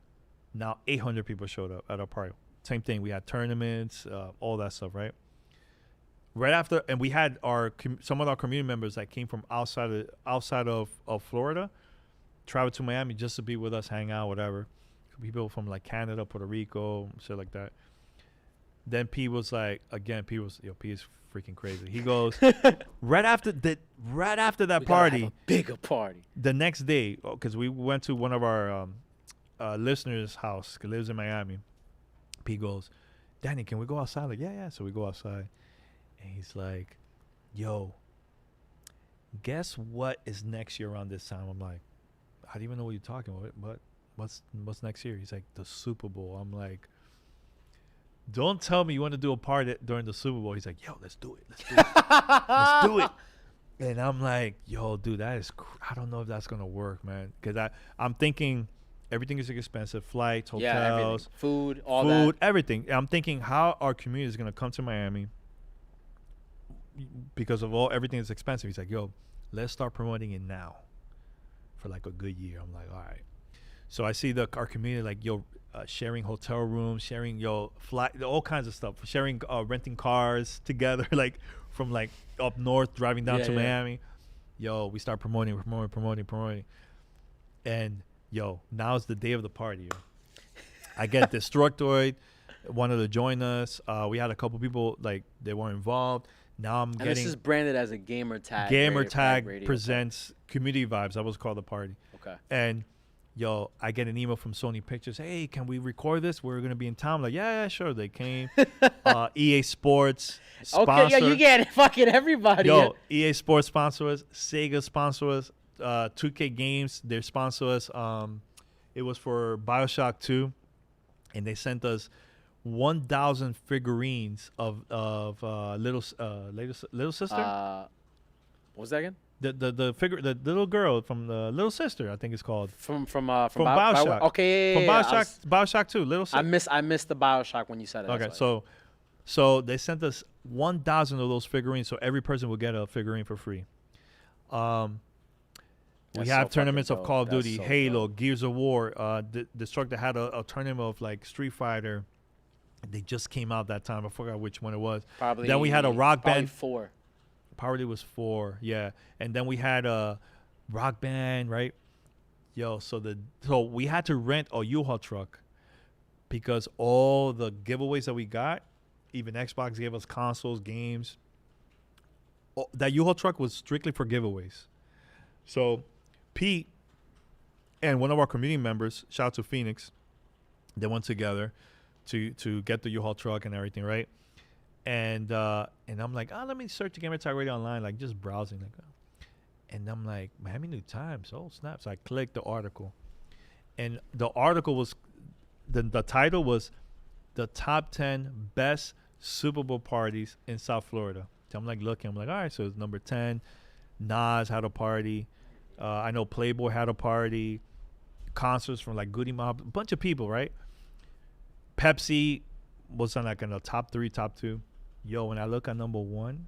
now 800 people showed up at our party. Same thing. We had tournaments, all that stuff, right? Right after, and we had some of our community members that came from outside of Florida, traveled to Miami just to be with us, hang out, whatever. People from like Canada, Puerto Rico, shit like that. Then P was like, again, P is freaking crazy. He goes, right after that party, have a bigger party. The next day, because we went to one of our listeners' house, he lives in Miami. P goes, Danny, can we go outside? Like, yeah. So we go outside. And he's like, yo, guess what is next year around this time? I'm like, I don't even know what you're talking about. What's next year? He's like, the Super Bowl. I'm like, don't tell me you want to do a party during the Super Bowl. He's like, yo, let's do it. Let's do it. And I'm like, yo, dude, I don't know if that's going to work, man. Because I'm thinking everything is expensive. Flights, hotels, food, all that. Everything. I'm thinking how our community is going to come to Miami because of everything is expensive. He's like, yo, let's start promoting it now for like a good year. I'm like, all right. So I see our community like, yo, sharing hotel rooms, sharing flight, all kinds of stuff, sharing renting cars together, like from like up north driving down to Miami. Yo, we start promoting, and yo, now's the day of the party. Yo. I get Destructoid wanted to join us. We had a couple people like they were involved. Now I'm getting. This is branded as a Gamertag. Gamertag radio. presents Community Vibes. That was called the party. Okay. And yo, I get an email from Sony Pictures. Hey, can we record this? We're gonna be in town. I'm like, yeah, sure. They came. EA Sports sponsor. Okay, yeah, you get fucking everybody. Yo, EA Sports sponsor us. Sega sponsor us. 2K Games, they sponsor us. It was for BioShock 2, and they sent us 1,000 figurines of little sister. What was that again? The figure, the little girl from the Little Sister, I think it's called. From BioShock. Okay, yeah. From BioShock 2, Little Sister. I missed the BioShock when you said it. Okay, so they sent us 1,000 of those figurines, so every person will get a figurine for free. We have tournaments of Call of Duty, Halo, Gears of War. Destructor had a tournament of like Street Fighter. They just came out that time. I forgot which one it was. Probably. Then we had a rock band. 4. Probably was 4, yeah. And then we had a rock band, right? Yo, so we had to rent a U-Haul truck because all the giveaways that we got, even Xbox gave us consoles, games. That U-Haul truck was strictly for giveaways. So Pete and one of our community members, shout out to Phoenix, they went together to get the U-Haul truck and everything, right? And I'm like, let me search the Gamertag Radio online, like just browsing, like, and I'm like, Miami New Times, oh snap! So I clicked the article, and the article was, the title was, the top 10 best Super Bowl parties in South Florida. So I'm like looking, I'm like, all right, so it's number 10. Nas had a party. I know Playboy had a party. Concerts from like Goody Mob, a bunch of people, right? Pepsi was on like in the top 3, top 2. Yo, when I look at number 1,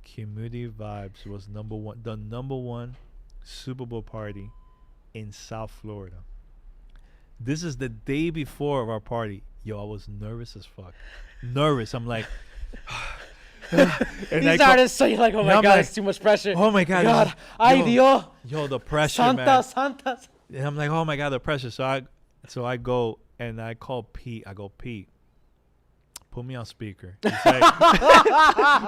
Community Vibes was number 1, the number 1 Super Bowl party in South Florida. This is the day before of our party. Yo, I was nervous as fuck. Nervous. I'm like, and you started saying like, oh my God, like, it's too much pressure. Oh my God. Ay Dios. Yo, the pressure, Santa. And I'm like, oh my God, the pressure. So I go and I call Pete. I go, Pete, put me on speaker. He's like,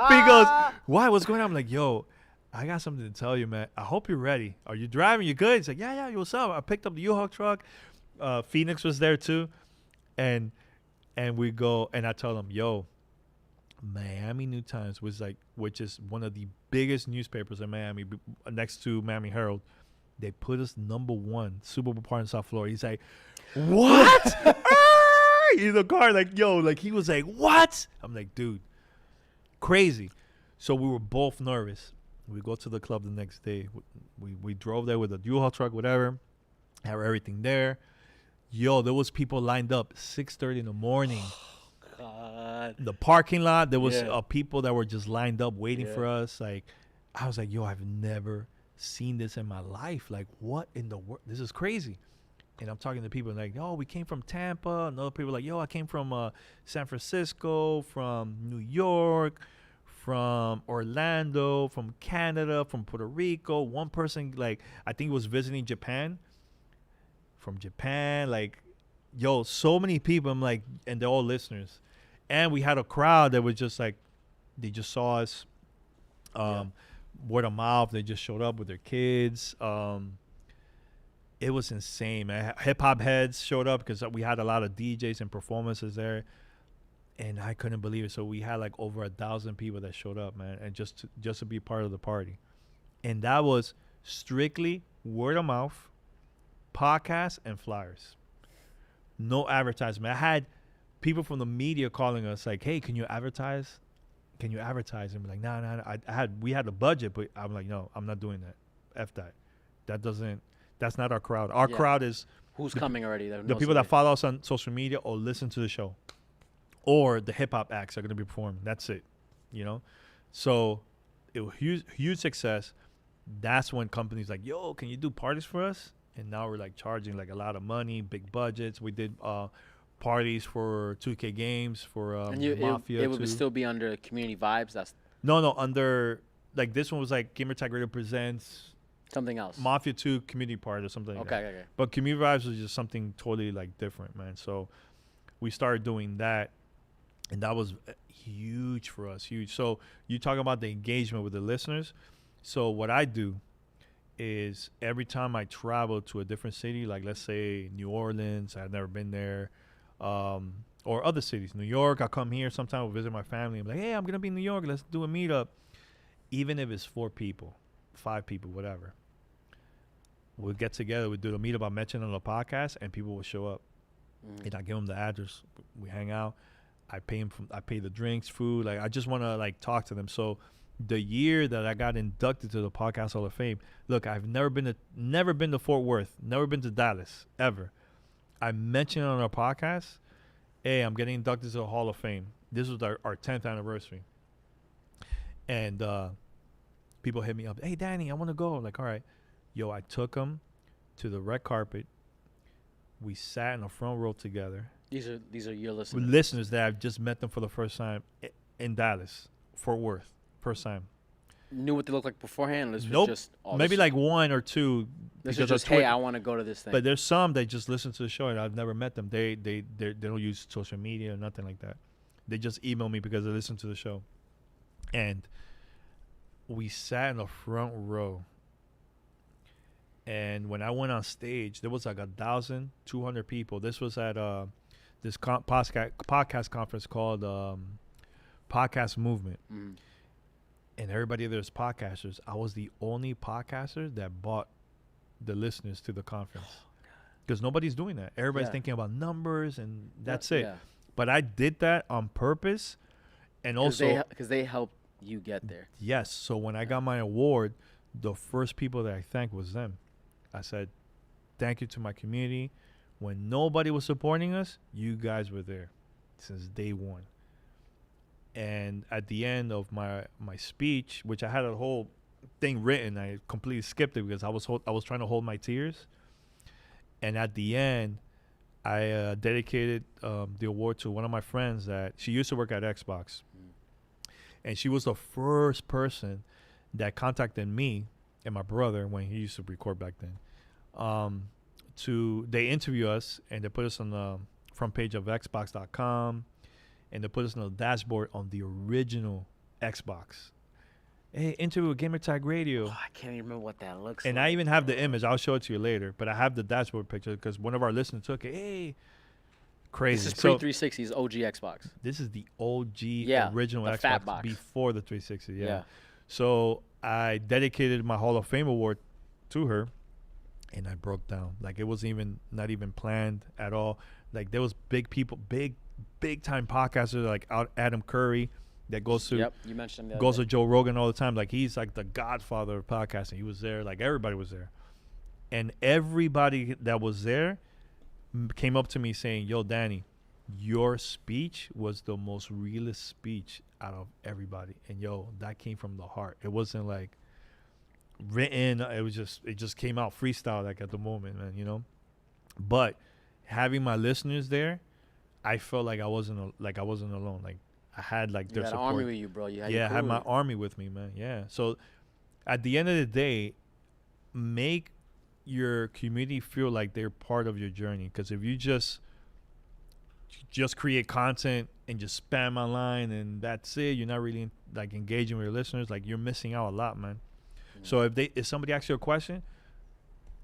Pete goes, why? What's going on? I'm like, yo, I got something to tell you, man. I hope you're ready. Are you driving? You good? He's like, yeah. What's up? I picked up the U-Haul truck. Phoenix was there too. And we go, and I tell him, yo, Miami New Times which is one of the biggest newspapers in Miami, next to Miami Herald. They put us number 1 Super Bowl party in South Florida. He's like, what? In the car, like, yo, like he was like, what? I'm like, dude, crazy. So we were both nervous. We go to the club the next day. We drove there with a U-Haul truck, whatever. Have everything there. Yo, there was people lined up 6:30 in the morning. God. The parking lot, there was people that were just lined up waiting for us. Like, I was like, yo, I've never seen this in my life. Like, what in the world? This is crazy. And I'm talking to people like, oh, we came from Tampa. And other people like, yo, I came from San Francisco, from New York, from Orlando, from Canada, from Puerto Rico. One person, like, I think was visiting Japan. From Japan, like, yo, so many people. I'm like, and they're all listeners. And we had a crowd that was just like, they just saw us. Word of mouth. They just showed up with their kids. It was insane, man. Hip hop heads showed up because we had a lot of DJs and performances there, and I couldn't believe it. So we had like over 1,000 people that showed up, man, and just to be part of the party, and that was strictly word of mouth, podcasts, and flyers. No advertisement. I had people from the media calling us like, "Hey, can you advertise? Can you advertise?" And be like, "No. We had the budget, but I'm like, no, I'm not doing that. F that. That's not our crowd. Our crowd is who's coming already. The people that follow us on social media or listen to the show, or the hip hop acts are going to be performing. That's it, you know." So it was huge success. That's when companies like, "Yo, can you do parties for us?" And now we're like charging like a lot of money, big budgets. We did parties for 2K games for and Mafia. it would still be under Community Vibes. That's no under like this one was like Gamertag Radio presents something else. Mafia 2 community party or something like that. Okay. But Community Vibes was just something totally like different, man. So we started doing that, and that was huge for us, huge. So you talk about the engagement with the listeners. So what I do is every time I travel to a different city, like let's say New Orleans, I've never been there, or other cities, New York, I'll come here sometime, I'll visit my family. I'm like, "Hey, I'm going to be in New York. Let's do a meetup." Even if it's 4 people, 5 people, whatever. We'll get together. We do the meetup I mentioned on the podcast, and people will show up. And I give them the address. We hang out. I pay the drinks, food. Like I just want to like talk to them. So the year that I got inducted to the Podcast Hall of Fame, look, I've never been to Fort Worth, never been to Dallas ever. I mentioned on our podcast, "Hey, I'm getting inducted to the Hall of Fame." This was our 10th anniversary, and people hit me up. "Hey, Danny, I want to go." I'm like, all right. Yo, I took them to the red carpet. We sat in the front row together. These are your listeners. Listeners that I've just met them for the first time in Dallas, Fort Worth, first time. Knew what they looked like beforehand. This Nope. was just Maybe like 1 or 2. This is just, "Hey, I want to go to this thing." But there's some that just listen to the show, and I've never met them. They don't use social media or nothing like that. They just email me because they listen to the show. And we sat in the front row. And when I went on stage, there was like 1,200 people. This was at this podcast conference called Podcast Movement. And everybody there's podcasters. I was the only podcaster that bought the listeners to the conference. Because nobody's doing that. Everybody's thinking about numbers, and that's it. Yeah. But I did that on purpose. And also, because they helped you get there. yes. So when I got my award, the first people that I thanked was them. I said, "Thank you to my community. When nobody was supporting us, you guys were there since day one." And at the end of my speech, which I had a whole thing written, I completely skipped it because I was trying to hold my tears. And at the end, I dedicated the award to one of my friends that she used to work at Xbox. And she was the first person that contacted me and my brother when he used to record back then. They interview us, and they put us on the front page of Xbox.com, and they put us on the dashboard on the original Xbox. "Hey, interview with Gamertag Radio." Oh, I can't even remember what that looks And like. I even have the image. I'll show it to you later. But I have the dashboard picture because one of our listeners took it. Hey, crazy. This is So pre-360's OG Xbox. this is the OG Yeah, original the Xbox fat box. before the 360. Yeah. So I dedicated my Hall of Fame award to her, and I broke down. Like it wasn't not even planned at all. Like there was big people, big time podcasters like Adam Curry that goes to Yep, you mentioned that. goes to Joe Rogan all the time. Like he's like the godfather of podcasting. He was there. Like everybody was there, and everybody that was there came up to me saying, "Yo, Danny, your speech was the most realist speech out of everybody." And yo, that came from the heart. It wasn't like written. It just came out freestyle like at the moment, man, you know. But having my listeners there, I felt like I wasn't alone. Like I had like You their had an support. army with you, bro. You had I your had crew my with you. army with me, man. Yeah. So at the end of the day, make your community feel like they're part of your journey. Because if you just create content and just spam online and that's it, you're not really like engaging with your listeners. Like you're missing out a lot, man. So if somebody asks you a question,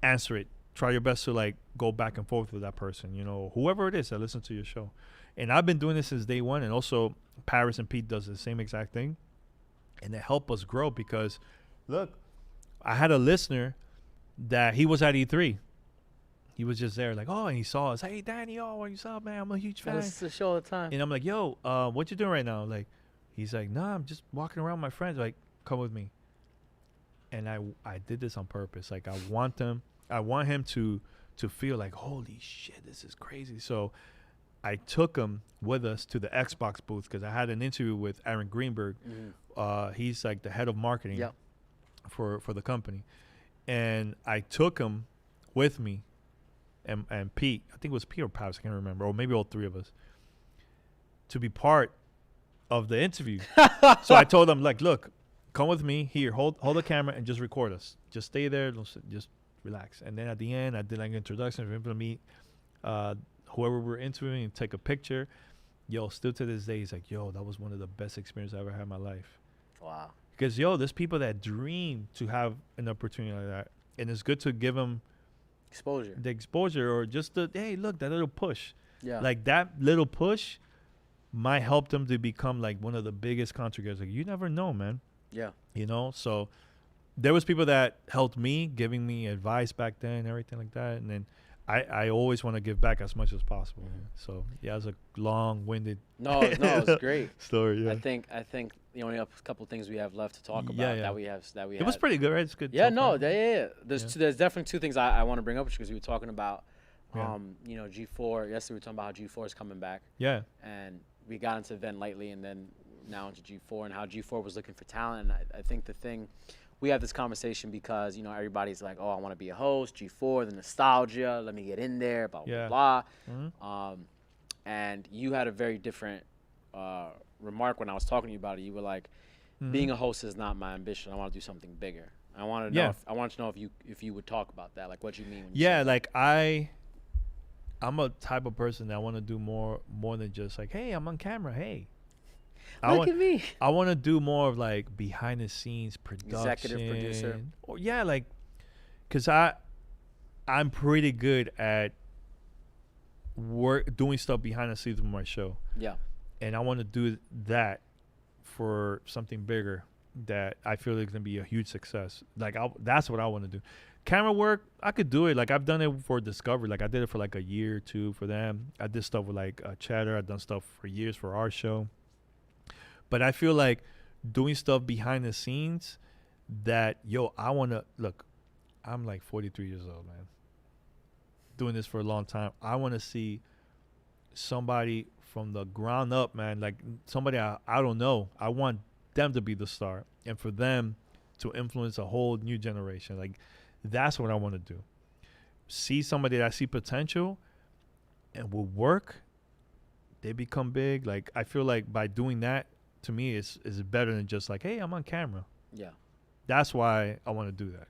answer it try your best to like go back and forth with that person, you know, whoever it is that listens to your show. And I've been doing this since day one, and also Paris and Pete does the same exact thing, and it helped us grow because, look, I had a listener that he was at E3. He was just there, like, oh, and he saw us. Hey, Danny, oh, what's up, man? I'm a huge fan. This is the show all the time. And I'm like, yo, what you doing right now? Like, he's like, nah, I'm just walking around with my friends. Like, come with me. And I did this on purpose. Like, I want him to feel like, holy shit, this is crazy. So I took him with us to the Xbox booth because I had an interview with Aaron Greenberg. Mm-hmm. He's like the head of marketing Yep. for the company. And I took him with me and Pete, I think it was Pete or Paps, I can't remember, or maybe all three of us, to be part of the interview. So I told them, like, look, come with me here, hold the camera and just record us. Just stay there, just relax. And then at the end, I did like an introduction for him to meet whoever we're interviewing and take a picture. Yo, still to this day, he's like, yo, that was one of the best experiences I ever had in my life. Wow. Because, yo, there's people that dream to have an opportunity like that. And it's good to give them Exposure. the exposure or just the, hey, look, that little push. Yeah. Like that little push might help them to become like one of the biggest contributors. Like, you never know, man. Yeah. You know? So there was people that helped me, giving me advice back then and everything like that. And then I always want to give back as much as possible. Mm-hmm. So, yeah, it's a long-winded No, it's great. story. Yeah. I think the only couple things we have left to talk about Yeah. that we It was pretty good, right? It's good. Yeah, so no, far. yeah. There's definitely two things I want to bring up because we were talking about, Yeah. you know, G4. Yesterday we were talking about how G4 is coming back, Yeah. and we got into VENN lately, and then now into G4, and how G4 was looking for talent. And I think the thing, we have this conversation because, you know, everybody's like, oh, I want to be a host, G4, the nostalgia, let me get in there, blah, Yeah. blah, Mhm. blah. And you had a very different remark when I was talking to you about it. You were like, being a host is not my ambition. I want to do something bigger. I want to know. Yeah. I want to know if you would talk about that. Like, what you mean? When you Yeah, say that? like I'm a type of person that want to do more than just like, hey, I'm on camera. Hey, Look at me. I want to do more of like behind the scenes production, Executive producer. or yeah, like, cause I'm pretty good at doing stuff behind the scenes of my show, Yeah. and I want to do that for something bigger that I feel is gonna be a huge success. Like that's what I want to do. Camera work, I could do it. Like I've done it for Discovery. Like I did it for like a year or two for them. I did stuff with like Chatter. I've done stuff for years for our show. But I feel like doing stuff behind the scenes that, yo, I want to, look, I'm like 43 years old, man. Doing this for a long time. I want to see somebody from the ground up, man. Like somebody I don't know. I want them to be the star and for them to influence a whole new generation. Like that's what I want to do. See somebody that I see potential and will work. They become big. Like I feel like by doing that, to me, is better than just like, hey, I'm on camera. Yeah. That's why I want to do that.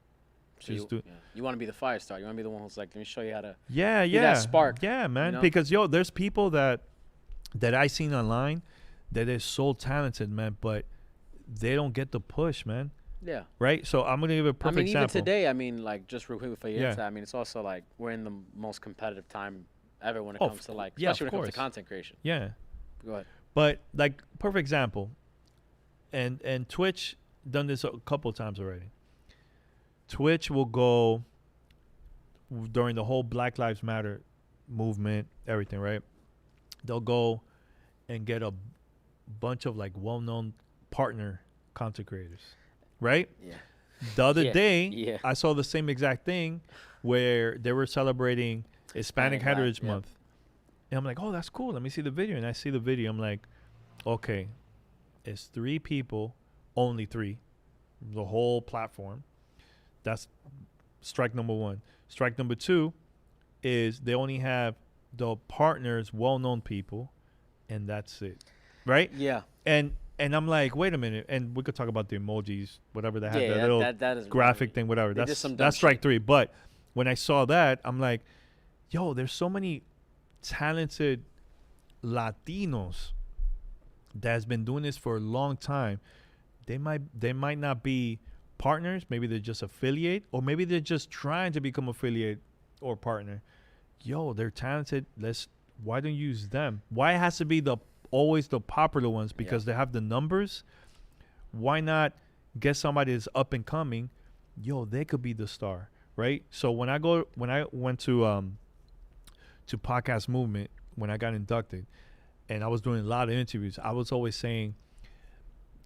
So Just do- you want to be the fire star. You want to be the one who's like, let me show you how to. Yeah, that spark, Yeah, man. you know? Because yo, there's people that I seen online that is so talented, man, but they don't get the push, man. Yeah. Right? So I'm gonna give a perfect even example. today, I mean, like, just real quick before you Yeah. answer that, I mean, it's also like we're in the most competitive time ever when it Oh, comes to like, yeah, especially of when it comes to course. content creation. Yeah. Go ahead. But like perfect example, and Twitch done this a couple of times already. Twitch will go during the whole Black Lives Matter movement, everything, right? They'll go and get a bunch of like well-known partner content creators, right? Yeah. The other Yeah, day, yeah. I saw the same exact thing where they were celebrating Hispanic Black, Heritage yeah. Month. And I'm like, oh, that's cool. Let me see the video. And I see the video. I'm like, okay, it's 3 people, only 3, the whole platform. That's strike number 1. Strike number 2 is they only have the partners, well-known people, and that's it, right? Yeah. And I'm like, wait a minute. And we could talk about the emojis, whatever they have, Yeah, the that- little that is graphic really- thing, whatever. they did That's some dumb strike shit. 3. But when I saw that, I'm like, yo, there's so many talented Latinos that's been doing this for a long time. They might not be partners. Maybe they're just affiliate, or maybe they're just trying to become affiliate or partner. Yo, they're talented. Why don't you use them? Why it has to be always the popular ones? Because they have the numbers. Why not get somebody that's up and coming? Yo, they could be the star, right? So when I went to Podcast Movement, when I got inducted, and I was doing a lot of interviews, I was always saying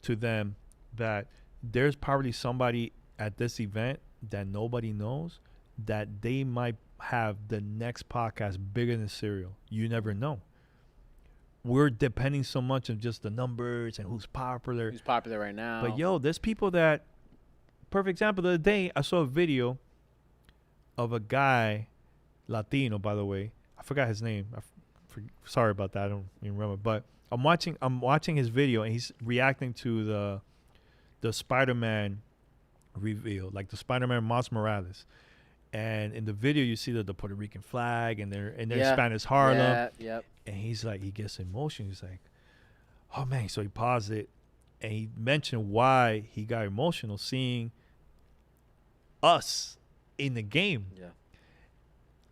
to them that there's probably somebody at this event that nobody knows that they might have the next podcast bigger than Serial. You never know. We're depending so much on just the numbers and who's popular. Who's popular right now. But yo, there's people that, perfect example, the other day I saw a video of a guy, Latino, by the way. I forgot his name. Sorry about that. I don't even remember. But I'm watching his video, and he's reacting to the Spider-Man reveal, like the Spider-Man Miles Morales. And in the video, you see the Puerto Rican flag, and they're in Spanish Harlem. Yeah, yep. And he's like, he gets emotional. He's like, oh man. So he paused it, and he mentioned why he got emotional seeing us in the game. Yeah.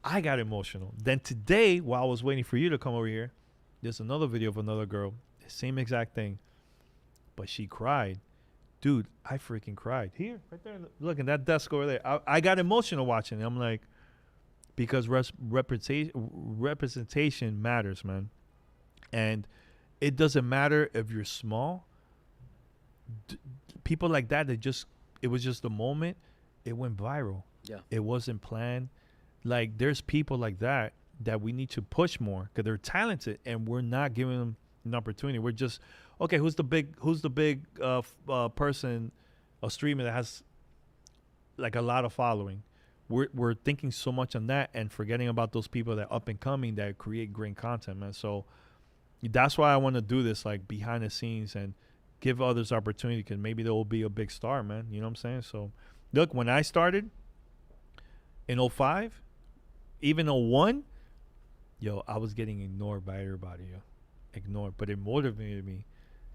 I got emotional. Then today, while I was waiting for you to come over here, there's another video of another girl, the same exact thing, but she cried. Dude, I freaking cried. Here, right there. Look at that desk over there. I got emotional watching it. I'm like, because representation matters, man. And it doesn't matter if you're small. People like that, it was just the moment. It went viral. Yeah. It wasn't planned. Like, there's people like that we need to push more because they're talented, and we're not giving them an opportunity. We're just, okay, who's the big person, a streamer that has like a lot of following? We're thinking so much on that and forgetting about those people that up and coming that create great content, man. So that's why I want to do this, like, behind the scenes and give others opportunity, because maybe they will be a big star, man. You know what I'm saying? So look, when I started in 05, even 01, yo, I was getting ignored by everybody, yo. Ignored. But it motivated me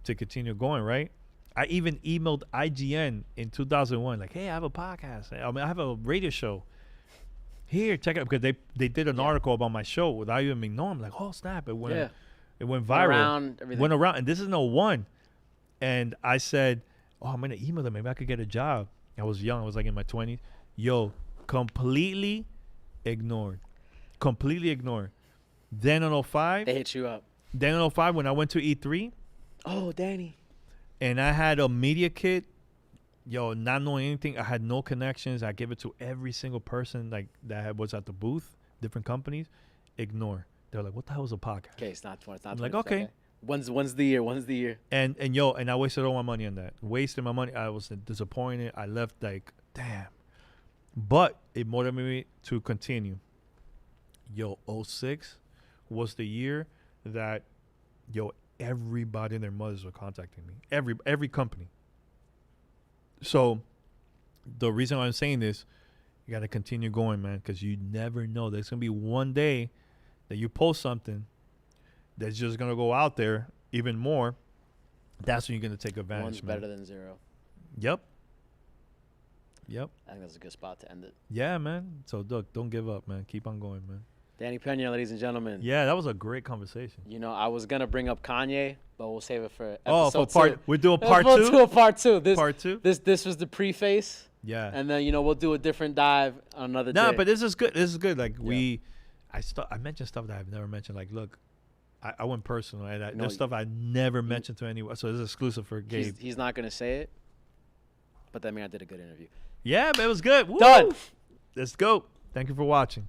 to continue going, right? I even emailed IGN in 2001, like, hey, I have a podcast. I mean, I have a radio show. Here, check it out. Because they did an article about my show without even being known. I'm like, oh, snap. It went viral. Went around. And this is 01. And I said, oh, I'm going to email them. Maybe I could get a job. I was young. I was like in my 20s. Yo, completely ignored. Completely ignored. Then in 05. They hit you up. Then in 05, when I went to E3. Oh, Danny. And I had a media kit. Yo, not knowing anything. I had no connections. I gave it to every single person like that was at the booth, different companies. Ignore. They're like, what the hell is a podcast? Okay, it's not 20. It's not I'm 20. like, okay. When's the year? When's the year? And I wasted all my money on that. Wasted my money. I was disappointed. I left like, damn. But it motivated me to continue. Yo, 06 was the year that, everybody and their mothers were contacting me. Every company. So the reason why I'm saying this, you got to continue going, man, because you never know. There's going to be one day that you post something that's just going to go out there even more. That's when you're going to take advantage. One's better than zero. Yep. I think that's a good spot to end it. Yeah, man. So, look, don't give up, man. Keep on going, man. Danny Peña, ladies and gentlemen. Yeah, that was a great conversation. I was going to bring up Kanye, but we'll save it for episode two. We're doing part two? We'll do a part two. Part two? This was the preface. Yeah. And then, we'll do a different dive on another day. No, but this is good. This is good. Like, I mentioned stuff that I've never mentioned. Like, look, I went personal. And there's stuff I never mentioned to anyone. So this is exclusive for Gabe. He's not going to say it, but that means I did a good interview. Yeah, but it was good. Woo! Done. Let's go. Thank you for watching.